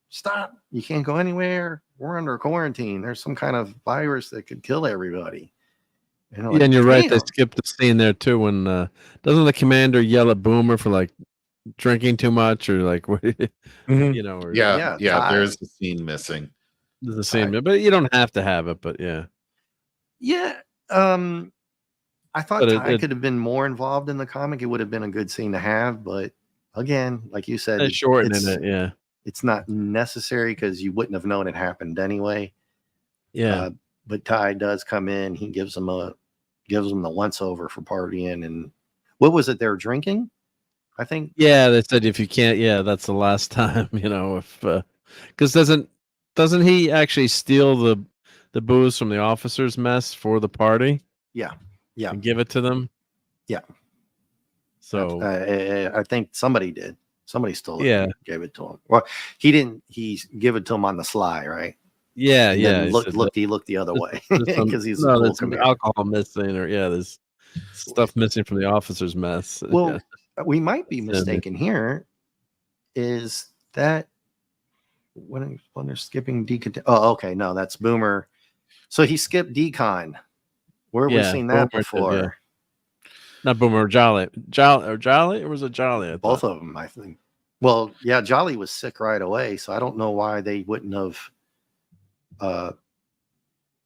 Speaker 1: stop. You can't go anywhere. We're under quarantine. There's some kind of virus that could kill everybody.
Speaker 3: Yeah, and you're right. They
Speaker 1: "Damn."
Speaker 3: skipped the scene there too. When doesn't the commander yell at Boomer for like drinking too much or like what?
Speaker 2: Mhm.
Speaker 3: Or
Speaker 2: Yeah,
Speaker 1: Ty.
Speaker 2: there's the scene missing.
Speaker 3: there's the scene, but you don't have to have it. But yeah,
Speaker 1: Yeah. I thought
Speaker 3: But
Speaker 1: Ty
Speaker 3: it-
Speaker 1: could have been more involved in the comic. It would have been a good scene to have, but again, like you said,
Speaker 3: they're shortening
Speaker 1: it's,
Speaker 3: it. Yeah,
Speaker 1: it's not necessary because you wouldn't have known it happened anyway.
Speaker 3: yeah.
Speaker 1: But Ty does come in. He gives them the once over for partying. And what was it they were drinking? I think.
Speaker 3: Yeah, they said if you can't, that's the last time. If because doesn't he actually steal the booze from the officers' mess for the party?
Speaker 1: Yeah.
Speaker 3: And give it to them.
Speaker 1: Yeah.
Speaker 3: So
Speaker 1: I think somebody did. Somebody stole it.
Speaker 3: Yeah.
Speaker 1: And gave it to him. Well, he didn't. He give it to him on the sly, right?
Speaker 3: yeah,
Speaker 1: And
Speaker 3: yeah.
Speaker 1: then
Speaker 3: he said
Speaker 1: he looked the other way
Speaker 3: there's some-
Speaker 1: because he's
Speaker 3: no,
Speaker 1: a cool
Speaker 3: there's some
Speaker 1: commander.
Speaker 3: alcohol missing, or there's stuff missing from the officers' mess.
Speaker 1: Well, we might be
Speaker 3: That's handy.
Speaker 1: mistaken here. Is that when they're skipping decon? Oh, okay. No, that's Boomer. So he skipped decon. Where have we
Speaker 3: Yeah,
Speaker 1: seen that
Speaker 3: Boomer did,
Speaker 1: before?
Speaker 3: yeah. Not Boomer, Jolly, or was it Jolly? I
Speaker 1: Both
Speaker 3: thought.
Speaker 1: of them, I think. Well, yeah, Jolly was sick right away, so I don't know why they wouldn't have.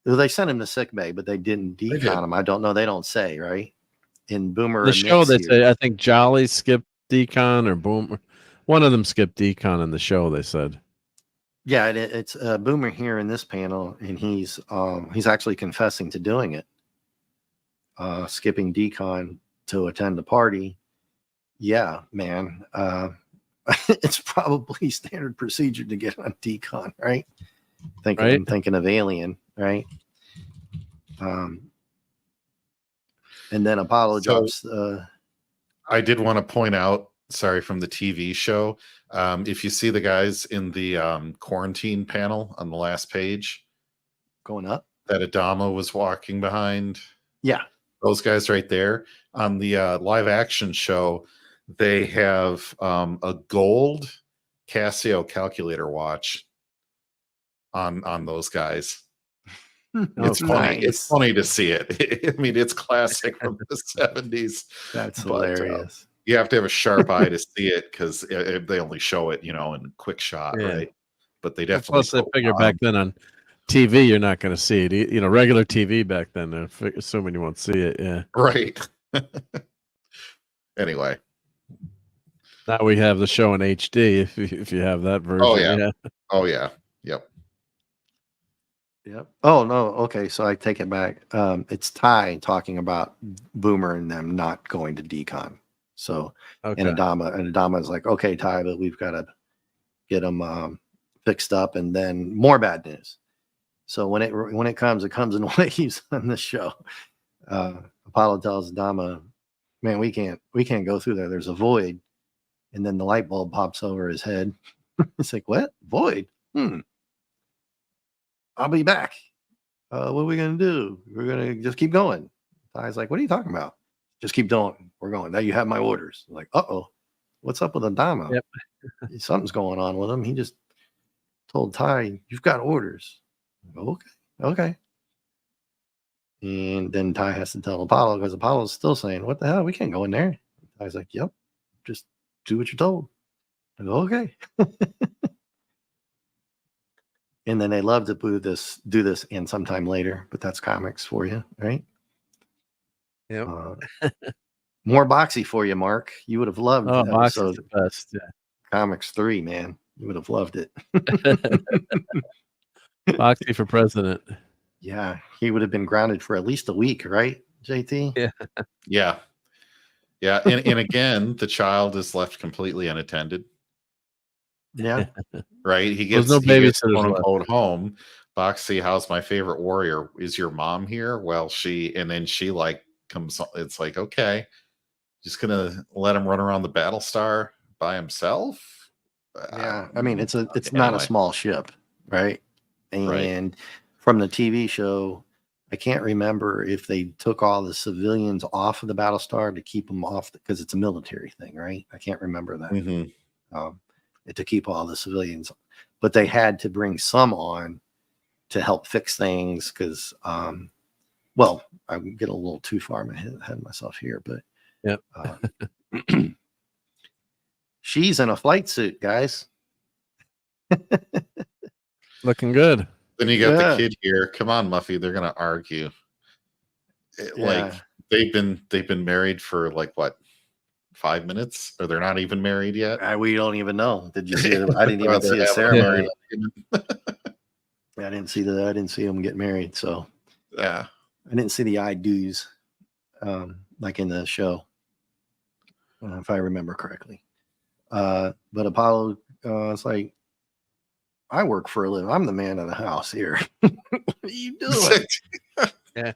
Speaker 1: They sent him to sick bay, but they didn't
Speaker 2: They did.
Speaker 1: decon him. I don't know. They don't say, right? In Boomer
Speaker 3: The show
Speaker 1: admits
Speaker 3: they
Speaker 1: here-
Speaker 3: say I think Jolly skipped decon or Boomer. One of them skipped decon in the show. They said.
Speaker 1: Yeah, it's Boomer here in this panel, and he's actually confessing to doing it, skipping decon to attend the party. Yeah, man, it's probably standard procedure to get on decon, right? I'm thinking of Alien, right? And then Apollo drops.
Speaker 2: I did want to point out, sorry, from the TV show, if you see the guys in the quarantine panel on the last page
Speaker 1: Going up.
Speaker 2: that Adama was walking behind,
Speaker 1: Yeah.
Speaker 2: those guys right there on the live action show, they have a gold Casio calculator watch on those guys. It's funny. It's funny to see it. I mean, it's classic from the 70s.
Speaker 1: That's
Speaker 2: but,
Speaker 1: hilarious.
Speaker 2: you have to have a sharp eye to see it because they only show it, in quick shot,
Speaker 3: Yeah.
Speaker 2: right? But they definitely.
Speaker 3: Plus, they figure back then on TV you're not going to see it. Regular TV back then, they're assuming you won't see it. Yeah.
Speaker 2: Right. Anyway.
Speaker 3: Now we have the show in HD. If you have that version.
Speaker 2: Oh yeah. Oh yeah. Yep.
Speaker 1: Yep. Oh no. Okay, so I take it back. It's Ty talking about Boomer and them not going to decon. So
Speaker 3: Okay.
Speaker 1: and Adama is like, okay, Ty, but we've got to get them fixed up, and then more bad news. So when it comes in waves on the show. Apollo tells Adama, man, we can't go through there. There's a void, and then the light bulb pops over his head. It's like, what void? I'll be back. What are we gonna do? We're gonna just keep going. Ty's like, what are you talking about? Just keep going. We're going. Now you have my orders. I'm like, what's up with Adama?
Speaker 3: Yep.
Speaker 1: Something's going on with him. He just told Ty, you've got orders. Okay. And then Ty has to tell Apollo because Apollo's still saying, "What the hell? We can't go in there." Ty's like, "Yep, just do what you're told." I go, "Okay." And then they love to do this in sometime later, but that's comics for you, right?
Speaker 3: Yep.
Speaker 1: More boxy for you, Mark. You would have loved
Speaker 3: Oh, Box is
Speaker 1: episode
Speaker 3: the best. Yeah.
Speaker 1: Comics 3, man. You would have loved it.
Speaker 3: Boxy for president.
Speaker 1: Yeah, he would have been grounded for at least a week, right, JT?
Speaker 3: Yeah.
Speaker 2: Yeah. Yeah. And again, the child is left completely unattended.
Speaker 1: Yeah.
Speaker 2: Right. He
Speaker 3: There's
Speaker 2: gets,
Speaker 3: no
Speaker 2: he gets
Speaker 3: babysitters
Speaker 2: quote
Speaker 3: left.
Speaker 2: unquote home. Boxy, how's my favorite warrior? Is your mom here? Well, and then she like comes, it's like, okay, just gonna let him run around the Battlestar by himself.
Speaker 1: Yeah. I mean, it's not a
Speaker 2: Anyway.
Speaker 1: small ship, right?
Speaker 2: Right.
Speaker 1: And from the TV show, I can't remember if they took all the civilians off of the Battlestar to keep them off because it's a military thing, right? I can't remember that.
Speaker 2: Mhm.
Speaker 1: To keep all the civilians, but they had to bring some on to help fix things because, well, I'm getting a little too far ahead of myself here, but
Speaker 3: Yep.
Speaker 1: She's in a flight suit, guys.
Speaker 3: Looking good.
Speaker 2: Then you got
Speaker 1: Yeah.
Speaker 2: the kid here. Come on, Muffy. They're gonna argue. Like
Speaker 1: Yeah.
Speaker 2: they've been married for like what, 5 minutes, or they're not even married yet.
Speaker 1: We don't even know. Did you see it? I didn't
Speaker 2: Or
Speaker 1: even
Speaker 2: they're
Speaker 1: see a
Speaker 2: having
Speaker 1: ceremony.
Speaker 2: married
Speaker 1: I didn't see that. I didn't see them get married. So
Speaker 2: Yeah.
Speaker 1: I didn't see the I do's like in the show, if I remember correctly. But Apollo, it's like, I work for a living. I'm the man of the house here. What are you doing?
Speaker 3: Yeah.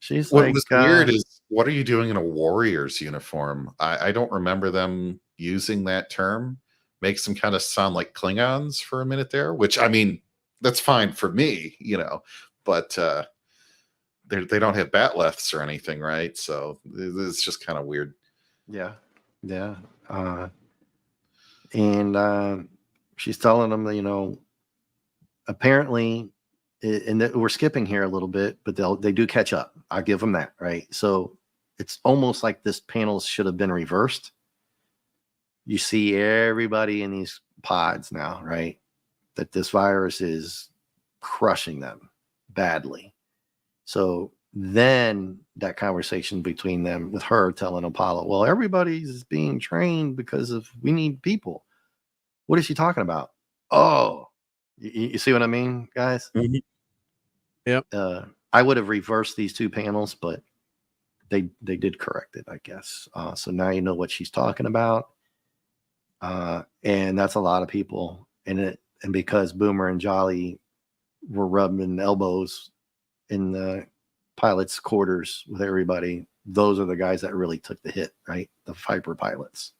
Speaker 1: She's
Speaker 2: What
Speaker 1: like,
Speaker 2: was weird is, what are you doing in a warrior's uniform? I don't remember them using that term. Makes them kind of sound like Klingons for a minute there, which, I mean, that's fine for me, but they don't have batleths or anything, right? So it's just kind of weird.
Speaker 1: yeah. And she's telling them, apparently, and we're skipping here a little bit, but they do catch up. I'll give them that, right? So it's almost like this panel should have been reversed. You see everybody in these pods now, right? That this virus is crushing them badly. So then that conversation between them, with her telling Apollo, well, everybody's being trained because we need people. What is she talking about? Oh, you see what I mean, guys?
Speaker 3: Mhm. Yep.
Speaker 1: I would have reversed these two panels, but they did correct it, I guess. So now you know what she's talking about. And that's a lot of people. And because Boomer and Jolly were rubbing elbows in the pilot's quarters with everybody, those are the guys that really took the hit, right? The Viper pilots.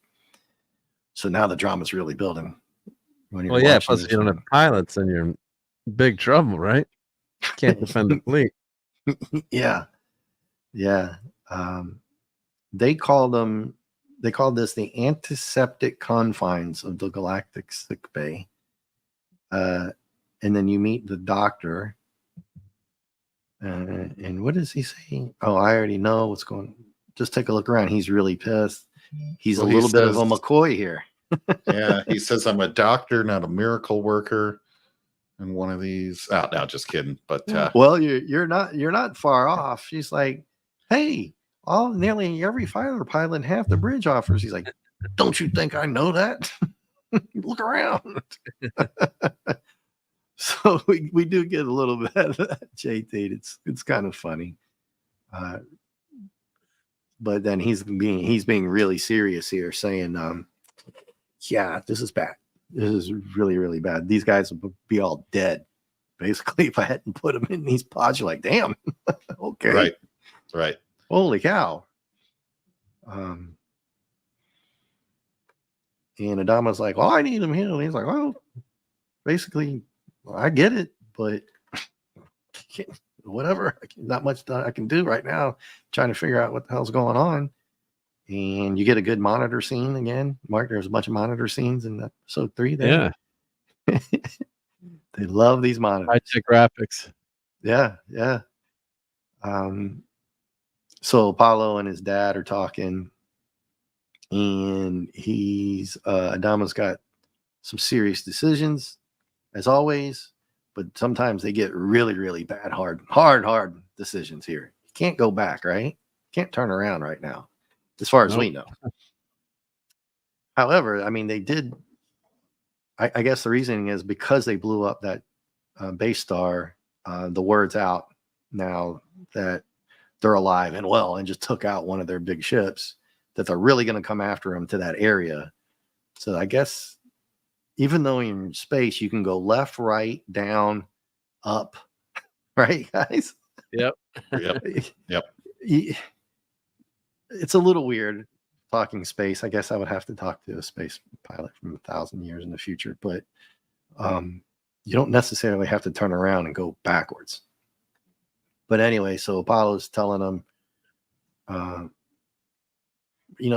Speaker 1: So now the drama's really building.
Speaker 3: Well, yeah, plus if you don't have pilots, then you're in big trouble, right? Can't defend the fleet.
Speaker 1: Yeah. They called this the antiseptic confines of the galactic sick bay. And then you meet the doctor. And what does he say? Oh, I already know what's going on. Just take a look around. He's really pissed. He's a little bit of a McCoy here.
Speaker 2: Yeah, he says, I'm a doctor, not a miracle worker. And one of these, no, just kidding. But
Speaker 1: well, you're not far off. She's like, hey, nearly every fighter pilot in half the bridge offers. He's like, don't you think I know that? Look around. So we do get a little bit of that, JT. It's kind of funny. But then he's being really serious here, saying, yeah, this is bad. This is really, really bad. These guys would be all dead, basically, if I hadn't put them in these pods. You're like, damn. Okay.
Speaker 2: Right.
Speaker 1: Holy cow. And Adama's like, well, I need him here. And he's like, well, basically, I get it, but whatever. Not much I can do right now, trying to figure out what the hell's going on. And you get a good monitor scene again. Mark, there's a bunch of monitor scenes in episode 3 there.
Speaker 3: Yeah.
Speaker 1: They love these monitors.
Speaker 3: High-tech graphics.
Speaker 1: Yeah. So Apollo and his dad are talking, and Adama's got some serious decisions, as always, but sometimes they get really, really bad, hard decisions here. You can't go back, right? Can't turn around right now, as far as we know. However, I mean, they did. I guess the reasoning is because they blew up that base star. The word's out now that they're alive and well, and just took out one of their big ships. That they're really going to come after them to that area. So I guess even though you're in space, you can go left, right, down, up, right, guys?
Speaker 3: Yep.
Speaker 1: It's a little weird talking space. I guess I would have to talk to a space pilot from 1,000 years in the future, but you don't necessarily have to turn around and go backwards. But anyway, so Apollo's telling them,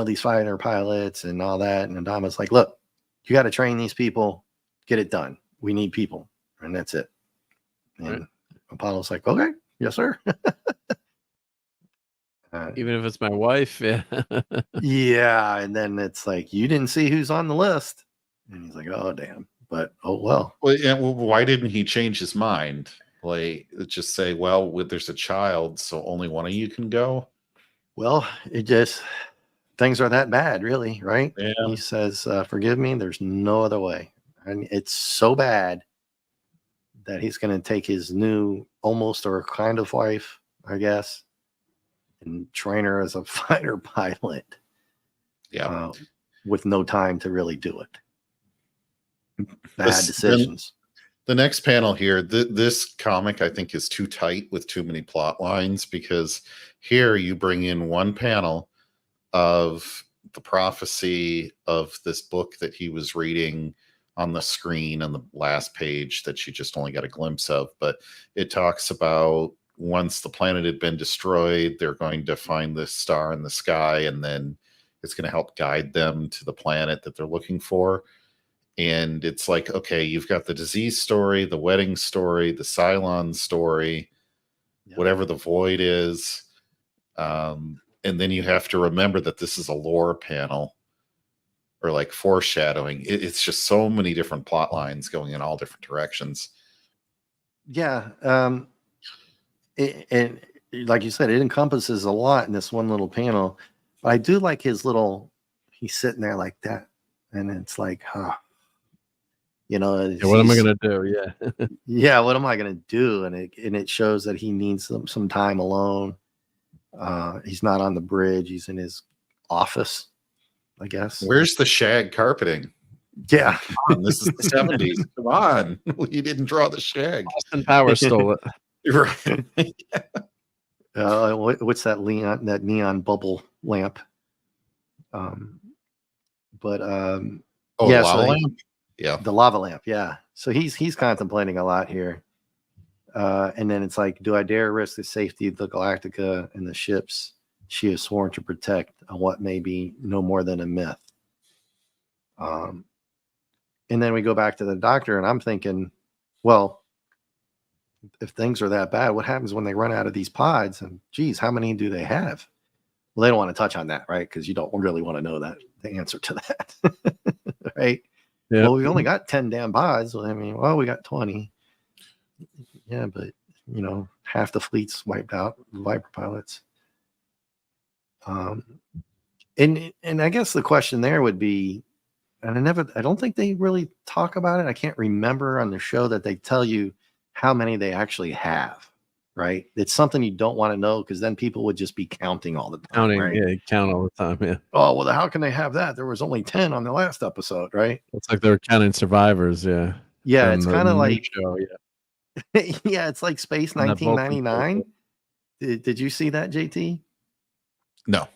Speaker 1: these fighter pilots and all that. And Adama's like, look, you got to train these people, get it done. We need people. And that's it. And right. Apollo's like, okay, yes, sir.
Speaker 3: Even if it's my wife. Yeah.
Speaker 1: Yeah. And then it's like, you didn't see who's on the list. And he's like, oh, damn. But, oh, well.
Speaker 2: Well, yeah, well, why didn't he change his mind? Like, just say, well, there's a child, so only one of you can go?
Speaker 1: Well, things are that bad, really, right?
Speaker 2: Yeah.
Speaker 1: He says, forgive me, there's no other way. And it's so bad that he's going to take his new almost or kind of wife, I guess, and train her as a fighter pilot.
Speaker 2: Yeah.
Speaker 1: With no time to really do it. Bad decisions.
Speaker 2: The next panel here, this comic, I think, is too tight with too many plot lines, because here you bring in one panel of the prophecy of this book that he was reading on the screen on the last page that you just only got a glimpse of. But it talks about once the planet had been destroyed, they're going to find this star in the sky, and then it's going to help guide them to the planet that they're looking for. And it's like, okay, you've got the disease story, the wedding story, the Cylon story, whatever the void is. And then you have to remember that this is a lore panel, or like foreshadowing. It's just so many different plot lines going in all different directions.
Speaker 1: Yeah. And like you said, it encompasses a lot in this one little panel. But I do like his he's sitting there like that. And it's like, what
Speaker 3: am I going to do? Yeah.
Speaker 1: Yeah. What am I going to do? And it shows that he needs some time alone. He's not on the bridge. He's in his office, I guess.
Speaker 2: Where's the shag carpeting?
Speaker 1: Yeah.
Speaker 2: This is the 70s. Come on. You didn't draw the shag.
Speaker 3: Austin Powers stole it.
Speaker 2: Right.
Speaker 1: What's that neon bubble lamp?
Speaker 2: Lava lamp? Yeah.
Speaker 1: The lava lamp. Yeah. So he's contemplating a lot here. And then it's like, do I dare risk the safety of the Galactica and the ships she has sworn to protect on what may be no more than a myth? And then we go back to the doctor, and I'm thinking, well, if things are that bad, what happens when they run out of these pods? And geez, how many do they have? Well, they don't want to touch on that, right? Because you don't really want to know the answer to that, right? Yeah. Well, we've only got 10 damn pods. Well, I mean, we got 20. Yeah, but half the fleet's wiped out, Viper pilots. And I guess the question there would be, and I don't think they really talk about it. I can't remember on the show that they tell you how many they actually have, right? It's something you don't want to know, because then people would just be counting all the time.
Speaker 3: Counting,
Speaker 1: right?
Speaker 3: Yeah, count all the time, yeah.
Speaker 1: Oh, well, how can they have that? There was only 10 on the last episode, right?
Speaker 3: It's like they're counting survivors, yeah.
Speaker 1: Yeah, it's kind of like
Speaker 3: show, yeah.
Speaker 1: Yeah, it's like Space 1999. Did you see that, JT?
Speaker 2: No.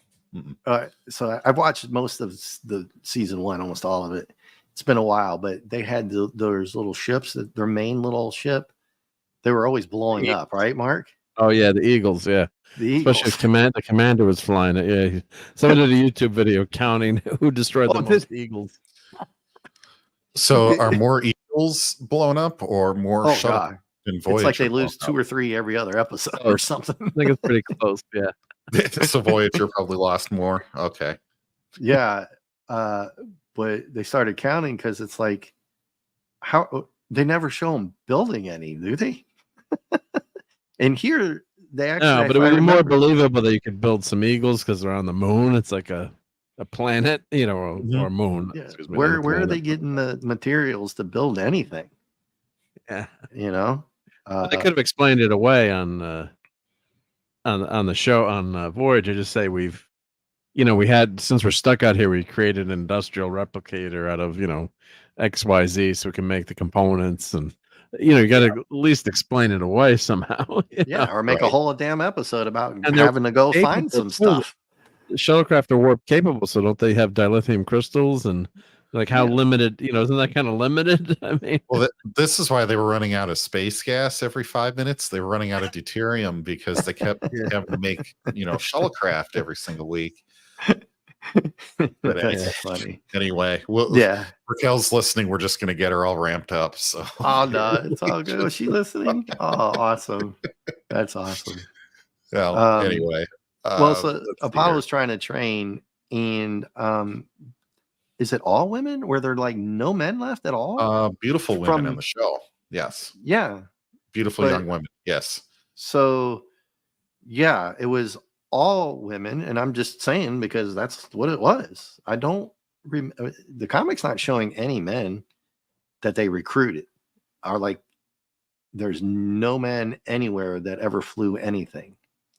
Speaker 1: So I've watched most of the season 1, almost all of it. It's been a while, but they had those little ships, their main little ship. They were always blowing up, right, Mark?
Speaker 3: Oh yeah, the Eagles, yeah.
Speaker 1: The Eagles.
Speaker 3: Especially the commander was flying it. Yeah, someone did a YouTube video counting who destroyed the most Eagles.
Speaker 2: So are more Eagles blown up or more shuttle? in
Speaker 1: It's like they
Speaker 2: Voyager
Speaker 1: lose
Speaker 2: broke
Speaker 1: 2 or 3 every other episode
Speaker 3: Oh,
Speaker 1: or something.
Speaker 3: I think it's pretty close. Yeah.
Speaker 2: up. So Voyager probably lost more. Okay.
Speaker 1: Yeah. But they started counting because it's like, how they never show them building any, do they? And here they actually,
Speaker 3: No, but
Speaker 1: if
Speaker 3: it
Speaker 1: I
Speaker 3: would be more
Speaker 1: remember,
Speaker 3: believable that you could build some eagles because they're on the moon. It's like a planet, or,
Speaker 2: Mhm.
Speaker 3: or a moon.
Speaker 1: yeah,
Speaker 3: Excuse me, not a
Speaker 1: where are
Speaker 3: planet,
Speaker 1: they
Speaker 3: but,
Speaker 1: getting the materials to build anything?
Speaker 3: yeah.
Speaker 1: You know,
Speaker 3: They could have explained it away on the show on Voyager. Just say we had, since we're stuck out here, we created an industrial replicator out of XYZ, so we can make the components, and you got to at least explain it away somehow.
Speaker 1: yeah, or make a
Speaker 2: Right.
Speaker 1: whole damn episode about
Speaker 3: And they're
Speaker 1: having to go find
Speaker 3: capable
Speaker 1: some
Speaker 3: too.
Speaker 1: stuff.
Speaker 3: The shuttlecraft are warp capable, so don't they have dilithium crystals? And like, how
Speaker 1: Yeah.
Speaker 3: limited, isn't that kind of limited? I mean,
Speaker 2: Well, this is why they were running out of space gas every 5 minutes. They were running out of deuterium because they kept
Speaker 1: Yeah.
Speaker 2: having to make, shuttlecraft every single week. But
Speaker 1: That's funny.
Speaker 2: anyway,
Speaker 1: Yeah.
Speaker 2: Raquel's listening. We're just going to get her all ramped up. So,
Speaker 1: Oh no, it's all good. Was she listening? Oh, awesome. That's awesome.
Speaker 2: well, anyway.
Speaker 1: Well, so
Speaker 2: let's see
Speaker 1: Apollo's trying to train, and is it all women? Were there like no men left at all?
Speaker 2: here. Beautiful women
Speaker 1: From-
Speaker 2: in the show. Yes.
Speaker 1: Yeah.
Speaker 2: Beautiful
Speaker 1: But-
Speaker 2: young women. Yes.
Speaker 1: So, yeah, it was all women, and I'm just saying because that's what it was. I don't the comic's not showing any men that they recruited. Are like, there's no men anywhere that ever flew anything.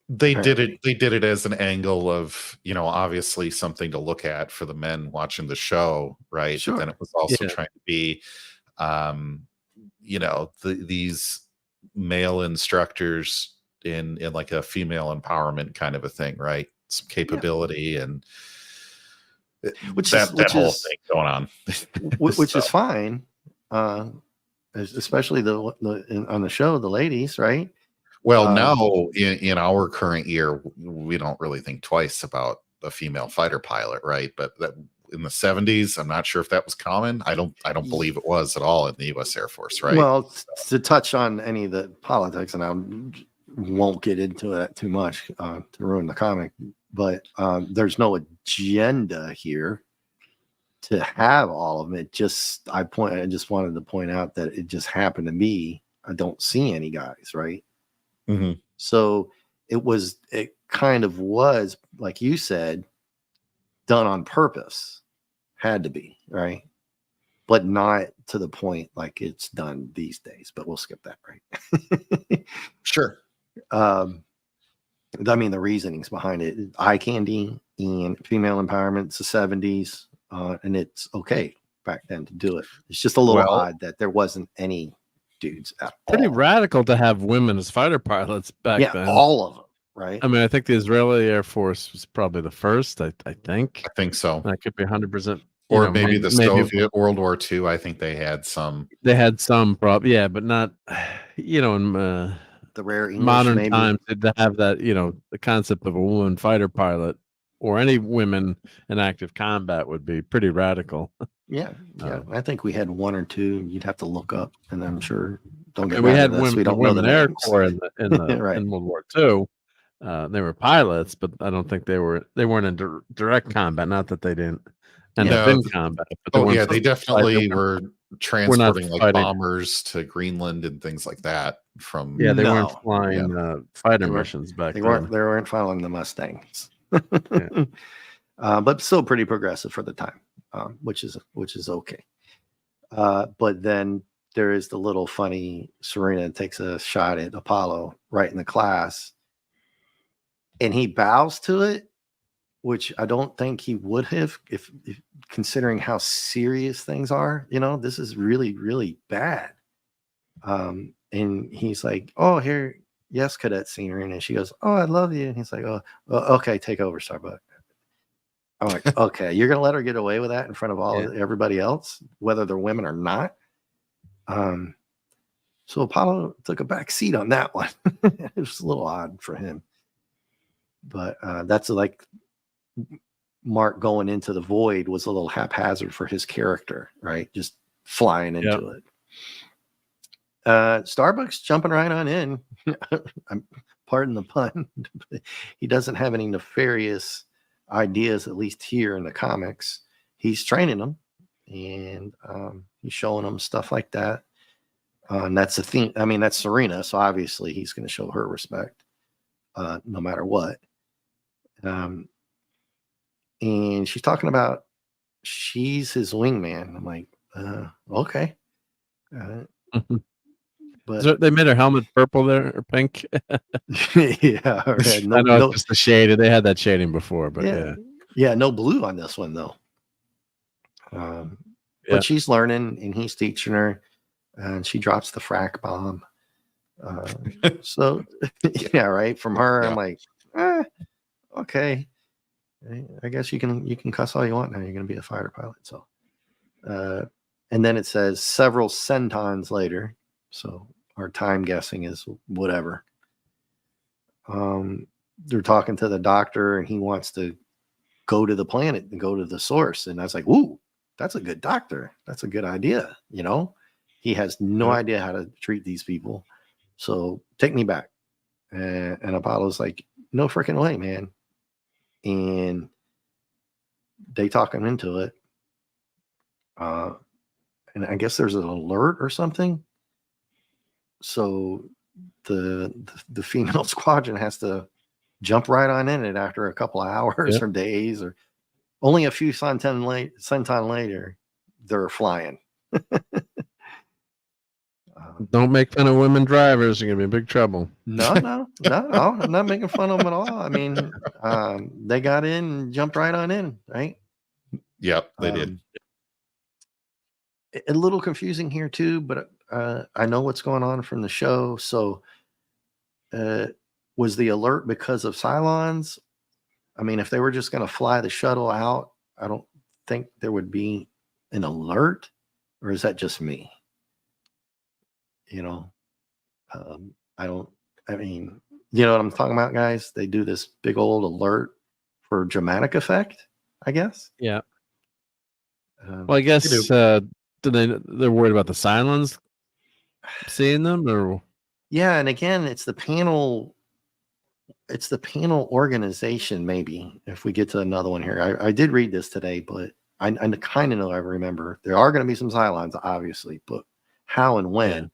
Speaker 2: They did
Speaker 1: Apparently.
Speaker 2: it. They did it as an angle of, obviously something to look at for the men watching the show, right?
Speaker 1: Sure.
Speaker 2: But then it was also
Speaker 3: Yeah.
Speaker 2: trying to be, these male instructors in like a female empowerment kind of a thing, right? Some capability and
Speaker 1: Which
Speaker 2: that whole
Speaker 1: is
Speaker 2: thing going on,
Speaker 1: which
Speaker 2: So,
Speaker 1: is fine, especially on the show, the ladies, right?
Speaker 2: well, now in our current year, we don't really think twice about a female fighter pilot, right? But that in the 70s, I'm not sure if that was common. I don't believe it was at all in the U.S. Air Force, right?
Speaker 1: Well, to touch on any of the politics, and I won't get into that too much to ruin the comic, but there's no agenda here to have all of them. I just wanted to point out that it just happened to be, I don't see any guys, right?
Speaker 2: Mhm.
Speaker 1: So it kind of was, like you said, done on purpose. Had to be, right? But not to the point like it's done these days. But we'll skip that, right?
Speaker 2: Sure.
Speaker 1: I mean, the reasonings behind it, eye candy and female empowerment, it's the 70s, and it's okay back then to do it. It's just a little odd that there wasn't any dudes at
Speaker 3: pretty
Speaker 1: all.
Speaker 3: radical to have women as fighter pilots back then.
Speaker 1: All of them, right?
Speaker 3: I mean, I think the Israeli Air Force was probably the first. I think.
Speaker 2: I think so.
Speaker 3: I could be 100%.
Speaker 2: Or maybe the Soviet World War II. I think they had some.
Speaker 3: They had some yeah, but not, in
Speaker 1: The rare English,
Speaker 3: modern
Speaker 1: maybe.
Speaker 3: times to have that, the concept of a woman fighter pilot or any women in active combat would be pretty radical.
Speaker 1: Yeah. I think we had one or two. You'd have to look up, and I'm sure. Don't get
Speaker 3: And we
Speaker 1: mad
Speaker 3: had
Speaker 1: at us,
Speaker 3: women,
Speaker 1: we don't know the
Speaker 3: Air
Speaker 1: names.
Speaker 3: Corps in
Speaker 1: Right.
Speaker 3: in World War II. They were pilots, but I don't think they weren't in direct combat. Not that they didn't end up in combat. But
Speaker 2: they definitely were transporting like
Speaker 3: fighting.
Speaker 2: bombers to Greenland and things like that. From
Speaker 3: Yeah, they
Speaker 1: No.
Speaker 3: weren't flying fighter
Speaker 1: They weren't-
Speaker 3: missions back
Speaker 1: They
Speaker 3: then.
Speaker 1: weren't following the Mustangs. But still pretty progressive for the time, which is okay. But then there is the little funny Serena takes a shot at Apollo right in the class, and he bows to it, which I don't think he would have if considering how serious things are. This is really, really bad. And he's like, "Oh, here, yes, Cadet Serena," and she goes, "Oh, I love you." And he's like, "Oh, well, okay, take over, Starbuck." I'm like, okay, you're gonna let her get away with that in front of everybody else, whether they're women or not. So Apollo took a back seat on that one. It was a little odd for him, but that's like Mark going into the void was a little haphazard for his character, right? Just flying into it. Starbucks jumping right on in. Pardon the pun. He doesn't have any nefarious ideas, at least here in the comics. He's training them, and he's showing them stuff like that. And that's the theme. I mean, that's Serena, so obviously he's going to show her respect, no matter what. And she's talking about she's his wingman. I'm like, okay. But
Speaker 3: They made her helmet purple there or pink.
Speaker 1: yeah, right.
Speaker 3: I know it's just the shading. They had that shading before, but
Speaker 1: yeah, no blue on this one though. But she's learning, and he's teaching her, and she drops the frack bomb. So yeah, right. From her, I'm like, okay. I guess you can cuss all you want now. You're going to be a fighter pilot. So, and then it says several centons later. So our time guessing is whatever. They're talking to the doctor, and he wants to go to the planet and go to the source. And I was like, ooh, that's a good doctor. That's a good idea. You know, he has no idea how to treat these people. So take me back. And Apollo's like, no freaking way, man. And they talk him into it. And I guess there's an alert or something. So the female squadron has to jump right on in it after a couple of hours or days, or only a few centon later, they're flying.
Speaker 3: Don't make fun of women drivers. You're gonna be in big trouble.
Speaker 1: No, I'm not making fun of them at all. I mean, they got in and jumped right on in, right?
Speaker 2: Yep, they did.
Speaker 1: A little confusing here too, but I know what's going on from the show. So, was the alert because of Cylons? I mean, if they were just going to fly the shuttle out, I don't think there would be an alert, or is that just me? You know, I mean, you know what I'm talking about, guys? They do this big old alert for dramatic effect, I guess.
Speaker 3: Yeah. Well, I guess they're worried about the Cylons seeing them, or
Speaker 1: yeah. And again, it's the panel organization. Maybe if we get to another one here, I did read this today, but I kind of know I remember there are going to be some Cylons, obviously, but how and when. Yeah.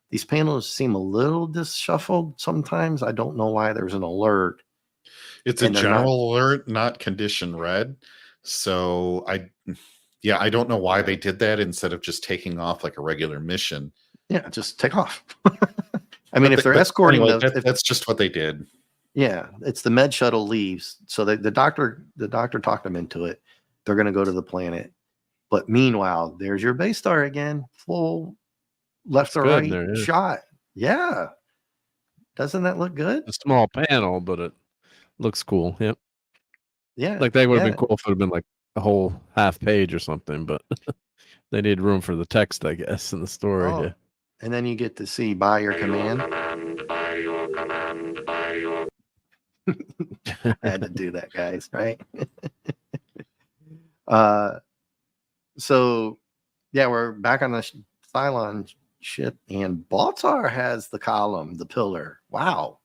Speaker 1: These panels seem a little disshuffled sometimes. I don't know why there's an alert.
Speaker 2: It's a general alert, not condition red. So I don't know why they did that instead of just taking off like a regular mission.
Speaker 1: Yeah, just take off. I mean, if they're escorting
Speaker 2: anyway, that's just what they did.
Speaker 1: Yeah, it's the med shuttle leaves. So the doctor talked them into it. They're going to go to the planet. But meanwhile, there's your base star again, full left or right shot. Yeah. Doesn't that look good?
Speaker 3: A small panel, but it looks cool. Yep.
Speaker 1: Yeah.
Speaker 3: Like that would have been cool if it had been like a whole half page or something, but they need room for the text, I guess, in the story.
Speaker 1: Oh.
Speaker 3: Yeah.
Speaker 1: And then you get to see by your command. I had to do that, guys, right? So yeah, we're back on the Cylon ship, and Baltar has the column, the pillar. Wow.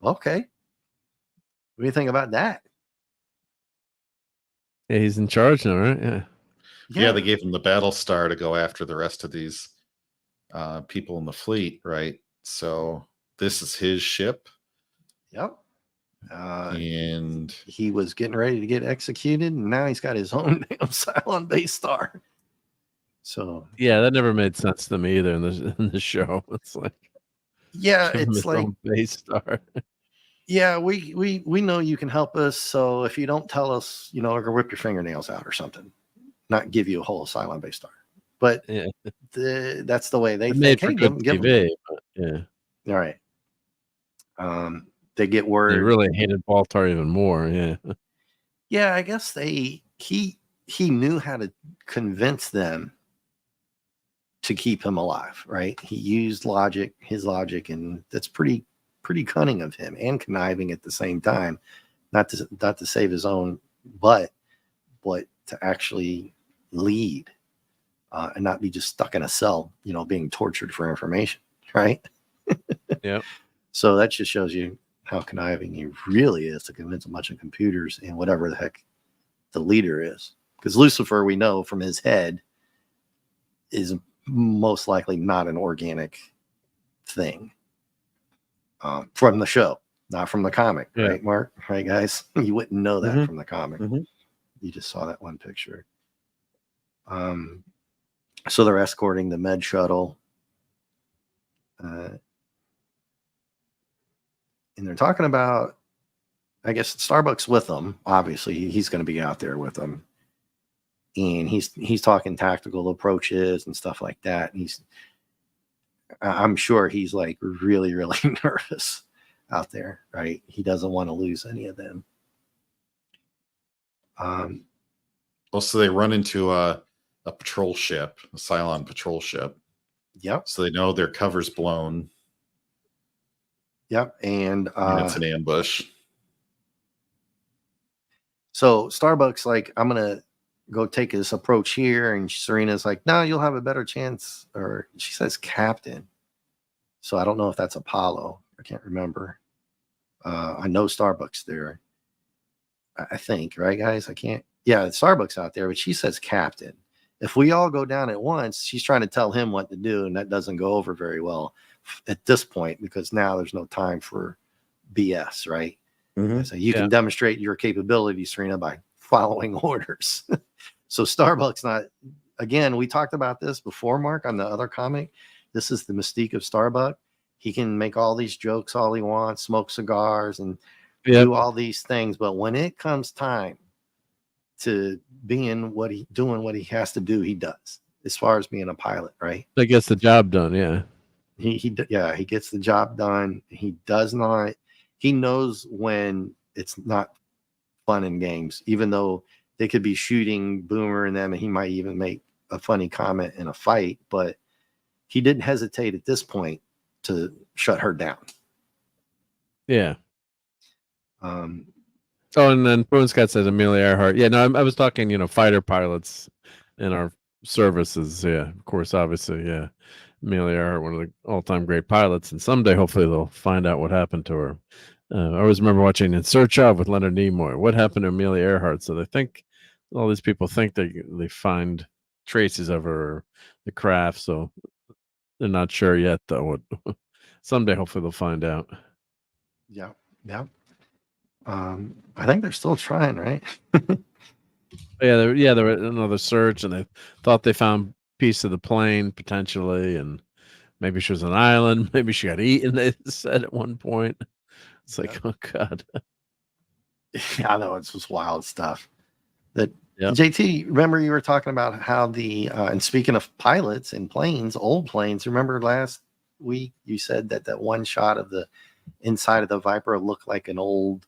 Speaker 1: Okay. What do you think about that?
Speaker 3: Yeah, he's in charge now, right?
Speaker 2: Yeah, they gave him the Battlestar to go after the rest of these people in the fleet, right? So this is his ship.
Speaker 1: Yep.
Speaker 2: And
Speaker 1: he was getting ready to get executed, and now he's got his own damn Cylon base star. So
Speaker 3: yeah, that never made sense to me either in the show. It's like,
Speaker 1: yeah, it's like
Speaker 3: base star.
Speaker 1: Yeah, we know you can help us. So if you don't tell us, you know, we're gonna rip your fingernails out or something. Not give you a whole Cylon base star. But yeah, that's the way they think.
Speaker 3: Hey, give them. But yeah.
Speaker 1: All right. They get word.
Speaker 3: They really hated Baltar even more. Yeah.
Speaker 1: Yeah, I guess he knew how to convince them to keep him alive, right? He used his logic, and that's pretty cunning of him, and conniving at the same time, not to save his own butt, but to actually lead and not be just stuck in a cell, you know, being tortured for information. right?
Speaker 3: Yeah.
Speaker 1: So that just shows you how conniving he really is to convince a bunch of computers and whatever the heck the leader is. Because Lucifer, we know from his head, is most likely not an organic thing from the show, not from the comic,
Speaker 3: Yeah.
Speaker 1: right, Mark? Right, guys? You wouldn't know that
Speaker 2: Mhm.
Speaker 1: from the comic.
Speaker 2: Mhm.
Speaker 1: You just saw that one picture. So they're escorting the med shuttle. And they're talking about, I guess, Starbucks with them. Obviously, he's going to be out there with them. And he's talking tactical approaches and stuff like that. And I'm sure he's like really, really nervous out there, right? He doesn't want to lose any of them.
Speaker 2: Also, they run into a patrol ship, a Cylon patrol ship.
Speaker 1: Yep.
Speaker 2: So they know their cover's blown.
Speaker 1: Yep. And
Speaker 2: it's an ambush.
Speaker 1: So Starbucks, like, I'm going to go take this approach here. And Serena's like, no, you'll have a better chance. Or she says captain. So I don't know if that's Apollo. I can't remember. I know Starbucks there. I think, right, guys? I can't. Yeah, Starbucks out there, but she says captain. If we all go down at once, she's trying to tell him what to do, and that doesn't go over very well at this point because now there's no time for BS, right?
Speaker 2: Mm-hmm.
Speaker 1: So you can demonstrate your capability, Serena, by following orders. So Starbucks not, again, we talked about this before, Mark, on the other comic. This is the mystique of Starbucks. He can make all these jokes all he wants, smoke cigars, and do all these things. But when it comes time to doing what he has to do, he does. As far as being a pilot, right?
Speaker 3: That gets the job done. Yeah.
Speaker 1: He gets the job done. He does not. He knows when it's not fun and games, even though they could be shooting Boomer and them, and he might even make a funny comment in a fight. But he didn't hesitate at this point to shut her down.
Speaker 3: Yeah. Oh, and then Boone Scott says Amelia Earhart. Yeah, no, I was talking, fighter pilots in our services. Yeah, of course, obviously, yeah. Amelia Earhart, one of the all-time great pilots, and someday, hopefully, they'll find out what happened to her. I always remember watching In Search of with Leonard Nimoy. What happened to Amelia Earhart? So they think all these people think they find traces of her, or the craft. So they're not sure yet, though. Someday, hopefully, they'll find out.
Speaker 1: Yeah. I think they're still trying, right?
Speaker 3: There were another search, and they thought they found a piece of the plane potentially, and maybe she was on an island. Maybe she got eaten. They said at one point. It's like, oh god.
Speaker 1: Yeah, I know, it's just wild stuff. That JT, remember you were talking about how and speaking of pilots and planes, old planes. Remember last week you said that one shot of the inside of the Viper looked like an old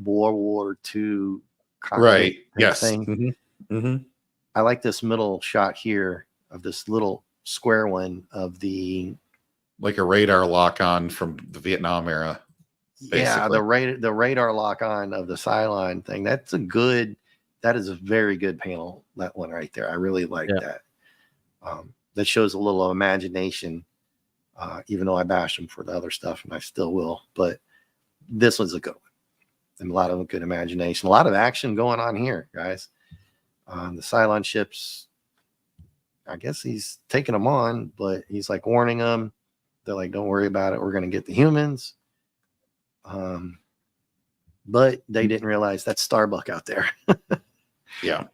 Speaker 1: World War II
Speaker 2: right? Yes.
Speaker 1: Thing.
Speaker 2: Mm-hmm. Mm-hmm.
Speaker 1: I like this middle shot here of this little square one of the
Speaker 2: like a radar lock on from the Vietnam era. Basically.
Speaker 1: Yeah, the radar lock on of the Cylon thing. That is a very good panel. That one right there. I really like that. That shows a little imagination. Even though I bash them for the other stuff, and I still will, but this one's a good one. And a lot of good imagination, a lot of action going on here, guys. The Cylon ships, I guess he's taking them on, but he's like warning them. They're like, don't worry about it. We're going to get the humans. But they didn't realize that's Starbuck out there.
Speaker 2: Yeah.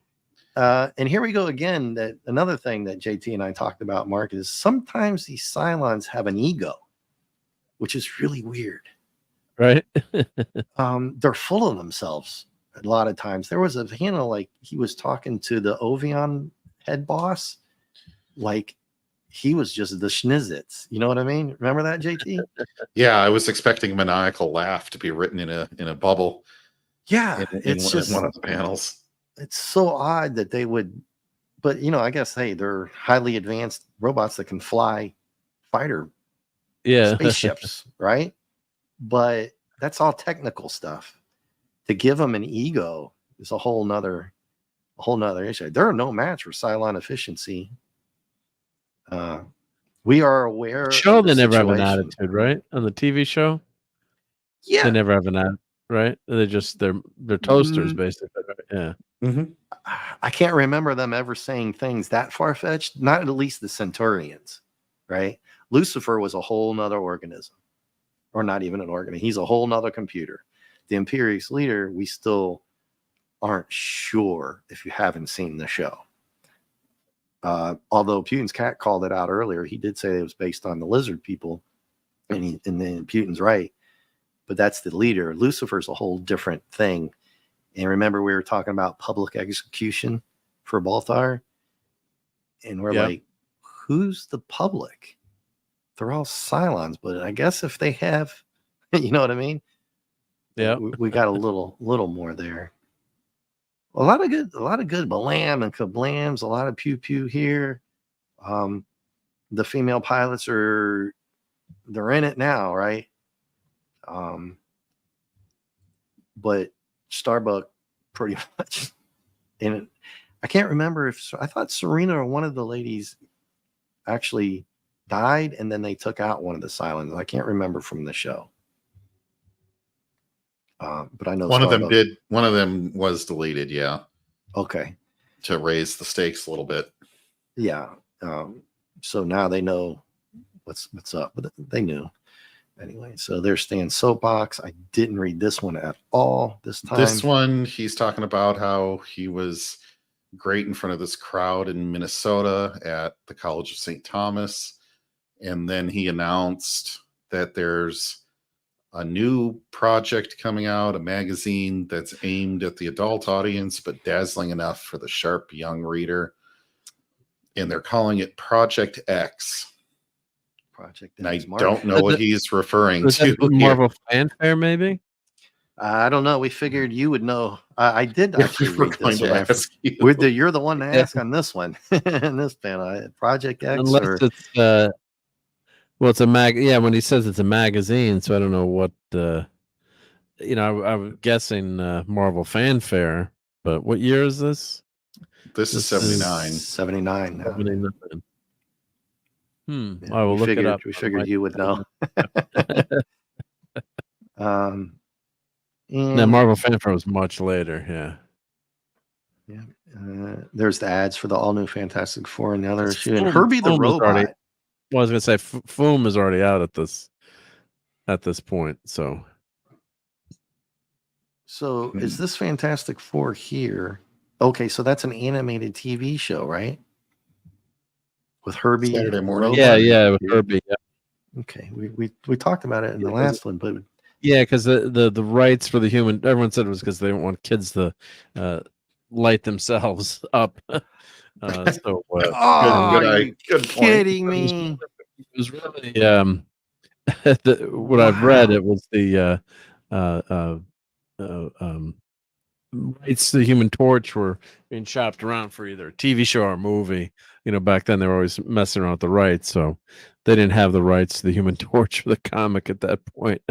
Speaker 1: And here we go again. That another thing that JT and I talked about, Mark, is sometimes these Cylons have an ego, which is really weird.
Speaker 3: Right.
Speaker 1: They're full of themselves a lot of times. There was a like he was talking to the Ovion head boss, like he was just the schnizzits. You know what I mean? Remember that, JT?
Speaker 2: Yeah, I was expecting a maniacal laugh to be written in a bubble.
Speaker 1: Yeah,
Speaker 2: in one of the panels.
Speaker 1: It's so odd that they would, but I guess they're highly advanced robots that can fly fighter spaceships, right? But that's all technical stuff. To give them an ego is a whole nother issue. They're no match for Cylon efficiency. We are aware
Speaker 3: Show
Speaker 1: of the
Speaker 3: they never have an
Speaker 1: situation.
Speaker 3: attitude, right? On the TV show, they
Speaker 1: Yeah.
Speaker 3: never have an attitude, right? They're toasters,
Speaker 1: Mm,
Speaker 3: basically. Right? Yeah.
Speaker 2: Mhm.
Speaker 1: I can't remember them ever saying things that far-fetched, not at least the Centaurians, right? Lucifer was a whole nother organism, or not even an organism. He's a whole nother computer. The Imperious leader, we still aren't sure if you haven't seen the show. Although Putin's cat called it out earlier, he did say it was based on the lizard people, and then Putin's right. But that's the leader. Lucifer's a whole different thing. And remember, we were talking about public execution for Balthar, and we're
Speaker 3: Yep.
Speaker 1: like, who's the public? They're all Cylons, but I guess if they have, you know what I mean?
Speaker 3: Yeah.
Speaker 1: We got a little more there. A lot of good balam and kablams, a lot of pew pew here. The female pilots they're in it now, right? But Starbuck pretty much in it. I can't remember I thought Serena or one of the ladies actually died, and then they took out one of the Cylons. I can't remember from the show. But I know
Speaker 2: One of them
Speaker 1: Starbuck.
Speaker 2: did. One of them was deleted. Yeah,
Speaker 1: Okay.
Speaker 2: to raise the stakes a little bit.
Speaker 1: Yeah. So now they know what's up, but they knew anyway. So there's Stan's soapbox. I didn't read this one at all this time.
Speaker 2: This one, he's talking about how he was great in front of this crowd in Minnesota at the College of St. Thomas. And then he announced that there's a new project coming out, a magazine that's aimed at the adult audience, but dazzling enough for the sharp young reader. And they're calling it Project X.
Speaker 1: Project
Speaker 2: And I
Speaker 1: X, Mark.
Speaker 2: don't know what he's referring
Speaker 3: Was
Speaker 2: to.
Speaker 3: that the Marvel fanfare, maybe?
Speaker 1: I don't know. We figured you would know. I did
Speaker 2: Here.
Speaker 1: actually
Speaker 2: We're
Speaker 1: read
Speaker 2: going
Speaker 1: this.
Speaker 2: to ask you.
Speaker 1: You're the one to ask on this one in this panel. Project X,
Speaker 3: Unless
Speaker 1: or
Speaker 3: it's well, it's a yeah, when he says it's a magazine, so I don't know what I'm guessing Marvel fanfare, but what year is this?
Speaker 2: This is
Speaker 3: This is
Speaker 2: 79.
Speaker 1: 79 now.
Speaker 3: 79.
Speaker 1: Yeah,
Speaker 3: I will
Speaker 1: we
Speaker 3: look
Speaker 1: figured,
Speaker 3: it up.
Speaker 1: We figured you would know.
Speaker 3: Now,
Speaker 1: And
Speaker 3: Marvel fanfare was much later. Yeah.
Speaker 1: there's the ads for the all new Fantastic Four and the other issue. And
Speaker 3: Foom-
Speaker 1: Herbie the
Speaker 3: Foom is
Speaker 1: robot.
Speaker 3: already- Well, I was going to say Foom is already out at this point. So
Speaker 1: Is this Fantastic Four here? Okay, so that's an animated TV show, right? With Herbie.
Speaker 2: Saturday morning.
Speaker 1: Robot?
Speaker 3: yeah, with Herbie. Yeah.
Speaker 1: Okay, we talked about it in the last one, but
Speaker 3: Yeah, because the rights for the human, everyone said it was because they don't want kids to light themselves up.
Speaker 2: Good
Speaker 1: good
Speaker 2: point.
Speaker 1: kidding me?
Speaker 3: It was really what I've read. It was the rights to the Human Torch were being shopped around for either a TV show or a movie. Back then they were always messing around with the rights, so they didn't have the rights to the Human Torch for the comic at that point.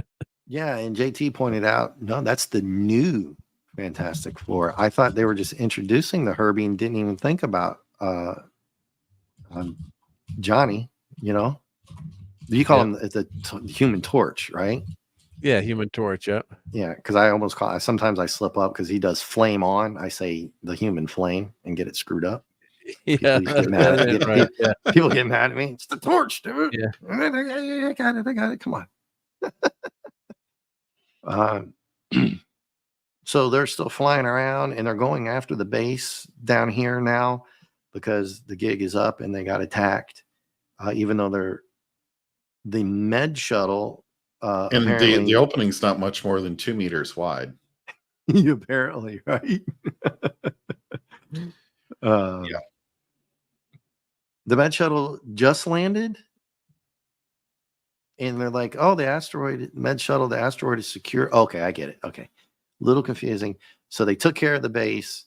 Speaker 1: Yeah, and JT pointed out, no, that's the new Fantastic Four. I thought they were just introducing the Herbie and didn't even think about Johnny. You call him the Human Torch, right?
Speaker 3: Yeah, Human Torch. Yeah.
Speaker 1: Yeah, because sometimes I slip up because he does Flame On. I say the Human Flame and get it screwed up.
Speaker 3: Yeah,
Speaker 1: People get mad at me.
Speaker 3: right. Yeah.
Speaker 1: People get mad at me. It's the torch, dude.
Speaker 3: Yeah.
Speaker 1: I got it. Come on. So they're still flying around and they're going after the base down here now because the gig is up and they got attacked. Even though the med shuttle.
Speaker 2: And the opening's not much more than 2 meters wide.
Speaker 1: Apparently, right?
Speaker 2: Yeah.
Speaker 1: The med shuttle just landed, and they're like, "Oh, the asteroid is secure." Okay, I get it. Okay, little confusing. So they took care of the base,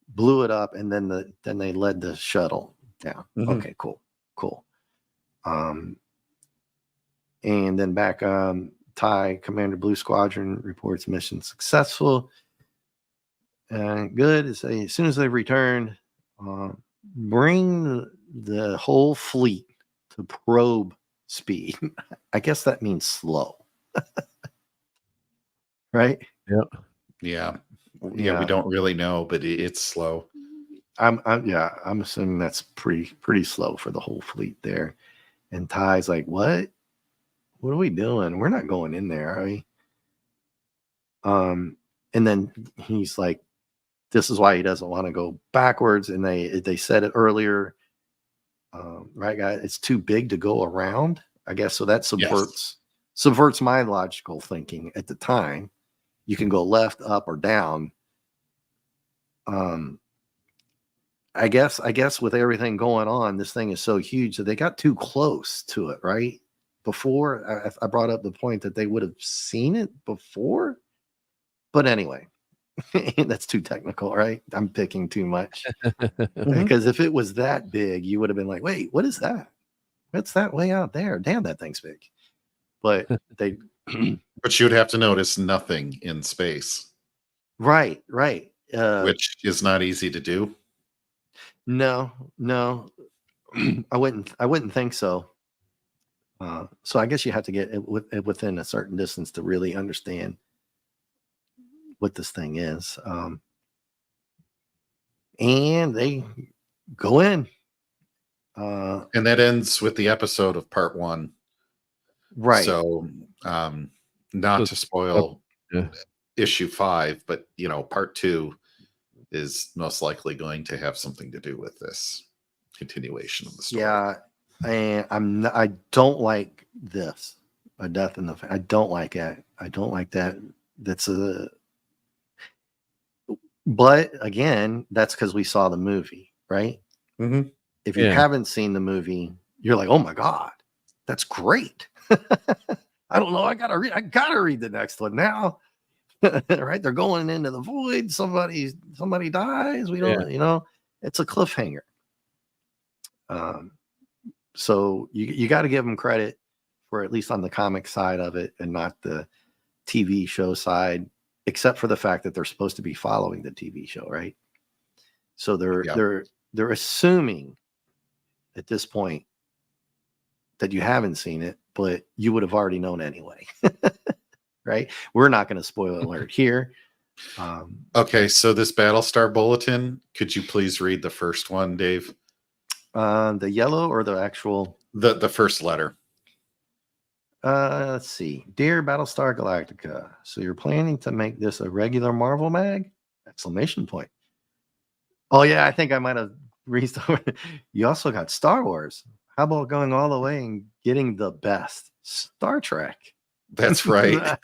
Speaker 1: blew it up, and then they led the shuttle down.
Speaker 2: Mhm.
Speaker 1: Okay, cool. And then back Ty, Commander Blue Squadron reports mission successful. Good. As soon as they return, bring the whole fleet to probe speed. I guess that means slow. Right?
Speaker 2: Yeah. We don't really know, but it's slow.
Speaker 1: I'm assuming that's pretty slow for the whole fleet there. And Ty's like, what are we doing? We're not going in there, are we? And then he's like, this is why he doesn't want to go backwards. And they said it earlier, right, guys? It's too big to go around, I guess. So that subverts my logical thinking at the time. You can go left, up, or down. I guess with everything going on, this thing is so huge that they got too close to it, right? Before I brought up the point that they would have seen it before. But anyway, that's too technical, right? I'm picking too much. Because if it was that big, you would have been like, wait, what is that? What's that way out there? Damn, that thing's big. But they
Speaker 2: But you'd have to notice nothing in space.
Speaker 1: right.
Speaker 2: Which is not easy to do.
Speaker 1: No. I wouldn't think so. So I guess you have to get it within a certain distance to really understand what this thing is. And they go in.
Speaker 2: And that ends with the episode of part 1.
Speaker 1: Right.
Speaker 2: So not to spoil
Speaker 3: Yeah.
Speaker 2: issue 5, but part 2 is most likely going to have something to do with this continuation of the story.
Speaker 1: Yeah. And I don't like this. A death in the. I don't like it. I don't like that. But again, that's because we saw the movie, right?
Speaker 2: Mm-hmm.
Speaker 1: If you haven't seen the movie, you're like, oh my God, that's great. I don't know. I gotta read the next one now. Right? They're going into the void. Somebody dies. We don't, it's a cliffhanger. So you got to give them credit for at least on the comic side of it and not the TV show side, except for the fact that they're supposed to be following the TV show, right? So they're assuming at this point that you haven't seen it, but you would have already known anyway. Right? We're not going to spoil alert here.
Speaker 2: Okay, so this Battlestar Bulletin, could you please read the first one, Dave?
Speaker 1: The yellow or the actual?
Speaker 2: The first letter.
Speaker 1: Let's see. Dear Battlestar Galactica, so you're planning to make this a regular Marvel mag? Exclamation point. Oh yeah, I think I might have restored. You also got Star Wars. How about going all the way and getting the best Star Trek?
Speaker 2: That's right.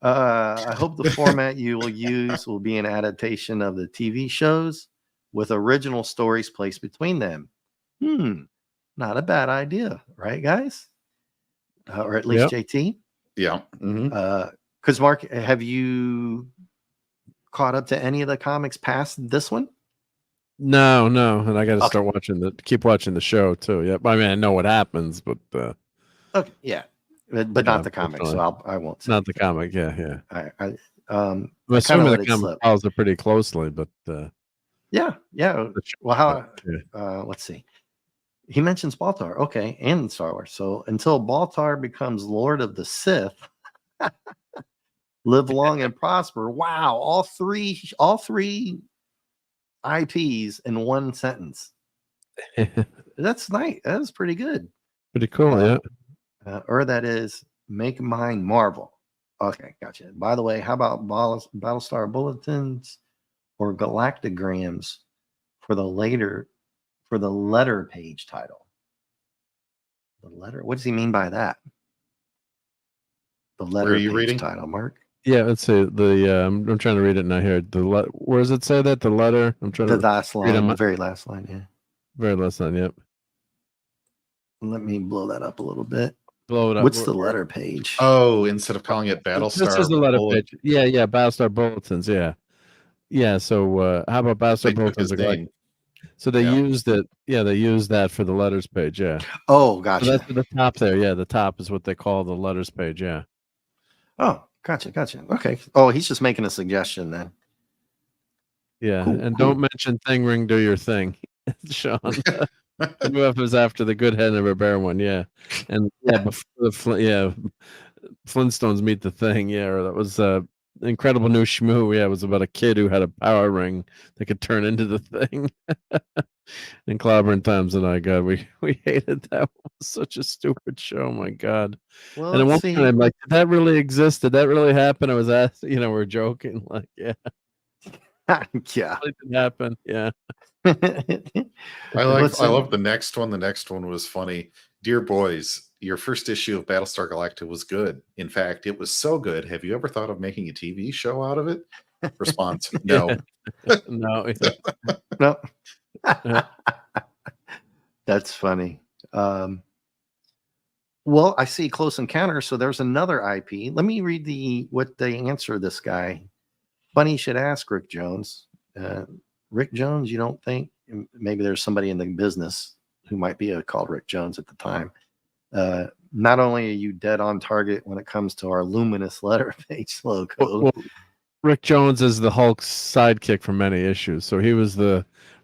Speaker 1: I hope the format you will use will be an adaptation of the TV shows with original stories placed between them. Not a bad idea, right, guys? Or at least JT.
Speaker 2: Yeah.
Speaker 1: Because Mark, have you caught up to any of the comics past this one?
Speaker 3: No, and I got to start keep watching the show too. Yeah, I mean, I know what happens, but
Speaker 1: okay, yeah, but not the comics. So I won't.
Speaker 3: Not the comic. Yeah.
Speaker 1: I'm
Speaker 3: assuming the comic follows it pretty closely, but
Speaker 1: yeah. Well, let's see. He mentions Baltar, okay, and Star Wars. So until Baltar becomes Lord of the Sith, live long and prosper. Wow, all three IPs in one sentence. That's nice. That's pretty good.
Speaker 3: Pretty cool, yeah.
Speaker 1: Or that is make mine Marvel. Okay, gotcha. By the way, how about Battlestar Bulletins or Galactograms for the letter page title? The letter. What does he mean by that? The letter page
Speaker 2: reading?
Speaker 1: title, Mark.
Speaker 3: Yeah, let's see. I'm trying to read it now here. Where does it say that? The letter? I'm trying
Speaker 1: the last line, the very last line, yeah.
Speaker 3: Very last line, yep.
Speaker 1: Let me blow that up a little bit.
Speaker 3: Blow it up.
Speaker 1: What's the letter page?
Speaker 2: Oh, instead of calling it Battlestar.
Speaker 3: This is the letter page. Yeah, Battlestar Bulletins, yeah. Yeah, so how about Battlestar Bulletins? So they used it. Yeah, they used that for the letters page, yeah.
Speaker 1: Oh, gotcha.
Speaker 3: So that's at the top there. Yeah, the top is what they call the letters page, yeah.
Speaker 1: Oh, gotcha. Okay. Oh, he's just making a suggestion then.
Speaker 3: Yeah, cool, and don't mention thing ring, do your thing, Sean. The new F is after the Good Hanna-Barbera one, yeah. And yeah, before Flintstones Meet the Thing, yeah, or that was Incredible New Shmoo, yeah, it was about a kid who had a power ring that could turn into the thing. And Clobbering Times and I, God, we hated that. It was such a stupid show, my God.
Speaker 1: Well,
Speaker 3: And at
Speaker 1: let's
Speaker 3: one
Speaker 1: see.
Speaker 3: point I'm like, did that really exist? Did that really happen? I was asked, we're joking, like, yeah,
Speaker 1: Yeah.
Speaker 3: it did happen, yeah.
Speaker 2: I
Speaker 1: Let's see.
Speaker 2: love the next one. The next one was funny. Dear boys, your first issue of Battlestar Galactica was good. In fact, it was so good. Have you ever thought of making a TV show out of it? Response: No.
Speaker 3: No, yeah.
Speaker 1: No.
Speaker 3: Yeah.
Speaker 1: That's funny. Well, I see Close Encounters, so there's another IP. Let me read what they answer this guy. Funny you should ask, Rick Jones. Rick Jones, you don't think maybe there's somebody in the business who might be called Rick Jones at the time. Not only are you dead on target when it comes to our luminous letter page logo.
Speaker 3: Well, Rick Jones is the Hulk's sidekick for many issues. So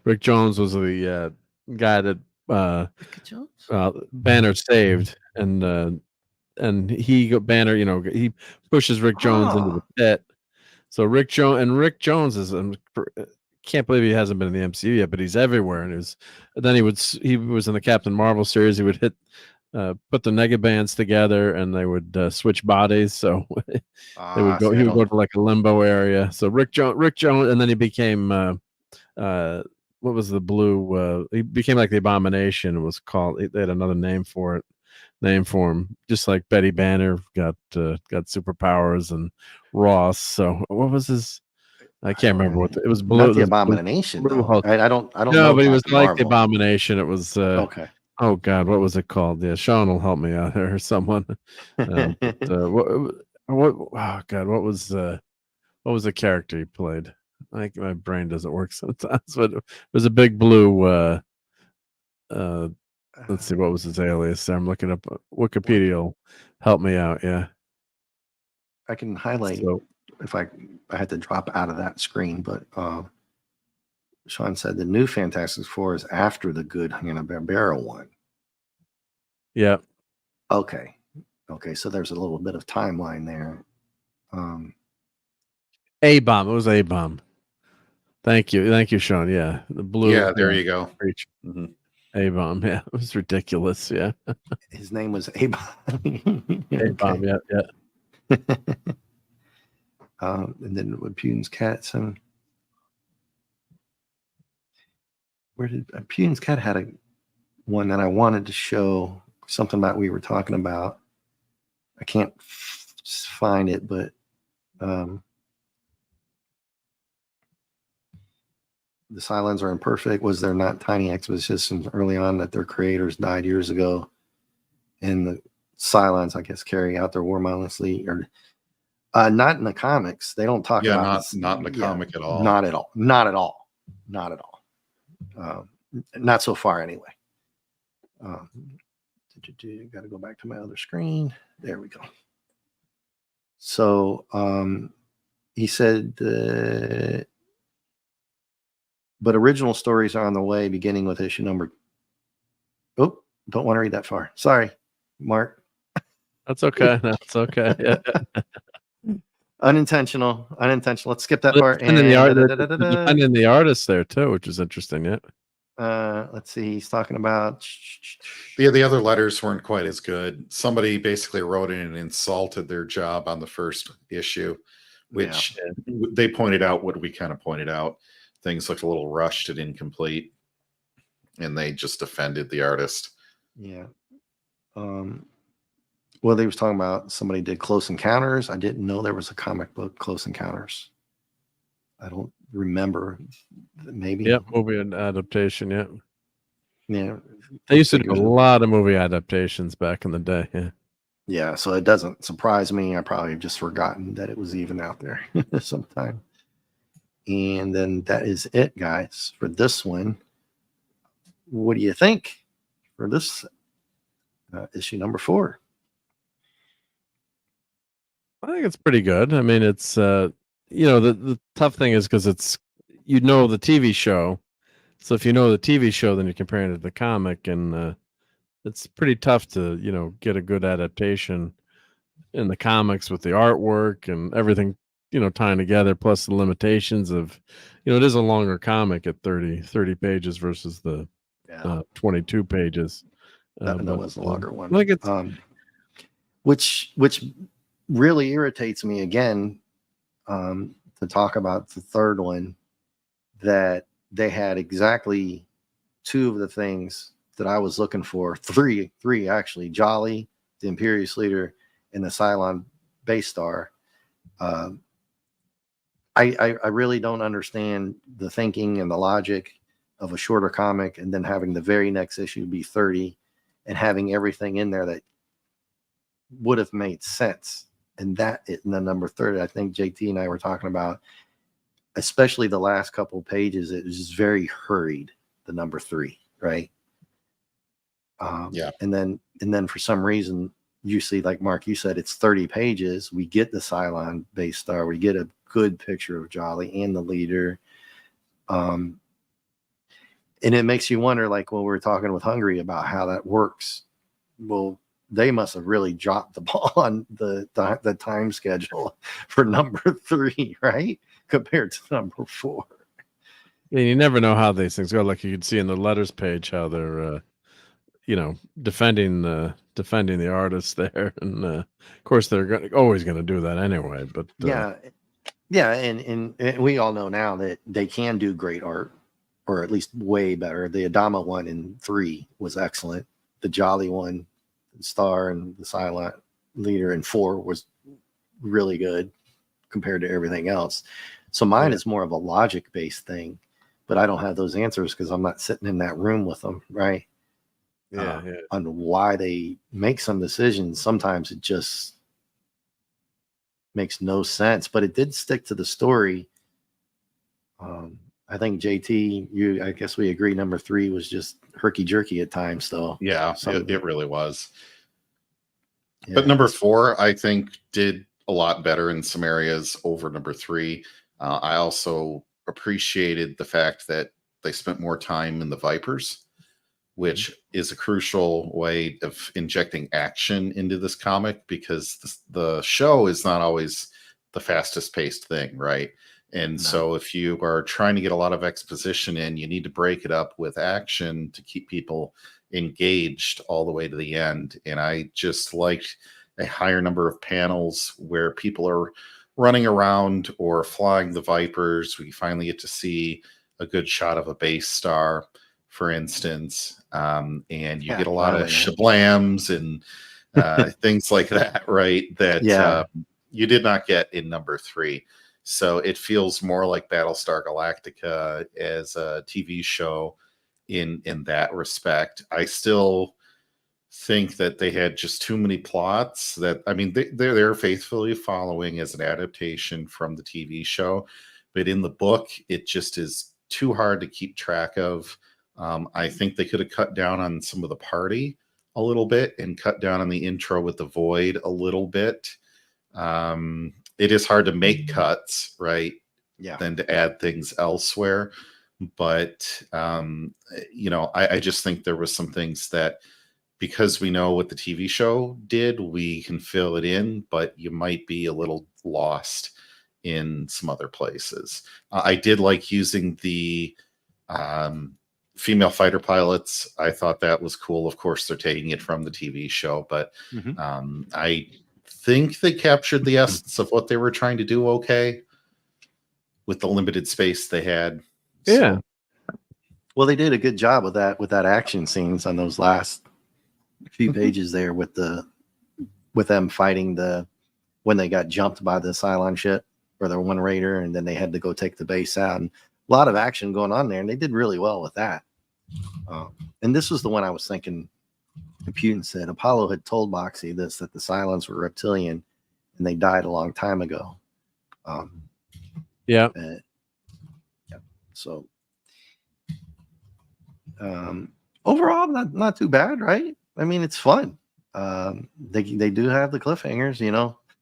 Speaker 3: Rick Jones was the guy that
Speaker 1: Rick Jones?
Speaker 3: Banner saved, and he got Banner. He pushes Rick Jones into the pit. So Rick Jones is can't believe he hasn't been in the MCU yet, but he's everywhere. And he was in the Captain Marvel series. He would put the negabands together, and they would switch bodies. So they would go. He would go to like a limbo area. So Rick Jones, and then he became what was the blue? He became like the Abomination. It was called. They had another name for him, just like Betty Banner got superpowers and Ross. So what was his? I can't remember what it was. Blue.
Speaker 1: Not the Abomination.
Speaker 3: Blue Hulk.
Speaker 1: I don't
Speaker 3: No,
Speaker 1: know.
Speaker 3: but he was like the Abomination. It was
Speaker 1: okay.
Speaker 3: Oh God, what was it called? Yeah, Sean will help me out there or someone. What? Oh God, what was the character he played? I think my brain doesn't work sometimes, but it was a big blue. Let's see, what was his alias? I'm looking up. Wikipedia will help me out. Yeah,
Speaker 1: I can highlight if I had to drop out of that screen, but Sean said the new Fantastic Four is after the Good Hanna-Barbera one.
Speaker 3: Yeah.
Speaker 1: Okay. So there's a little bit of timeline there.
Speaker 3: A-Bomb. It was A-Bomb. Thank you, Sean. Yeah, the blue.
Speaker 2: Yeah, there you go.
Speaker 3: Mm-hmm. A-Bomb. Yeah, it was ridiculous. Yeah.
Speaker 1: His name was A-Bomb.
Speaker 3: A-Bomb. Yeah.
Speaker 1: And then with Putin's Cat, where did Putin's Cat had one that I wanted to show, something that we were talking about. I can't find it, but the Cylons are imperfect. Was there not tiny expositions early on that their creators died years ago, and the Cylons, I guess, carry out their war mindlessly? Or not in the comics. They don't talk about
Speaker 2: not in the comic at all.
Speaker 1: Not at all. Not so far anyway. Got to go back to my other screen. There we go. So he said, but original stories are on the way, beginning with issue number. Oh, don't want to read that far. Sorry, Mark.
Speaker 3: That's okay. That's okay. Yeah.
Speaker 1: Unintentional. Let's skip that part.
Speaker 3: And then the artist there too, which is interesting. Yeah.
Speaker 1: Let's see. He's talking about.
Speaker 2: The other letters weren't quite as good. Somebody basically wrote in and insulted their job on the first issue, which they pointed out what we kind of pointed out. Things looked a little rushed and incomplete, and they just offended the artist.
Speaker 1: Yeah. Well, they was talking about somebody did Close Encounters. I didn't know there was a comic book, Close Encounters. I don't remember. Maybe.
Speaker 3: Yeah, movie adaptation. Yeah.
Speaker 1: Yeah.
Speaker 3: They used to do a lot of movie adaptations back in the day. Yeah.
Speaker 1: Yeah. So it doesn't surprise me. I probably have just forgotten that it was even out there sometime. And then that is it, guys, for this one. What do you think for this issue number 4?
Speaker 3: I think it's pretty good. I mean, it's the tough thing is because it's the TV show, So if you know the TV show, then you're comparing it to the comic, and it's pretty tough to get a good adaptation in the comics with the artwork and everything tying together, plus the limitations of it is a longer comic at 30 pages versus the
Speaker 1: Yeah,
Speaker 3: 22 pages.
Speaker 1: that
Speaker 3: But
Speaker 1: was the longer one.
Speaker 3: I think it's
Speaker 1: Which really irritates me again, to talk about the third one, that they had exactly two of the things that I was looking for. Three actually: Jolly, the Imperious leader, and the Cylon base star. I really don't understand the thinking and the logic of a shorter comic and then having the very next issue be 30 and having everything in there that would have made sense. And that in the number 30, I think JT and I were talking about, especially the last couple of pages, it was just very hurried, the number 3, right?
Speaker 2: Yeah.
Speaker 1: And then for some reason, you see, like Mark, you said, it's 30 pages. We get the Cylon base star. We get a good picture of Jolly and the leader. And it makes you wonder, like when we were talking with Hungry about how that works. Well, they must have really dropped the ball on the time schedule for number 3, right? Compared to number 4.
Speaker 3: And you never know how these things go. Like you could see in the letters page how they're defending the artists there, and of course they're always going to do that anyway. But
Speaker 1: yeah, and we all know now that they can do great art, or at least way better. The Adama one in 3 was excellent. The Jolly one, Star and the Silent Leader in 4 was really good compared to everything else. So mine is more of a logic based thing, but I don't have those answers because I'm not sitting in that room with them, right? On why they make some decisions. Sometimes it just makes no sense, but it did stick to the story. I think JT, I guess we agree, number 3 was just herky jerky at times, though.
Speaker 2: Yeah, it really was.
Speaker 1: Yeah.
Speaker 2: But number 4, I think, did a lot better in some areas over number 3. I also appreciated the fact that they spent more time in the Vipers, which is a crucial way of injecting action into this comic, because the show is not always the fastest paced thing, right? And so if you are trying to get a lot of exposition in, you need to break it up with action to keep people engaged all the way to the end. And I just liked a higher number of panels where people are running around or flying the Vipers. We finally get to see a good shot of a base star, for instance, and you get a lot of shablams and things like that, right? That you did not get in number 3. So it feels more like Battlestar Galactica as a TV show in that respect. I still think that they had just too many plots. That, I mean, they're faithfully following as an adaptation from the TV show, but in the book, it just is too hard to keep track of. I think they could have cut down on some of the party a little bit and cut down on the intro with the Void a little bit. It is hard to make cuts, right?
Speaker 1: Yeah.
Speaker 2: Than to add things elsewhere. But, I just think there was some things that, because we know what the TV show did, we can fill it in, but you might be a little lost in some other places. I did like using the female fighter pilots. I thought that was cool. Of course, they're taking it from the TV show, but I think they captured the essence of what they were trying to do okay with the limited space they had.
Speaker 3: Yeah.
Speaker 1: Well, they did a good job with that action scenes on those last few pages there with them fighting when they got jumped by the Cylon ship or the one raider, and then they had to go take the base out, and a lot of action going on there, and they did really well with that. And this was the one I was thinking. Putin said Apollo had told Moxie that the Cylons were reptilian and they died a long time ago. So overall, not too bad, right? I mean, it's fun. They do have the cliffhangers,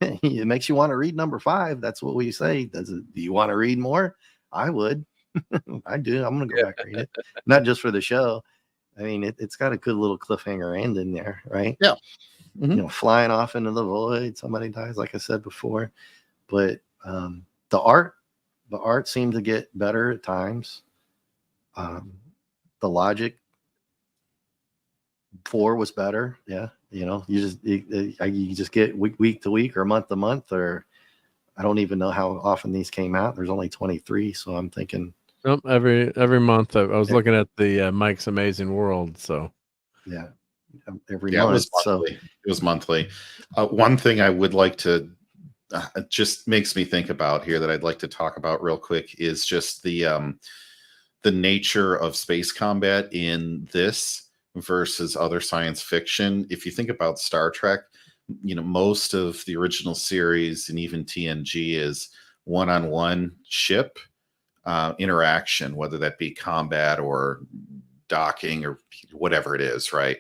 Speaker 1: it makes you want to read number 5. That's what we say. Do you want to read more? I would. I do. I'm gonna go back and read it, not just for the show. I mean, it's got a good little cliffhanger end in there, right?
Speaker 2: Yeah. Mhm.
Speaker 1: You know, flying off into the void, somebody dies, like I said before. But the art seemed to get better at times. The logic 4 was better. Yeah, you know, you just get week to week or month to month, or I don't even know how often these came out. There's only 23, so I'm thinking.
Speaker 3: Nope, every month. I was looking at the Mike's Amazing World. So
Speaker 1: Yeah, every
Speaker 2: Yeah,
Speaker 1: month.
Speaker 2: it was
Speaker 1: So
Speaker 2: monthly. It was monthly. One thing I would like to it just makes me think about here that I'd like to talk about real quick is just the nature of space combat in this versus other science fiction. If you think about Star Trek, you know, most of the original series and even TNG is one-on-one ship interaction, whether that be combat or docking or whatever it is, right?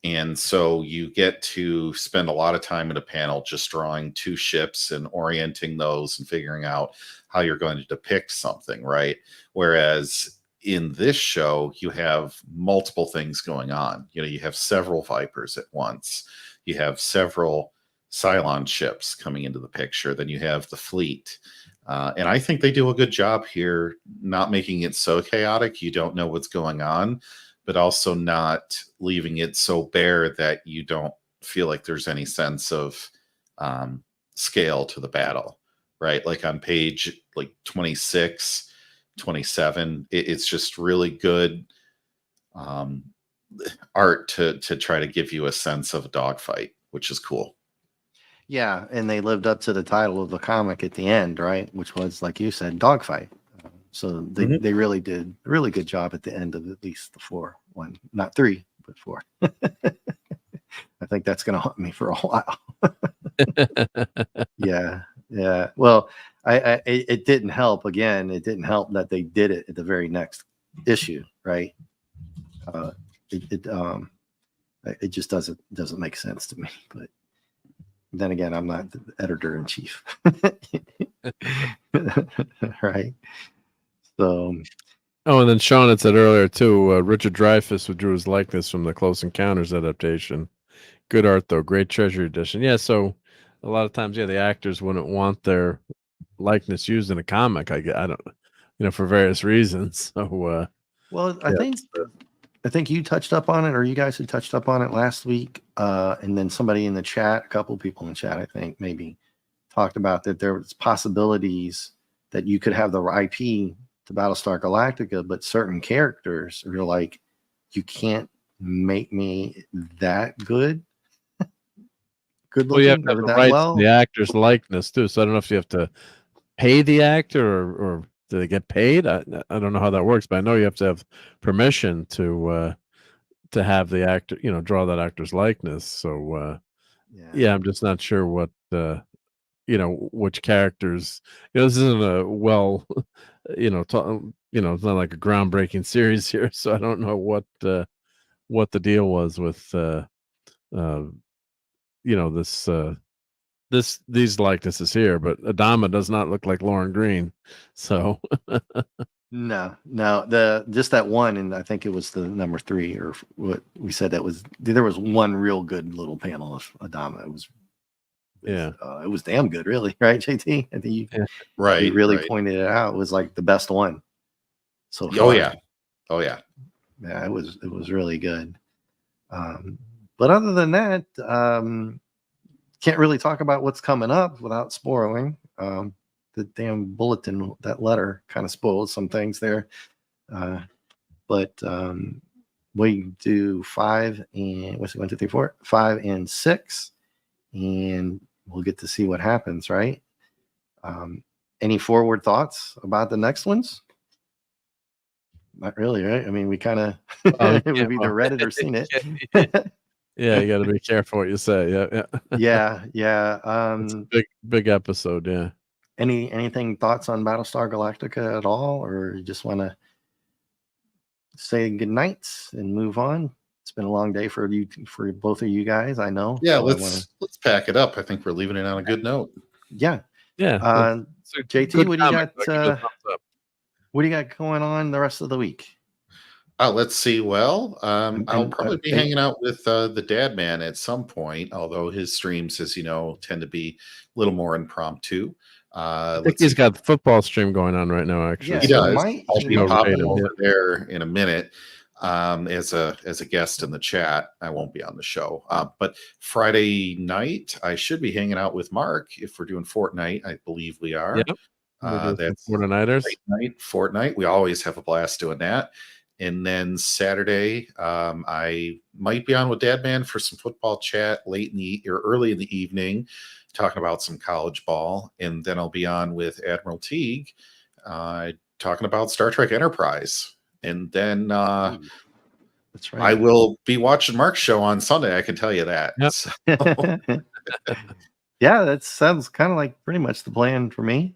Speaker 2: And so you get to spend a lot of time in a panel just drawing two ships and orienting those and figuring out how you're going to depict something, right? Whereas in this show, you have multiple things going on. You know, you have several Vipers at once. You have several Cylon ships coming into the picture. Then you have the fleet. And I think they do a good job here, not making it so chaotic you don't know what's going on, but also not leaving it so bare that you don't feel like there's any sense of scale to the battle, right? Like on page like 26, 27, it's just really good art to try to give you a sense of a dogfight, which is cool.
Speaker 1: yeah, and they lived up to the title of the comic at the end, right? Which was, like you said, dogfight. So they really did a really good job at the end of at least the 4 one, not 3, but 4. I think that's going to haunt me for a while. Yeah. Well, it didn't help. Again, it didn't help that they did it at the very next issue, right? It just doesn't make sense to me. But then again, I'm not the editor in chief, right? So.
Speaker 3: Oh, and then Sean had said earlier too, Richard Dreyfuss withdrew his likeness from the Close Encounters adaptation. Good art though, great treasure edition. Yeah, so a lot of times, yeah, the actors wouldn't want their likeness used in a comic. I don't, for various reasons. So,
Speaker 1: well, I think you touched up on it, or you guys had touched up on it last week, and then somebody in the chat, a couple people in the chat, I think maybe talked about that there was possibilities that you could have the IP to Battlestar Galactica, but certain characters are like, you can't make me that good looking,
Speaker 3: well, you have to have
Speaker 1: or
Speaker 3: the
Speaker 1: that
Speaker 3: rights
Speaker 1: well.
Speaker 3: to the actor's likeness too. So I don't know if you have to pay the actor or do they get paid? I don't know how that works, but I know you have to have permission to have the actor, draw that actor's likeness. So yeah, I'm just not sure what which characters. This isn't a well, it's not like a groundbreaking series here, so I don't know what the deal was with these likenesses here. But Adama does not look like Lauren Green, so
Speaker 1: No, just that one, and I think it was the number 3, or what we said, there was one real good little panel of Adama. It was damn good, really, right, JT? I think you really pointed it out. It was like the best one so far.
Speaker 2: Oh yeah.
Speaker 1: Yeah, it was really good. But other than that, can't really talk about what's coming up without spoiling. The damn bulletin, that letter kind of spoils some things there. But we do 5 and what's it, 1, 2, 3, 4, 5 and 6, and we'll get to see what happens, right? Any forward thoughts about the next ones? Not really, right? I mean, we kind of we've either read it or seen it.
Speaker 3: Yeah, you got to be careful what you say.
Speaker 1: Yeah.
Speaker 3: It's a big episode. Yeah.
Speaker 1: Anything thoughts on Battlestar Galactica at all, or you just want to say good nights and move on? It's been a long day for both of you guys, I know.
Speaker 2: Yeah,
Speaker 1: so
Speaker 2: let's pack it up. I think we're leaving it on a good note.
Speaker 1: Yeah.
Speaker 3: Yeah.
Speaker 1: JT, what do you got? What do you got going on the rest of the week?
Speaker 2: Let's see. Well, I'll
Speaker 1: And,
Speaker 2: probably be
Speaker 1: hey,
Speaker 2: hanging out with the Dad Man at some point, although his streams, as you know, tend to be a little more impromptu.
Speaker 3: I think
Speaker 2: Let's
Speaker 3: he's
Speaker 2: see.
Speaker 3: got the football stream going on right now, actually.
Speaker 1: Yeah,
Speaker 2: He
Speaker 1: he
Speaker 3: So
Speaker 2: does.
Speaker 1: might.
Speaker 2: I'll
Speaker 1: He
Speaker 2: be
Speaker 3: no
Speaker 1: might.
Speaker 2: popping
Speaker 3: raid him,
Speaker 2: over
Speaker 3: yeah.
Speaker 2: there in a minute as a guest in the chat. I won't be on the show, but Friday night I should be hanging out with Mark if we're doing Fortnite. I believe we are.
Speaker 3: Yep. We do some
Speaker 2: That's
Speaker 3: Fortniters.
Speaker 2: late night Fortnite. We always have a blast doing that. And then Saturday, I might be on with Dad Man for some football chat late in the or early in the evening, talking about some college ball. And then I'll be on with Admiral Teague, talking about Star Trek Enterprise. And then
Speaker 1: That's
Speaker 2: I
Speaker 1: right.
Speaker 2: will be watching Mark's show on Sunday. I can tell you that.
Speaker 3: Yep.
Speaker 2: So,
Speaker 1: Yeah, that sounds kind of like pretty much the plan for me.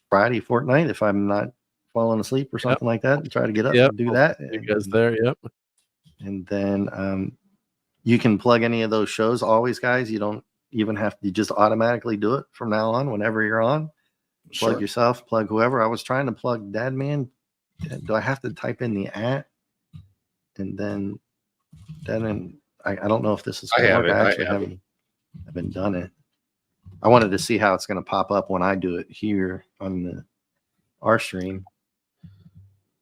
Speaker 1: Friday fortnight, if I'm not falling asleep or something like that, and try to get up
Speaker 3: Yep.
Speaker 1: and do
Speaker 3: We'll
Speaker 1: that.
Speaker 3: see you guys there. Yep.
Speaker 1: And then you can plug any of those shows always, guys. You don't even have to, you just automatically do it from now on whenever you're on. Plug
Speaker 2: sure.
Speaker 1: yourself, plug whoever. I was trying to plug Dad Man. Do I have to type in the @ and then I don't know if this is
Speaker 2: I
Speaker 1: gonna
Speaker 2: have
Speaker 1: work.
Speaker 2: it.
Speaker 1: I
Speaker 2: I
Speaker 1: actually
Speaker 2: have it.
Speaker 1: haven't done it. I wanted to see how it's going to pop up when I do it here on our stream.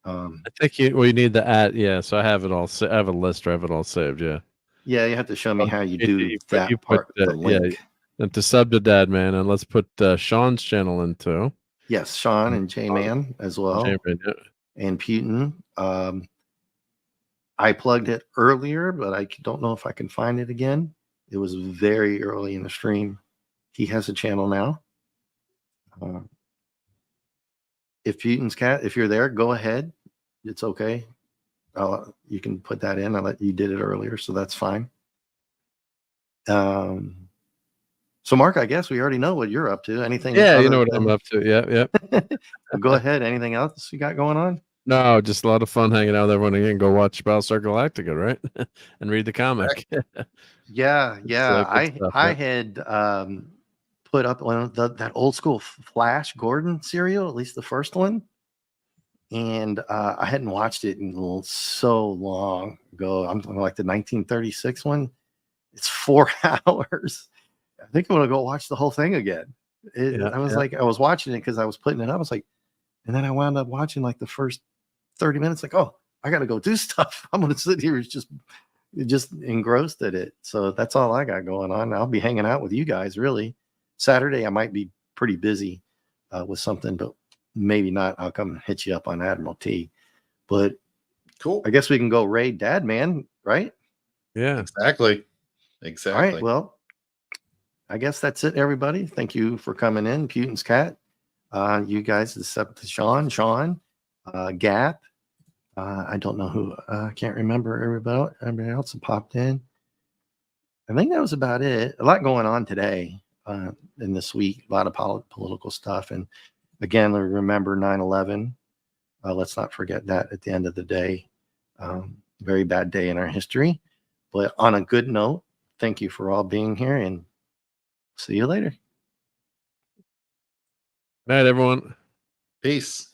Speaker 3: I think we need the @ yeah. So I have it all. I have a list. Or I have it all saved. Yeah.
Speaker 1: Yeah, you have to show me how you do
Speaker 3: You
Speaker 1: that
Speaker 3: put,
Speaker 1: part. The
Speaker 3: yeah.
Speaker 1: link.
Speaker 3: And to sub to Dad Man, and let's put Sean's channel in too.
Speaker 1: Yes, Sean and J Man as well,
Speaker 3: Champion, yeah.
Speaker 1: and Putin. I plugged it earlier, but I don't know if I can find it again. It was very early in the stream. He has a channel now. If Putin's cat, if you're there, go ahead. It's okay. You can put that in. You did it earlier, so that's fine. So Mark, I guess we already know what you're up to. Anything?
Speaker 3: Yeah, you know what I'm up to. Yeah.
Speaker 1: Go ahead. Anything else you got going on?
Speaker 3: No, just a lot of fun hanging out with everyone again. Go watch Battlestar Galactica, right? And read the comic.
Speaker 1: Yeah.
Speaker 3: good stuff,
Speaker 1: I
Speaker 3: yeah.
Speaker 1: had put up one of that old school Flash Gordon serial, at least the first one. And I hadn't watched it in so long ago. I'm talking like the 1936 one. It's 4 hours. I think I'm gonna go watch the whole thing again. I was like, I was watching it because I was putting it up. I was like, and then I wound up watching like the first 30 minutes. Like, oh, I got to go do stuff. I'm gonna sit here just engrossed at it. So that's all I got going on. I'll be hanging out with you guys. Really, Saturday I might be pretty busy with something, but maybe not. I'll come hit you up on Admiral T. But
Speaker 2: Cool.
Speaker 1: I guess we can go raid Dad Man, right?
Speaker 3: Yeah.
Speaker 2: Exactly.
Speaker 1: All right. Well, I guess that's it, everybody. Thank you for coming in. Putin's cat. You guys, except Sean, Gap. I don't know who. I can't remember everybody else that popped in. I think that was about it. A lot going on today in this week. A lot of political stuff. And again, remember 9/11. Let's not forget that at the end of the day. Very bad day in our history. But on a good note, thank you for all being here and see you later.
Speaker 3: Good night, everyone.
Speaker 2: Peace.